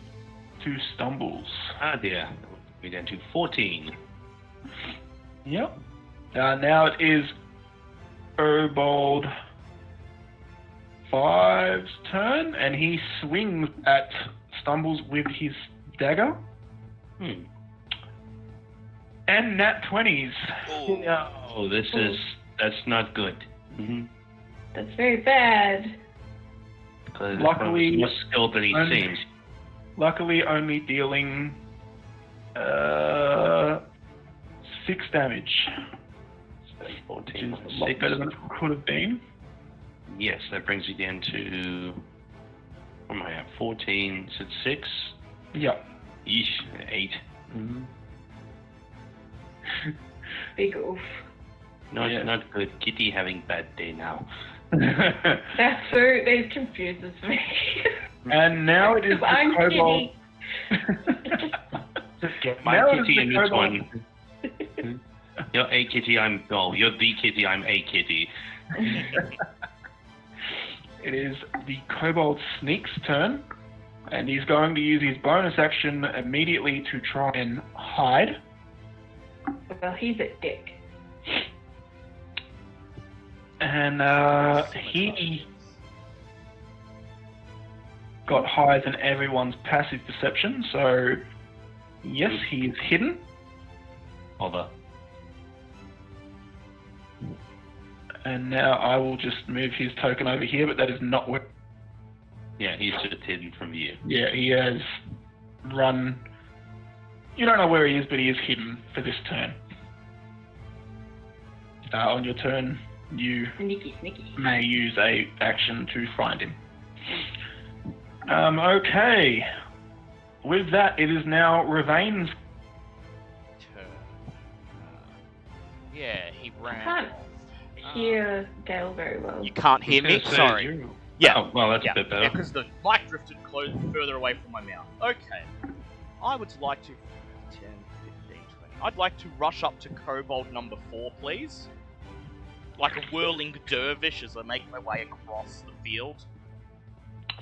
to Stumbles. Ah dear. We're down to 14. Yep. Now it is Kobold 5's turn, and he swings at Stumbles with his dagger. And nat 20s. Oh, that's not good. Mm-hmm. That's very bad. Because Luckily- he's more skilled than he seems. Luckily, only dealing 6 damage. 14 Which is a minus lot 6. better than it could have been. Yes, that brings you down to... What am I at? 14, so it's 6? Yep. Yeesh, 8. Mm-hmm. Big oof. Not good. Kitty having bad day now. That's so, it confuses me. And now it is the I'm Kobold. Get my Now it is kitty the in this Kobold. one. You're a kitty, you're the kitty, I'm a kitty. It is the Kobold Sneak's turn, and he's going to use his bonus action immediately to try and hide. Well, he's a dick. And he got higher than everyone's passive perception, so yes, he is hidden. Bother. And now I will just move his token over here, but that is not where... Yeah, he's just hidden from view. Yeah, he has run... You don't know where he is, but he is hidden for this turn. On your turn, you Sneaky. may use a action to find him. Okay. With that, it is now Ravain's. Turn. Yeah, he ran. can't off. Hear Dale very well. You can't hear me? Sorry. Yeah. Oh, well, that's Yeah, a bit better. because the mic drifted further away from my mouth. Okay. I would like to... 10, 15, 20. I'd like to rush up to Kobold number 4, please. Like a whirling dervish as I make my way across the field.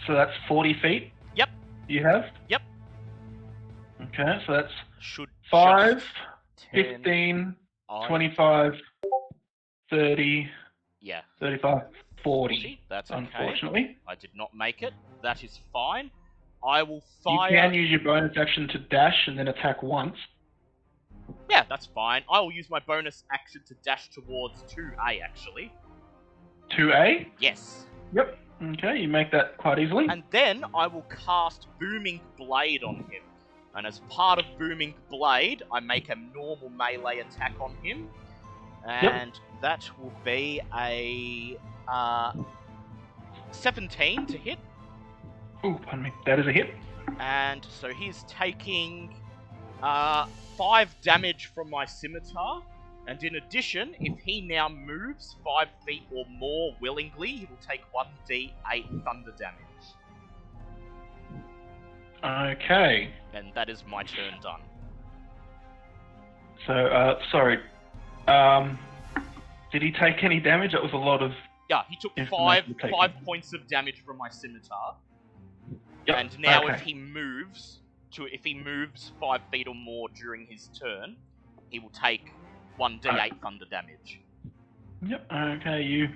So that's 40 feet? Yep. You have? Yep. Okay, so that's Should 5, just 10, 15, I- 25, 30, Yeah. 35, 40. 40. That's okay. Unfortunately. I did not make it. That is fine. I will You fire... can use your bonus action to dash and then attack once. Yeah, that's fine. I will use my bonus action to dash towards 2A, actually. 2A? Yes. Yep. Okay, you make that quite easily. And then I will cast Booming Blade on him. And as part of Booming Blade, I make a normal melee attack on him. And that will be a 17 to hit. Ooh, pardon me. That is a hit. And so he's taking 5 damage from my scimitar. And in addition, if he now moves 5 feet or more willingly, he will take 1d8 thunder damage. Okay. And that is my turn done. So, sorry. Did he take any damage? That was a lot of... Yeah, he took information to take 5 in. points of damage from my scimitar. Yep. And now okay. if he moves 5 feet or more during his turn, he will take 1d8 thunder damage. Yep, okay, you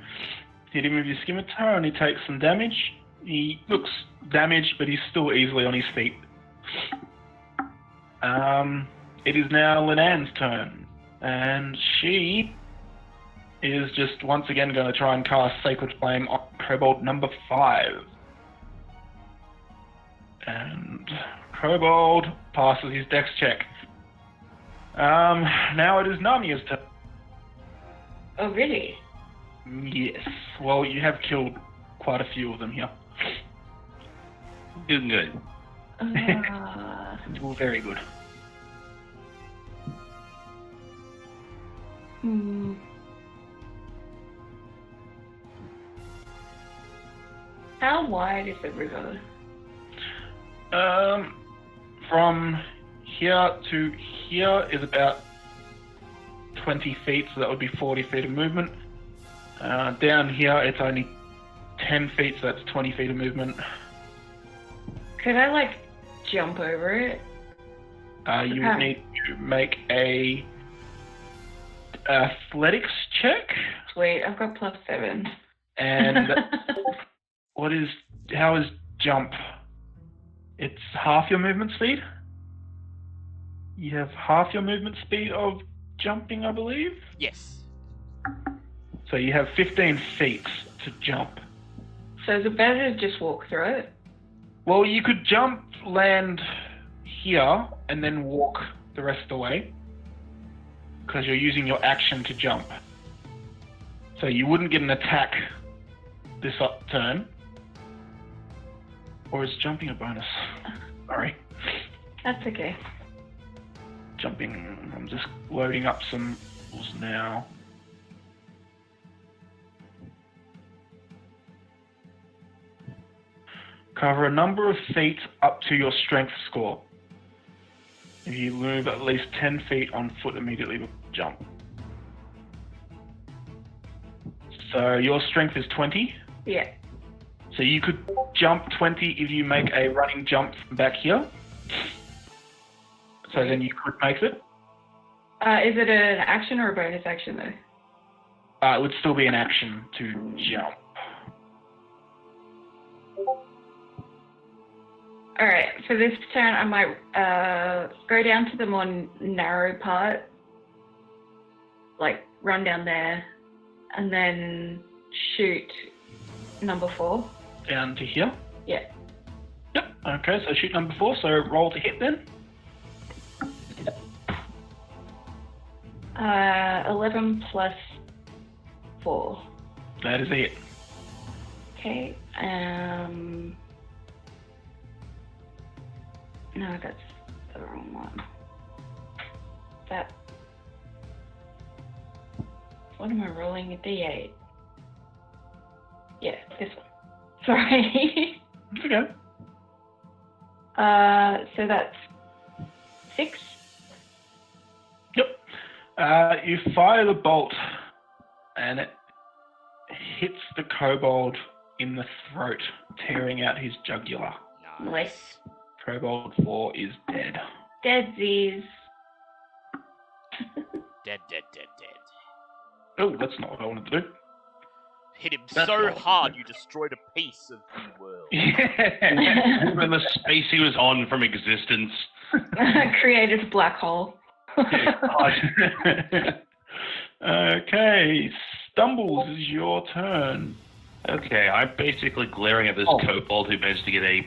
hit him with your scimitar and he takes some damage. He looks damaged, but he's still easily on his feet. It is now Linan's turn, and she is just once again going to try and cast Sacred Flame on Kobold number 5. And Kobold passes his dex check. Now it is Namia's turn. Oh, really? Yes. Well, you have killed quite a few of them here. Doing good. Well, very good. How wide is the river? From here to here is about 20 feet, so that would be 40 feet of movement. Down here, it's only 10 feet, so that's 20 feet of movement. Could I, like, jump over it? You would need to make a athletics check. Sweet, I've got +7. And how is jump? It's half your movement speed? You have half your movement speed of jumping, I believe? Yes. So you have 15 feet to jump. So is it better to just walk through it? Well, you could jump, land here, and then walk the rest of the way. Because you're using your action to jump. So you wouldn't get an attack this turn. Or is jumping a bonus? Sorry. That's okay. Jumping, I'm just loading up some rules now. Cover a number of feet up to your strength score. If you move at least 10 feet on foot immediately before jump. So your strength is 20? Yeah. So you could jump 20 if you make a running jump from back here. So then you could make it. Is it an action or a bonus action, though? It would still be an action to jump. Alright, for this turn, I might go down to the more narrow part. Like, run down there. And then shoot number 4. Down to here? Yeah. Yep. Okay, so shoot number 4. So roll to hit then. 11 plus 4. That is a hit. Okay. No, that's the wrong one. What am I rolling? A D8. Yeah, this one. Sorry. It's okay. So that's 6. Yep. You fire the bolt, and it hits the kobold in the throat, tearing out his jugular. Nice. Kobold 4 is dead. Deadsies. Dead. Oh, that's not what I wanted to do. Hit him That's so not- hard you destroyed a piece of the world. Yeah. Even the space he was on from existence. Created a black hole. Okay, Stumbles is your turn. Okay, I'm basically glaring at this kobold who managed to get a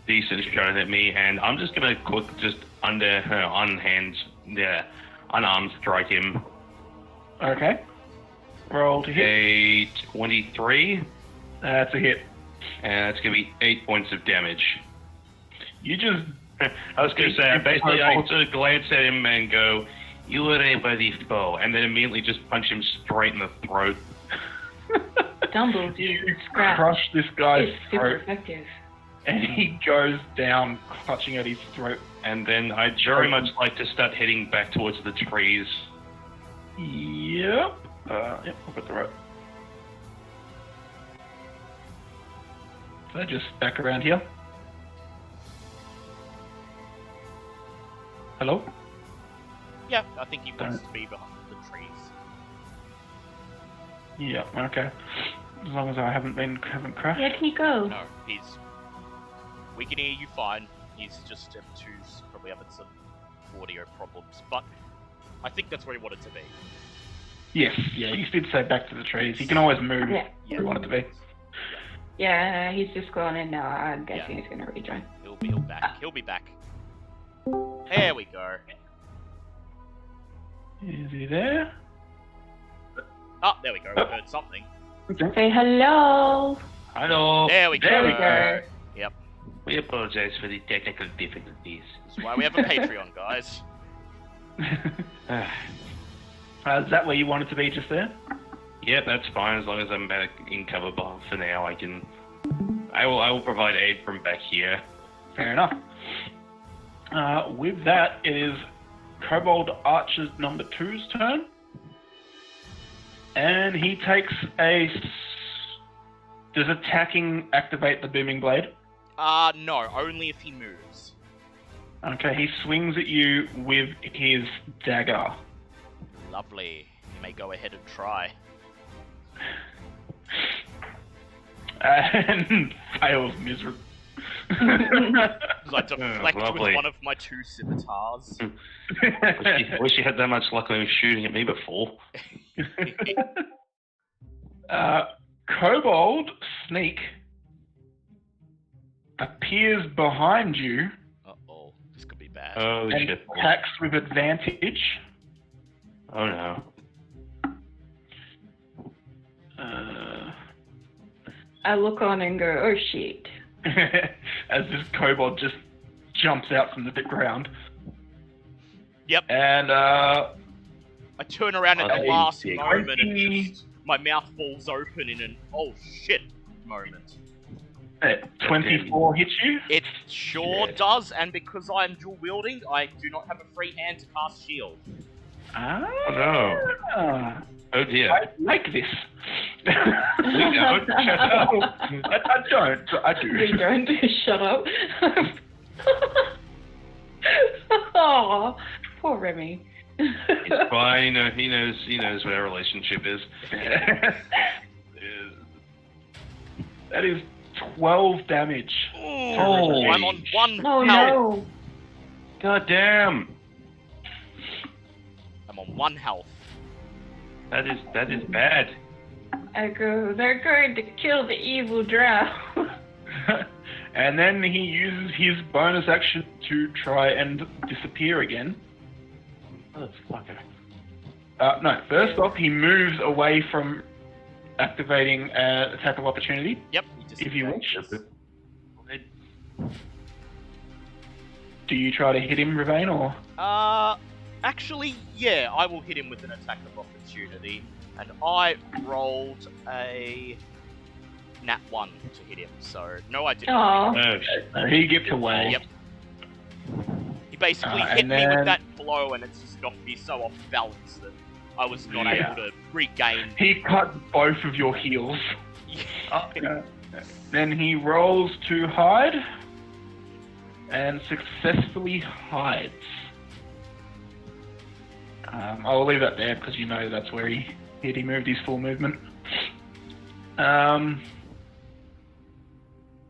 decent shot at me, and I'm just gonna just unarmed strike him. Okay. Roll to hit. A 23, That's a hit. and that's gonna be 8 points of damage. You just... I was gonna say, basically, I sort of glance at him and go, "You were a worthy foe," and then immediately just punch him straight in the throat. Stumbles, You scratch. crush this guy's It's super throat, effective. and he goes down, clutching at his throat. And then I'd very much like to start heading back towards the trees. Yep. Yep, I'll put the rope. So just back around here. Hello? Yeah, I think he wants to be behind the trees. Yeah, okay. As long as I haven't crashed. Where'd he go? No, we can hear you fine. He's just M2's probably having some audio problems, but I think that's where he wanted to be. Yes, yeah, he did say back to the trees. He can always move Yeah. where he wanted to be. Yeah, he's just gone in now. I'm guessing he's gonna rejoin. He'll be back. He'll be back. There we go. Is he there? Oh, there we go. We heard something. Say hello. Hello. There we There go. we go. Yep. We apologize for the technical difficulties. That's why we have a Patreon, guys. Is that where you wanted to be just there? Yeah, that's fine as long as I'm back in cover bar for now. I will provide aid from back here. Fair enough. With that, it is Kobold Archer number 2's turn. And he takes Does attacking activate the booming blade? No, only if he moves. Okay, he swings at you with his dagger. Lovely. You may go ahead and try. And fails miserably. I deflect with lovely. one of my 2 scimitars. Wish you had that much luck when he was shooting at me before. Kobold Sneak appears behind you Uh-oh. This could be bad. Oh and shit. attacks with advantage. Oh no. I look on and go, oh shit. As this kobold just jumps out from the ground. Yep. And I turn around at the Oh, last yeah. moment and just my mouth falls open in an oh shit moment. 24 hits you. It sure Yeah. does, and because I am dual wielding, I do not have a free hand to cast shield. Ah, Oh no. Oh dear. I like this. We don't. Shut up. I don't. I do. We don't. Shut up. Oh, poor Remi. It's fine. He knows what our relationship is. That is 12 damage. Holy I'm on 1 Oh health. no. God damn. I'm on 1 health. That is bad. I go, they're going to kill the evil drow. And then he uses his bonus action to try and disappear again. Motherfucker. No, first off, he moves away from activating attack of opportunity, Yep. He if you disappears. wish. Do you try to hit him, Ravane, or? Actually, yeah, I will hit him with an attack of opportunity, and I rolled a nat 1 to hit him, so no, I didn't. Aw. Oh shit. He gets away. Yep. He basically And hit me then- with that blow, and it's just knocked me so off balance that I was not Yeah. able to regain. He cut both of your heels. Then he rolls to hide and successfully hides. I'll leave that there because you know that's where he hit. He moved his full movement.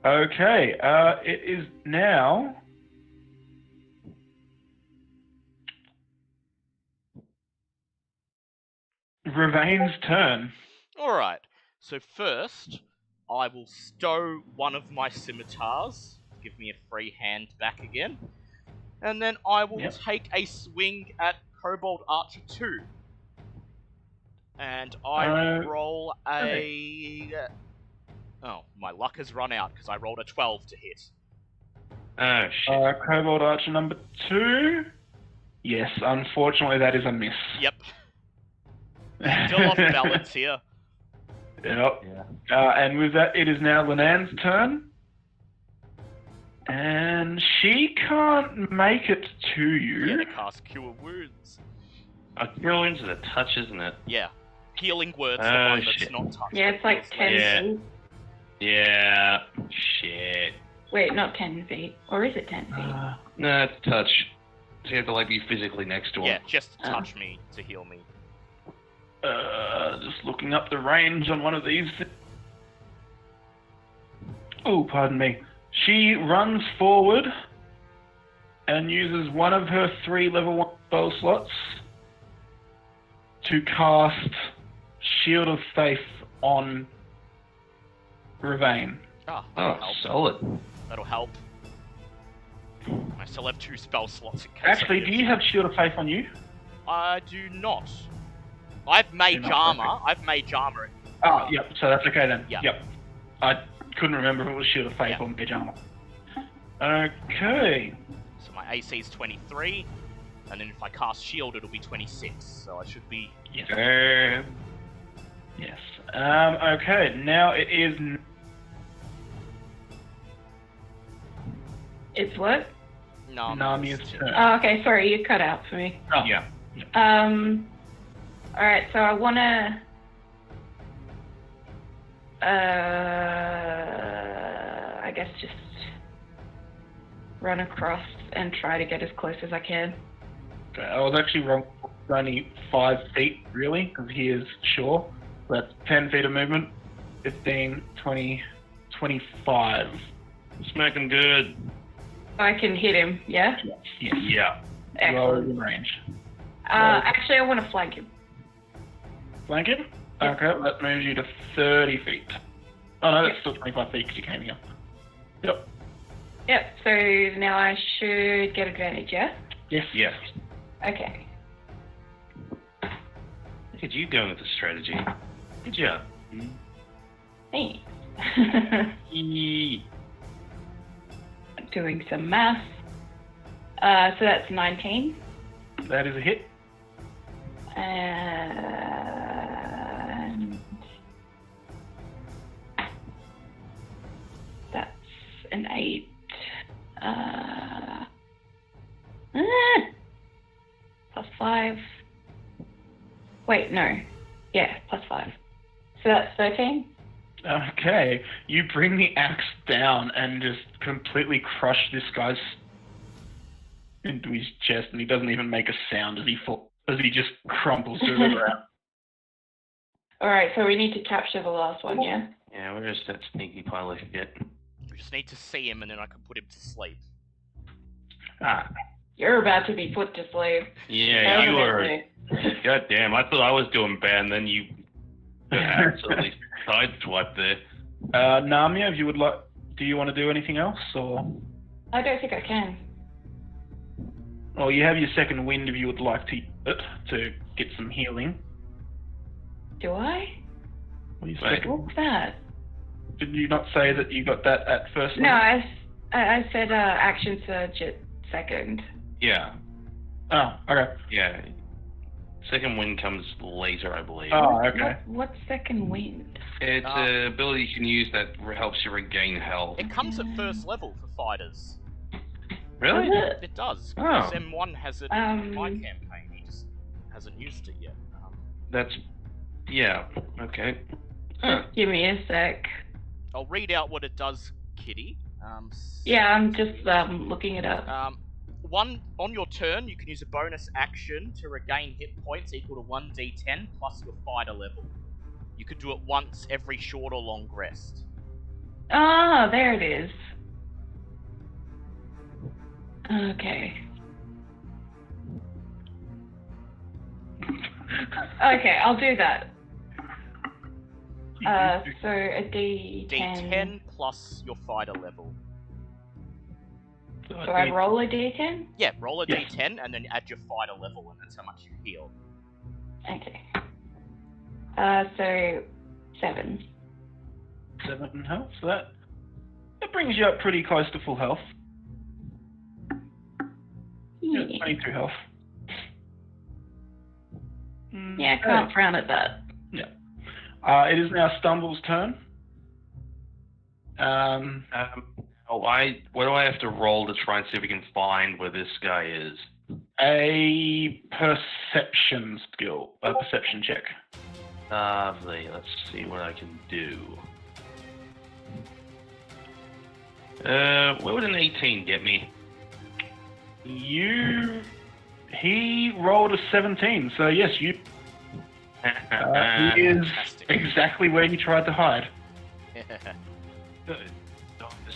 Okay, it is now Ravane's turn. Alright, So first, I will stow one of my scimitars. Give me a free hand back again. And then I will take a swing at Kobold Archer 2. And I roll a... Oh, my luck has run out because I rolled a 12 to hit. Oh, shit. Kobold Archer number 2. Yes, unfortunately that is a miss. Yep. Still off balance here. Yep. Yeah. And with that, it is now Linan's turn. And she can't make it to you. Yeah, to cast Cure Wounds. Cure Wounds is a touch, isn't it? Yeah. Healing Word's the Oh, one that's shit. not touched. Yeah, it's like 10 Yeah. feet. Yeah. Shit. Wait, not 10 feet. Or is it 10 feet? No, it's a touch. So you have to, like, be physically next to him. Yeah, just touch me to heal me. Just looking up the range on one of these. Oh, pardon me. She runs forward and uses one of her 3 level 1 spell slots to cast Shield of Faith on Ravain. Ah, Oh, that'll help. solid. That'll help. I still have 2 spell slots in case. Actually, do you have Shield of Faith on you? I do not. I've made armor. I've made armor. Oh, yep, so that's okay then. Yeah. Yep. I couldn't remember if it was Shield of Faith or Mage Armor. Okay. So my AC is 23, and then if I cast Shield, it'll be 26. So I should be. Yes. Yes. Okay, now it is... It's what? No. Namia's turn. Oh, okay, sorry, you cut out for me. Oh. Yeah. Alright, so I wanna... I guess just run across and try to get as close as I can. Okay, I was actually wrong. It's only 5 feet, really, because he is short. That's 10 feet of movement. 15, 20, 25. Smacking good. I can hit him, yeah? Yes. Yeah. Roll Excellent. in range. Actually, I want to flank him. Flank him? Okay, that moves you to 30 feet. Oh no, that's still 25 feet because you came here. Yep. Yep, so now I should get advantage, yeah? Yes. Yes. Okay. Look at you going with the strategy. Good job. Thanks. Eee. Doing some math. So that's 19. That is a hit. And that's an 8. Plus 5. Wait, no. Yeah, plus 5. So that's 13. Okay, you bring the axe down and just completely crush this guy's into his chest, and he doesn't even make a sound as he just crumples to the ground. Alright, so we need to capture the last one, yeah? Yeah, where is that sneaky pile of shit? We just need to see him, and then I can put him to sleep. You're about to be put to sleep. Yeah, you are. Permanently. God damn, I thought I was doing bad, and then you absolutely sideswiped there. Namia, if you would like, do you want to do anything else, or? I don't think I can. Well, you have your second wind if you would like to use it to get some healing. Do I? What do you Right. say? What's that? Did you not say that you got that at first? No, I said action surge at second. Yeah, Oh, okay. yeah. Second wind comes later, I believe. Oh, okay. What's second wind? It's an ability you can use that helps you regain health. It comes at first level for fighters. Really? Does it? It does. Oh. Because M1 has it in my campaign. He just hasn't used it yet. That's... Yeah, okay. Huh. Give me a sec. I'll read out what it does, Kitty. Yeah, I'm just looking it up. On your turn, you can use a bonus action to regain hit points equal to 1d10 plus your fighter level. You could do it once every short or long rest. Ah, there it is. Okay. Okay, I'll do that. So a D10. D10 plus your fighter level. So I roll a D10? Yeah, roll a Yes. D10 and then add your fighter level, and that's how much you heal. Okay. So 7. 7 health. So that brings you up pretty close to full health. Yeah, 22 health. Yeah, I can't frown at that. Yeah. It is now Stumble's turn. What do I have to roll to try and see if we can find where this guy is? A perception skill, a perception check. Lovely. Let's see what I can do. Where would an 18 get me? He rolled a 17, so yes, he is Fantastic. exactly where you tried to hide.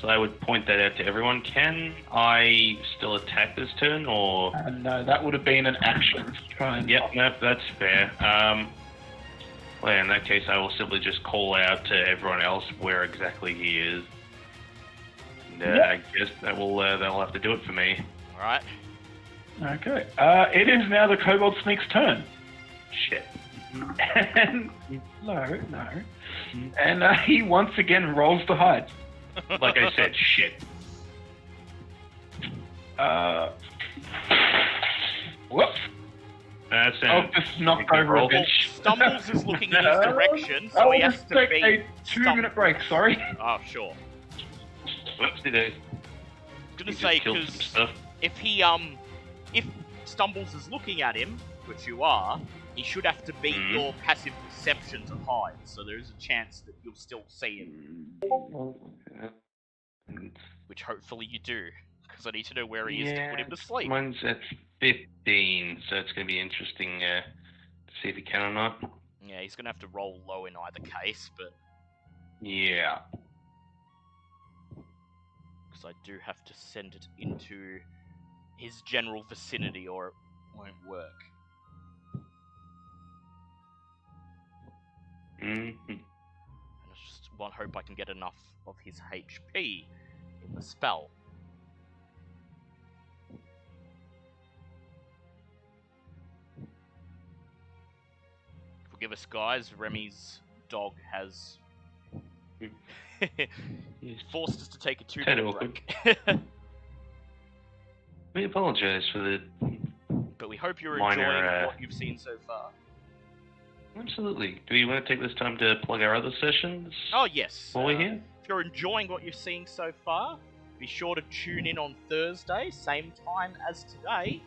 So I would point that out to everyone. Can I still attack this turn, or? No, that would have been an action. Try and Yep, no, that's fair. Well, in that case, I will simply just call out to everyone else where exactly he is. And, I guess that'll have to do it for me. Alright. Okay. It is now the Kobold Sneak's turn. Shit. And no. And he once again rolls to hide. Like I said, shit. Whoops. That's Just knocked over a roll. bench. Stumbles is looking in his direction, so he has to take be... a 2-minute break, sorry. Oh, sure. Whoopsie days. Gonna He say, just killed some because stuff. if Stumbles is looking at him, which you are, he should have to beat your passive perception to hide, so there is a chance that you'll still see him, which hopefully you do, because I need to know where he is to put him to sleep. Mine's at 15, so it's going to be interesting to see if he can or not. Yeah, he's gonna have to roll low in either case, but Yeah. because I do have to send it into his general vicinity or it won't work. Mm-hmm. And it's just one hope I can get enough of his HP in the spell. Forgive us, guys. Remy's dog has forced us to take a 2-minute break. We apologize for the... But we hope you're Minor, enjoying what you've seen so far. Absolutely. Do you want to take this time to plug our other sessions Oh, yes. while we're here? If you're enjoying what you're seeing so far, be sure to tune in on Thursday, same time as today,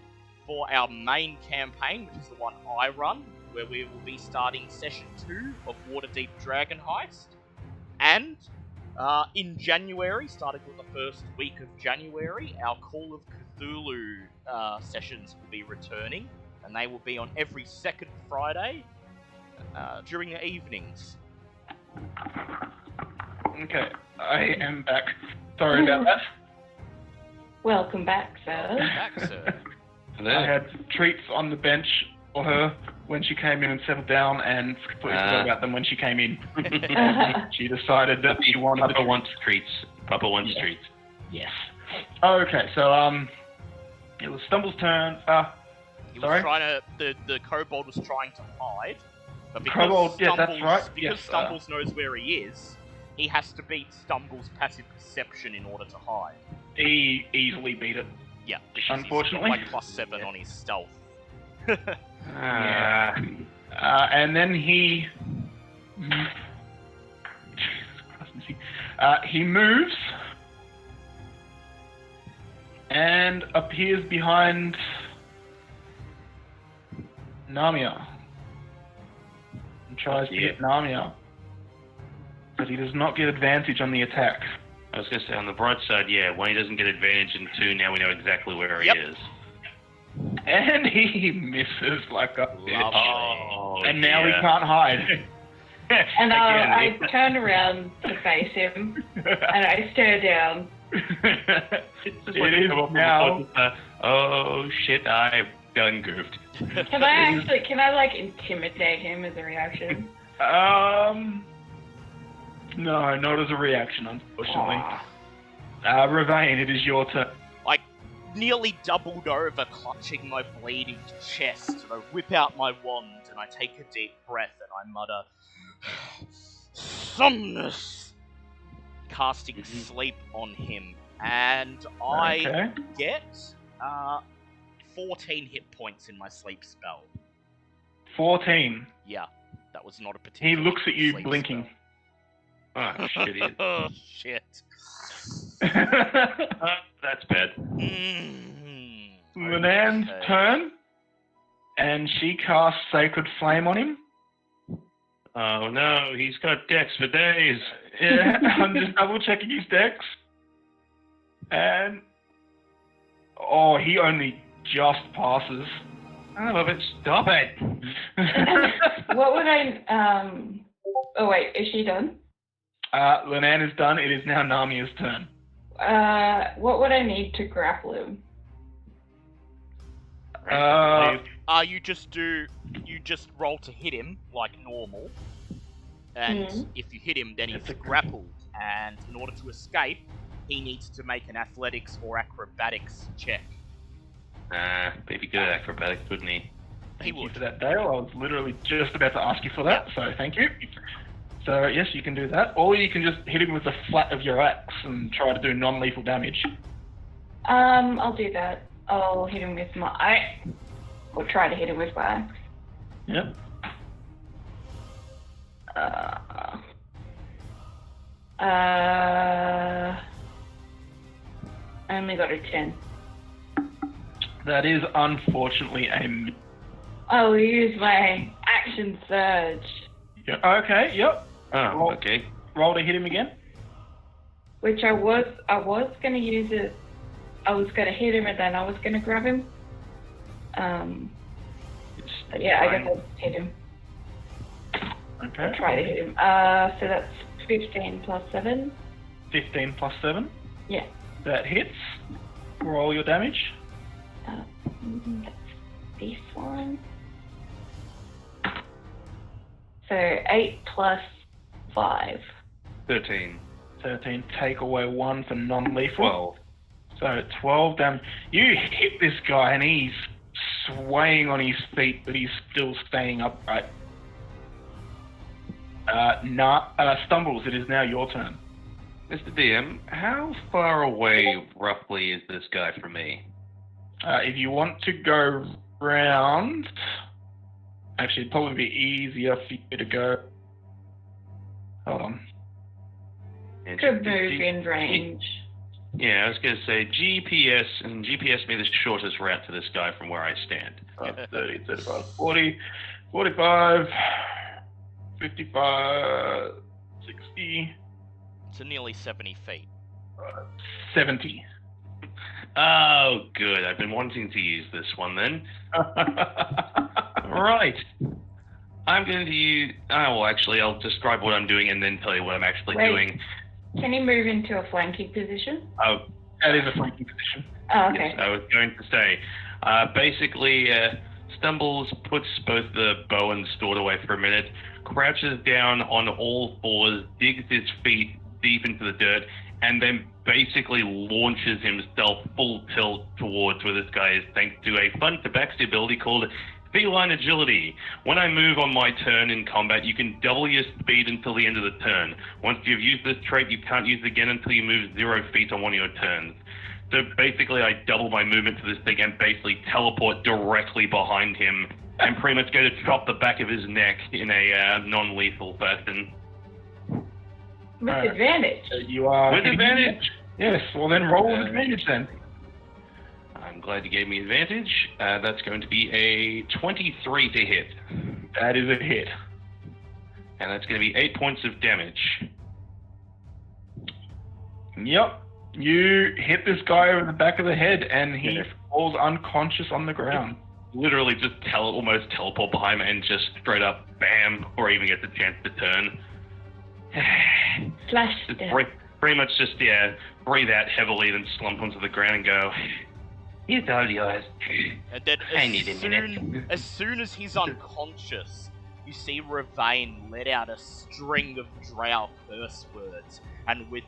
for our main campaign, which is the one I run, where we will be starting Session 2 of Waterdeep Dragon Heist. And in January, starting with the first week of January, our Call of Cthulhu sessions will be returning, and they will be on every second Friday during the evenings. Okay, I am back. Sorry about that. Welcome back, sir. Back, sir. I had treats on the bench for her when she came in and settled down, and completely forgot about them when she came in. She decided that she wanted Papa wants treats. Papa wants treats. Yes. Okay, so it was Stumble's turn. He Sorry? was trying to. The kobold was trying to hide, but because Kobold, yeah, that's Stumbles, right. because Yes, Stumbles knows where he is, he has to beat Stumbles' passive perception in order to hide. he easily beat it. Yeah, because Unfortunately. he's got like +7 on his stealth. Yeah. And then he moves and appears behind Namia and tries to hit Namia, but he does not get advantage on the attack. I was going to say, on the bright side, yeah, one, he doesn't get advantage, and 2, now we know exactly where Yep. he is. And he misses like a bitch. Oh, And now he can't hide. And I Again, turn around to face him, and I stare down. It is now. Oh shit, I've done goofed. Can I like intimidate him as a reaction? No, not as a reaction, unfortunately. Ah. Ravain, it is your turn. I nearly doubled over, clutching my bleeding chest, and I whip out my wand and I take a deep breath and I mutter, Somnus! Casting sleep on him, and I get 14 hit points in my sleep spell. 14. Yeah, that was not a particular. He looks at you sleep blinking. spell. Oh, shit. Oh, shit. That's bad. Linan's turn, and she casts Sacred Flame on him. Oh no, he's got dex for days. Yeah, I'm just double checking his dex. And he only just passes. I love it. Stop it. What would I... Oh, wait, is she done? Linan is done. It is now Namia's turn. What would I need to grapple him? You just roll to hit him like normal, and if you hit him, then he's grappled, and in order to escape, he needs to make an athletics or acrobatics check. But he'd be good at acrobatics, wouldn't he? He Thank you would. for that, Dale. I was literally just about to ask you for that, so thank you. So, yes, you can do that. Or you can just hit him with the flat of your axe and try to do non-lethal damage. I'll do that. I'll hit him with my... Or try to hit him with my axe. Yep. I only got a 10. That is unfortunately a... I'll use my action surge. Yep. Okay, yep. Oh, okay. Roll to hit him again. Which I was gonna use it. I was gonna hit him and then I was gonna grab him. But yeah, I guess I'll hit him. Okay. I'll try to hit him. So that's 15 plus 7. 15 plus 7. Yeah. That hits. Roll your damage. That's this one. So 8 plus 5. 13. 13. Take away 1 for non-lethal. 12. So 12 damage. You hit this guy and he's swaying on his feet, but he's still staying upright. Stumbles, it is now your turn. Mr. DM, how far away roughly is this guy from me? If you want to go round... Actually, it'd probably be easier for you to go... Hold on. Could move in range. Yeah, I was going to say GPS me the shortest route to this guy from where I stand. 30, 35, 40, 45, 55, 60... To nearly 70 feet. 70. Oh, good. I've been wanting to use this one then. Right. I'm going to use... well, actually, I'll describe what I'm doing and then tell you what I'm actually doing. Can you move into a flanking position? Oh, That is a flanking position. Oh, okay. yes, I was going to say. Basically, Stumbles puts both the bow and sword away for a minute, crouches down on all fours, digs his feet deep into the dirt, and then basically launches himself full tilt towards where this guy is, thanks to a fun tabaxi ability called Feline Agility. When I move on my turn in combat, you can double your speed until the end of the turn. Once you've used this trait, you can't use it again until you move 0 feet on one of your turns. So basically, I double my movement to this thing and basically teleport directly behind him and pretty much go to chop the back of his neck in a non-lethal fashion. With advantage. You are... With advantage? Yes, well then roll with advantage then. I'm glad you gave me advantage. That's going to be a 23 to hit. That is a hit. And that's going to be 8 points of damage. Yep. You hit this guy over the back of the head and he falls unconscious on the ground. Literally just almost teleport behind him and just straight up bam, before he even gets a chance to turn. Flash. Just pretty much just, breathe out heavily, then slump onto the ground and go, "It's all yours." And then I need a minute. as soon as he's unconscious, you see Ravane let out a string of drow curse words, and with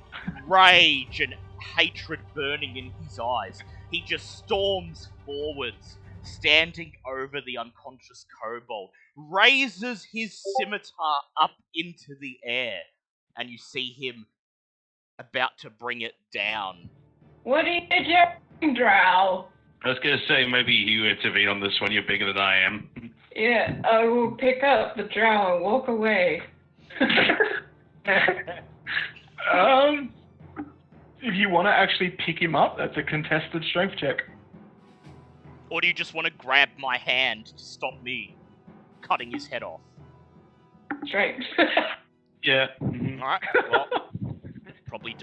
rage and hatred burning in his eyes, he just storms forwards, standing over the unconscious kobold, raises his scimitar up into the air, and you see him about to bring it down. What are you doing, Drow? I was going to say, maybe you intervene on this one. You're bigger than I am. Yeah, I will pick up the Drow and walk away. If you want to actually pick him up, that's a contested strength check. Or do you just want to grab my hand to stop me cutting his head off? Strength. Yeah. Alright, well, probably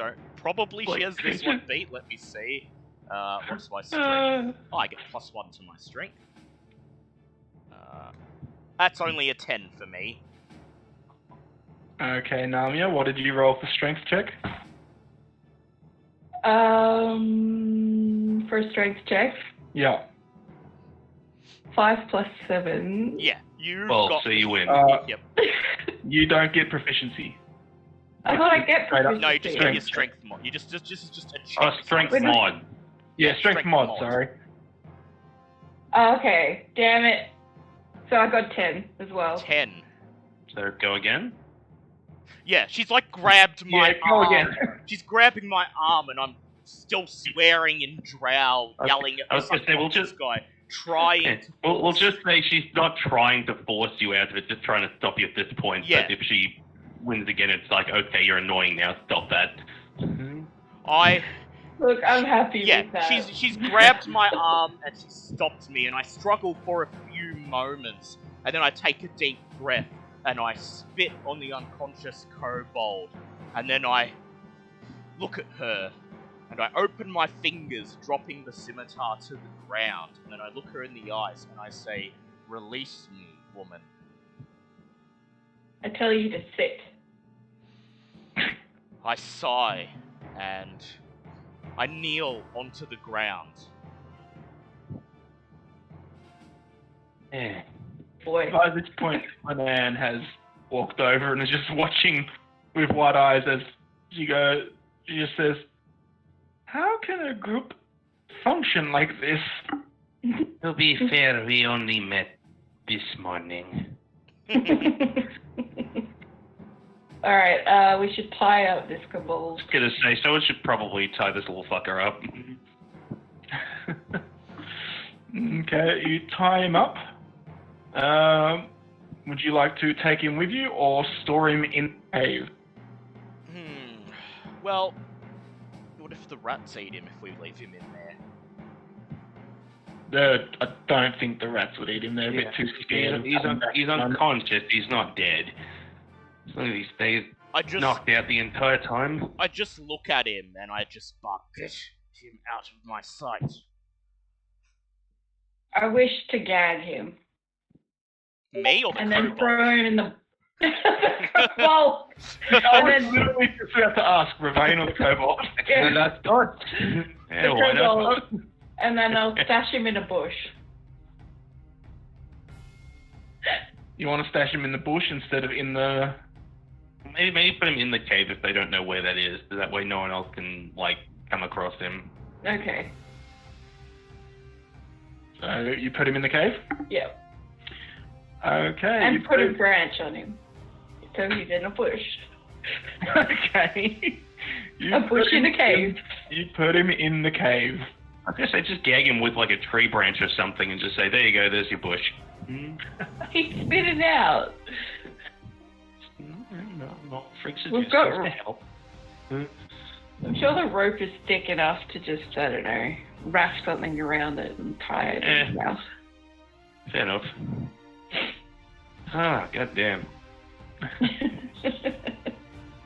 she has this one beat. Let me see. What's my strength? I get +1 to my strength. That's only a 10 for me. Okay, Namia, what did you roll for strength check? For a strength check, Yeah. 5 + 7. Yeah, you Well, got... so you win. Yep. You don't get proficiency. I thought I get Straight up. proficiency. No, you just get your Strength. strength mod. You just a check. Oh, strength Wait, no. mod. Yeah, strength mod, sorry. Oh, okay, damn it. So I got 10 as well. 10. So go again. Yeah, she's like grabbed my Yeah, go arm. again. She's grabbing my arm, and I'm still swearing in Drow, yelling at I was this gonna say, we'll unconscious just- guy, trying Yeah. to We'll force- just say she's not trying to force you out of it, just trying to stop you at this point. Yeah. But if she wins again, it's like, okay, you're annoying now, stop that. Look, I'm happy Yeah, with that. she's grabbed my arm and she stopped me, and I struggle for a few moments, and then I take a deep breath and I spit on the unconscious kobold, and then I look at her and I open my fingers, dropping the scimitar to the ground, and then I look her in the eyes and I say, "Release me, woman." I tell you to sit. I sigh and I kneel onto the ground. Yeah. Boy. By this point, my man has walked over and is just watching with wide eyes as she just says, "How can a group function like this?" To be fair, we only met this morning. Alright, we should tie up this kobold. I was gonna say, someone should probably tie this little fucker up. Okay, you tie him up. Would you like to take him with you or store him in the cave? Well, what if the rats eat him if we leave him in there? I don't think the rats would eat him. They're a bit too scared. He's unconscious, he's not dead. As long as he stays I just knocked out the entire time. I just look at him and I just bark, "Get him out of my sight." I wish to gag him. Me or the And then kobold? throw him in the kobold. I And was then literally just about to ask, Ravane or the kobold? Yeah. That's good. Yeah, the why not? kobold. And then I'll stash him in a bush. You want to stash him in the bush instead of in the... Maybe put him in the cave if they don't know where that is. So that way no one else can, like, come across him. Okay. So you put him in the cave? Yep. Okay. And you put a branch on him. So he's in a bush. Okay. A bush in a cave. You put him in the cave. I guess I just gag him with, like, a tree branch or something and just say, there you go, there's your bush. He's spitting out. No, freaks are We've just got- supposed to help. I'm sure the rope is thick enough to just, I don't know, wrap something around it and tie it in his mouth. Fair enough. Ah, goddamn.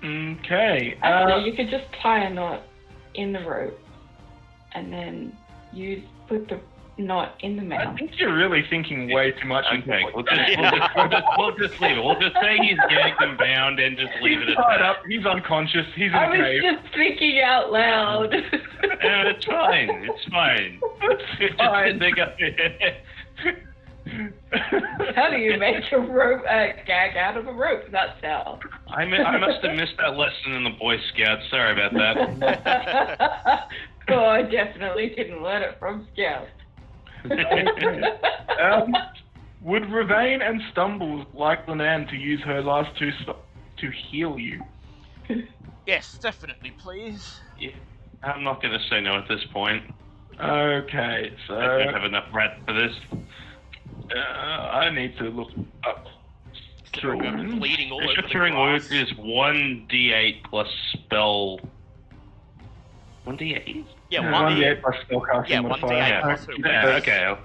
Okay. Actually, you could just tie a knot in the rope and then put the knot in the I mouth. think you're really thinking way too much. Okay, we'll just leave it. We'll just say he's gagged and bound and just leave it He's at tied that. up. He's unconscious. He's in I a was cave. just thinking out loud. It's fine. It's fine. It's fine. They got- How do you make a rope gag out of a rope? That's how. I must have missed that lesson in the Boy Scouts. Sorry about that. Oh, I definitely didn't learn it from Scouts. Would Ravane and Stumbles like Linan to use her last two to heal you? Yes, definitely, please. Yeah, I'm not going to say no at this point. Okay, so I don't have enough rat for this. I need to look up. Considering I'm bleeding all over the Curing grass. wound is 1d8 plus spell. 1d8? Yeah, 1d8 plus spellcasting Yeah, modifier. 1d8 Yeah. plus her Yeah, wounds. okay.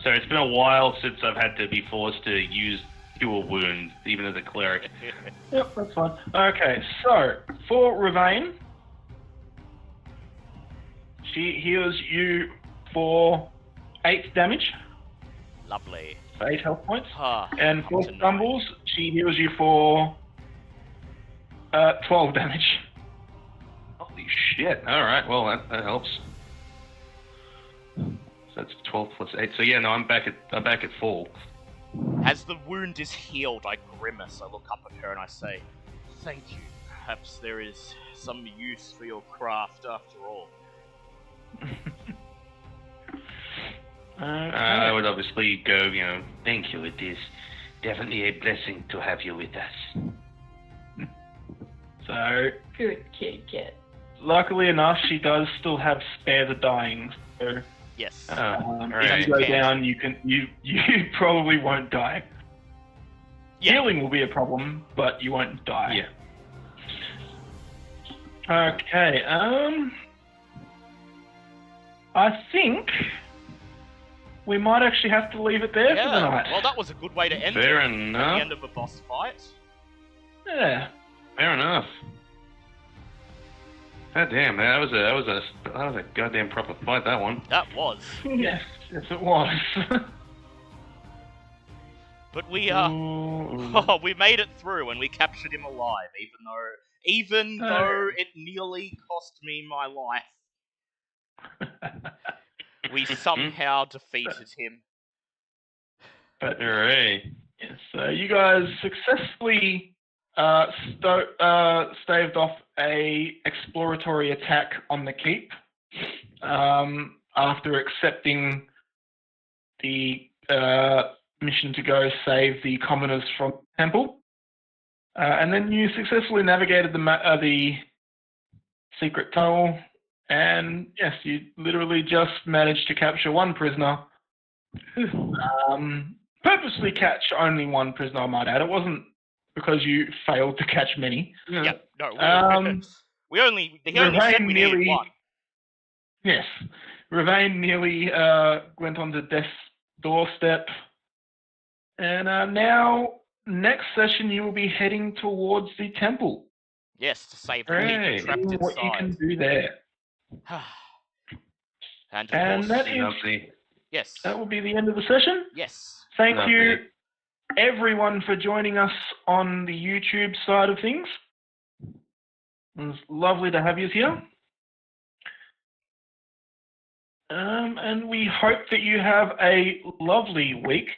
So it's been a while since I've had to be forced to use cure wounds, even as a cleric. Yep, that's fine. Okay, so for Ravane, she heals you for 8 damage, Lovely. for 8 health points. Ah, And for up to 9. Stumbles, she heals you for 12 damage. Holy shit. Alright, well, that helps. So that's 12 plus 8. So yeah, no, I'm back at full. As the wound is healed, I grimace. I look up at her and I say, "Thank you. Perhaps there is some use for your craft after all." I would obviously go, Thank you. It is definitely a blessing to have you with us. So, Good kid. luckily enough, she does still have Spare the Dying. So, Yes. if alright. you go Okay. down, you probably won't die. Yeah. Healing will be a problem, but you won't die. Yeah. Okay, I think we might actually have to leave it there for the night. Well, that was a good way to end Fair it. At the enough. end of a boss fight. Yeah. Fair enough. God damn, that was a goddamn proper fight, that one. That was. Yes, it was. But we Ooh. we made it through and we captured him alive, even though it nearly cost me my life. We somehow defeated him. But Hooray. yes, so you guys successfully staved off a exploratory attack on the keep after accepting the mission to go save the commoners from the temple. And then you successfully navigated the secret tunnel, and yes, you literally just managed to capture one prisoner. Purposely catch only one prisoner, I might add. It wasn't because you failed to catch many. Yep. No. He only said Ravane we needed one. Yes, Ravane nearly went on to death's doorstep, and now next session you will be heading towards the temple. Yes, to save the Hooray. people trapped Seeing what you can inside. do there. And of And course, that is Lovely. yes, that will be the end of the session. yes. Thank Lovely. you, everyone, for joining us on the YouTube side of things. It was lovely to have you here. And we hope that you have a lovely week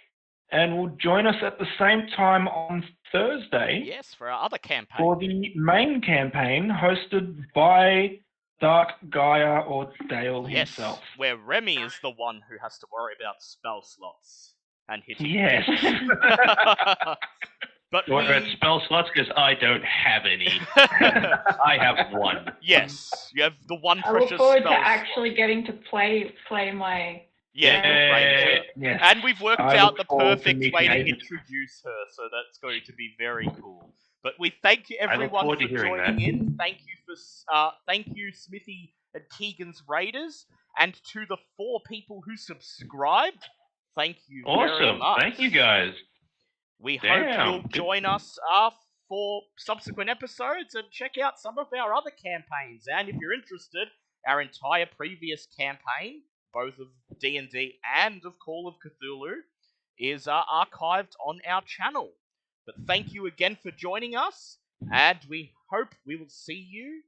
and will join us at the same time on Thursday Yes, for our other campaign. for the main campaign hosted by Dark Gaia or Dale Yes, himself. where Remi is the one who has to worry about spell slots and hitting. Yes. But What about spell slots? Because I don't have any. I have one. Yes, you have the one I look precious forward spell to slot. actually getting to play my. Yeah, Ranger. Yes. And we've worked I out look the forward to perfect meeting way to Aiden. introduce her, so that's going to be very cool. But we thank you look everyone forward for to hearing joining that. in. Thank you Smithy and Keegan's Raiders, and to the 4 people who subscribed. Thank you very Awesome. much. Thank you guys. We hope Damn. you'll join us for subsequent episodes and check out some of our other campaigns. And if you're interested, our entire previous campaign, both of D&D and of Call of Cthulhu, is archived on our channel. But thank you again for joining us, and we hope we will see you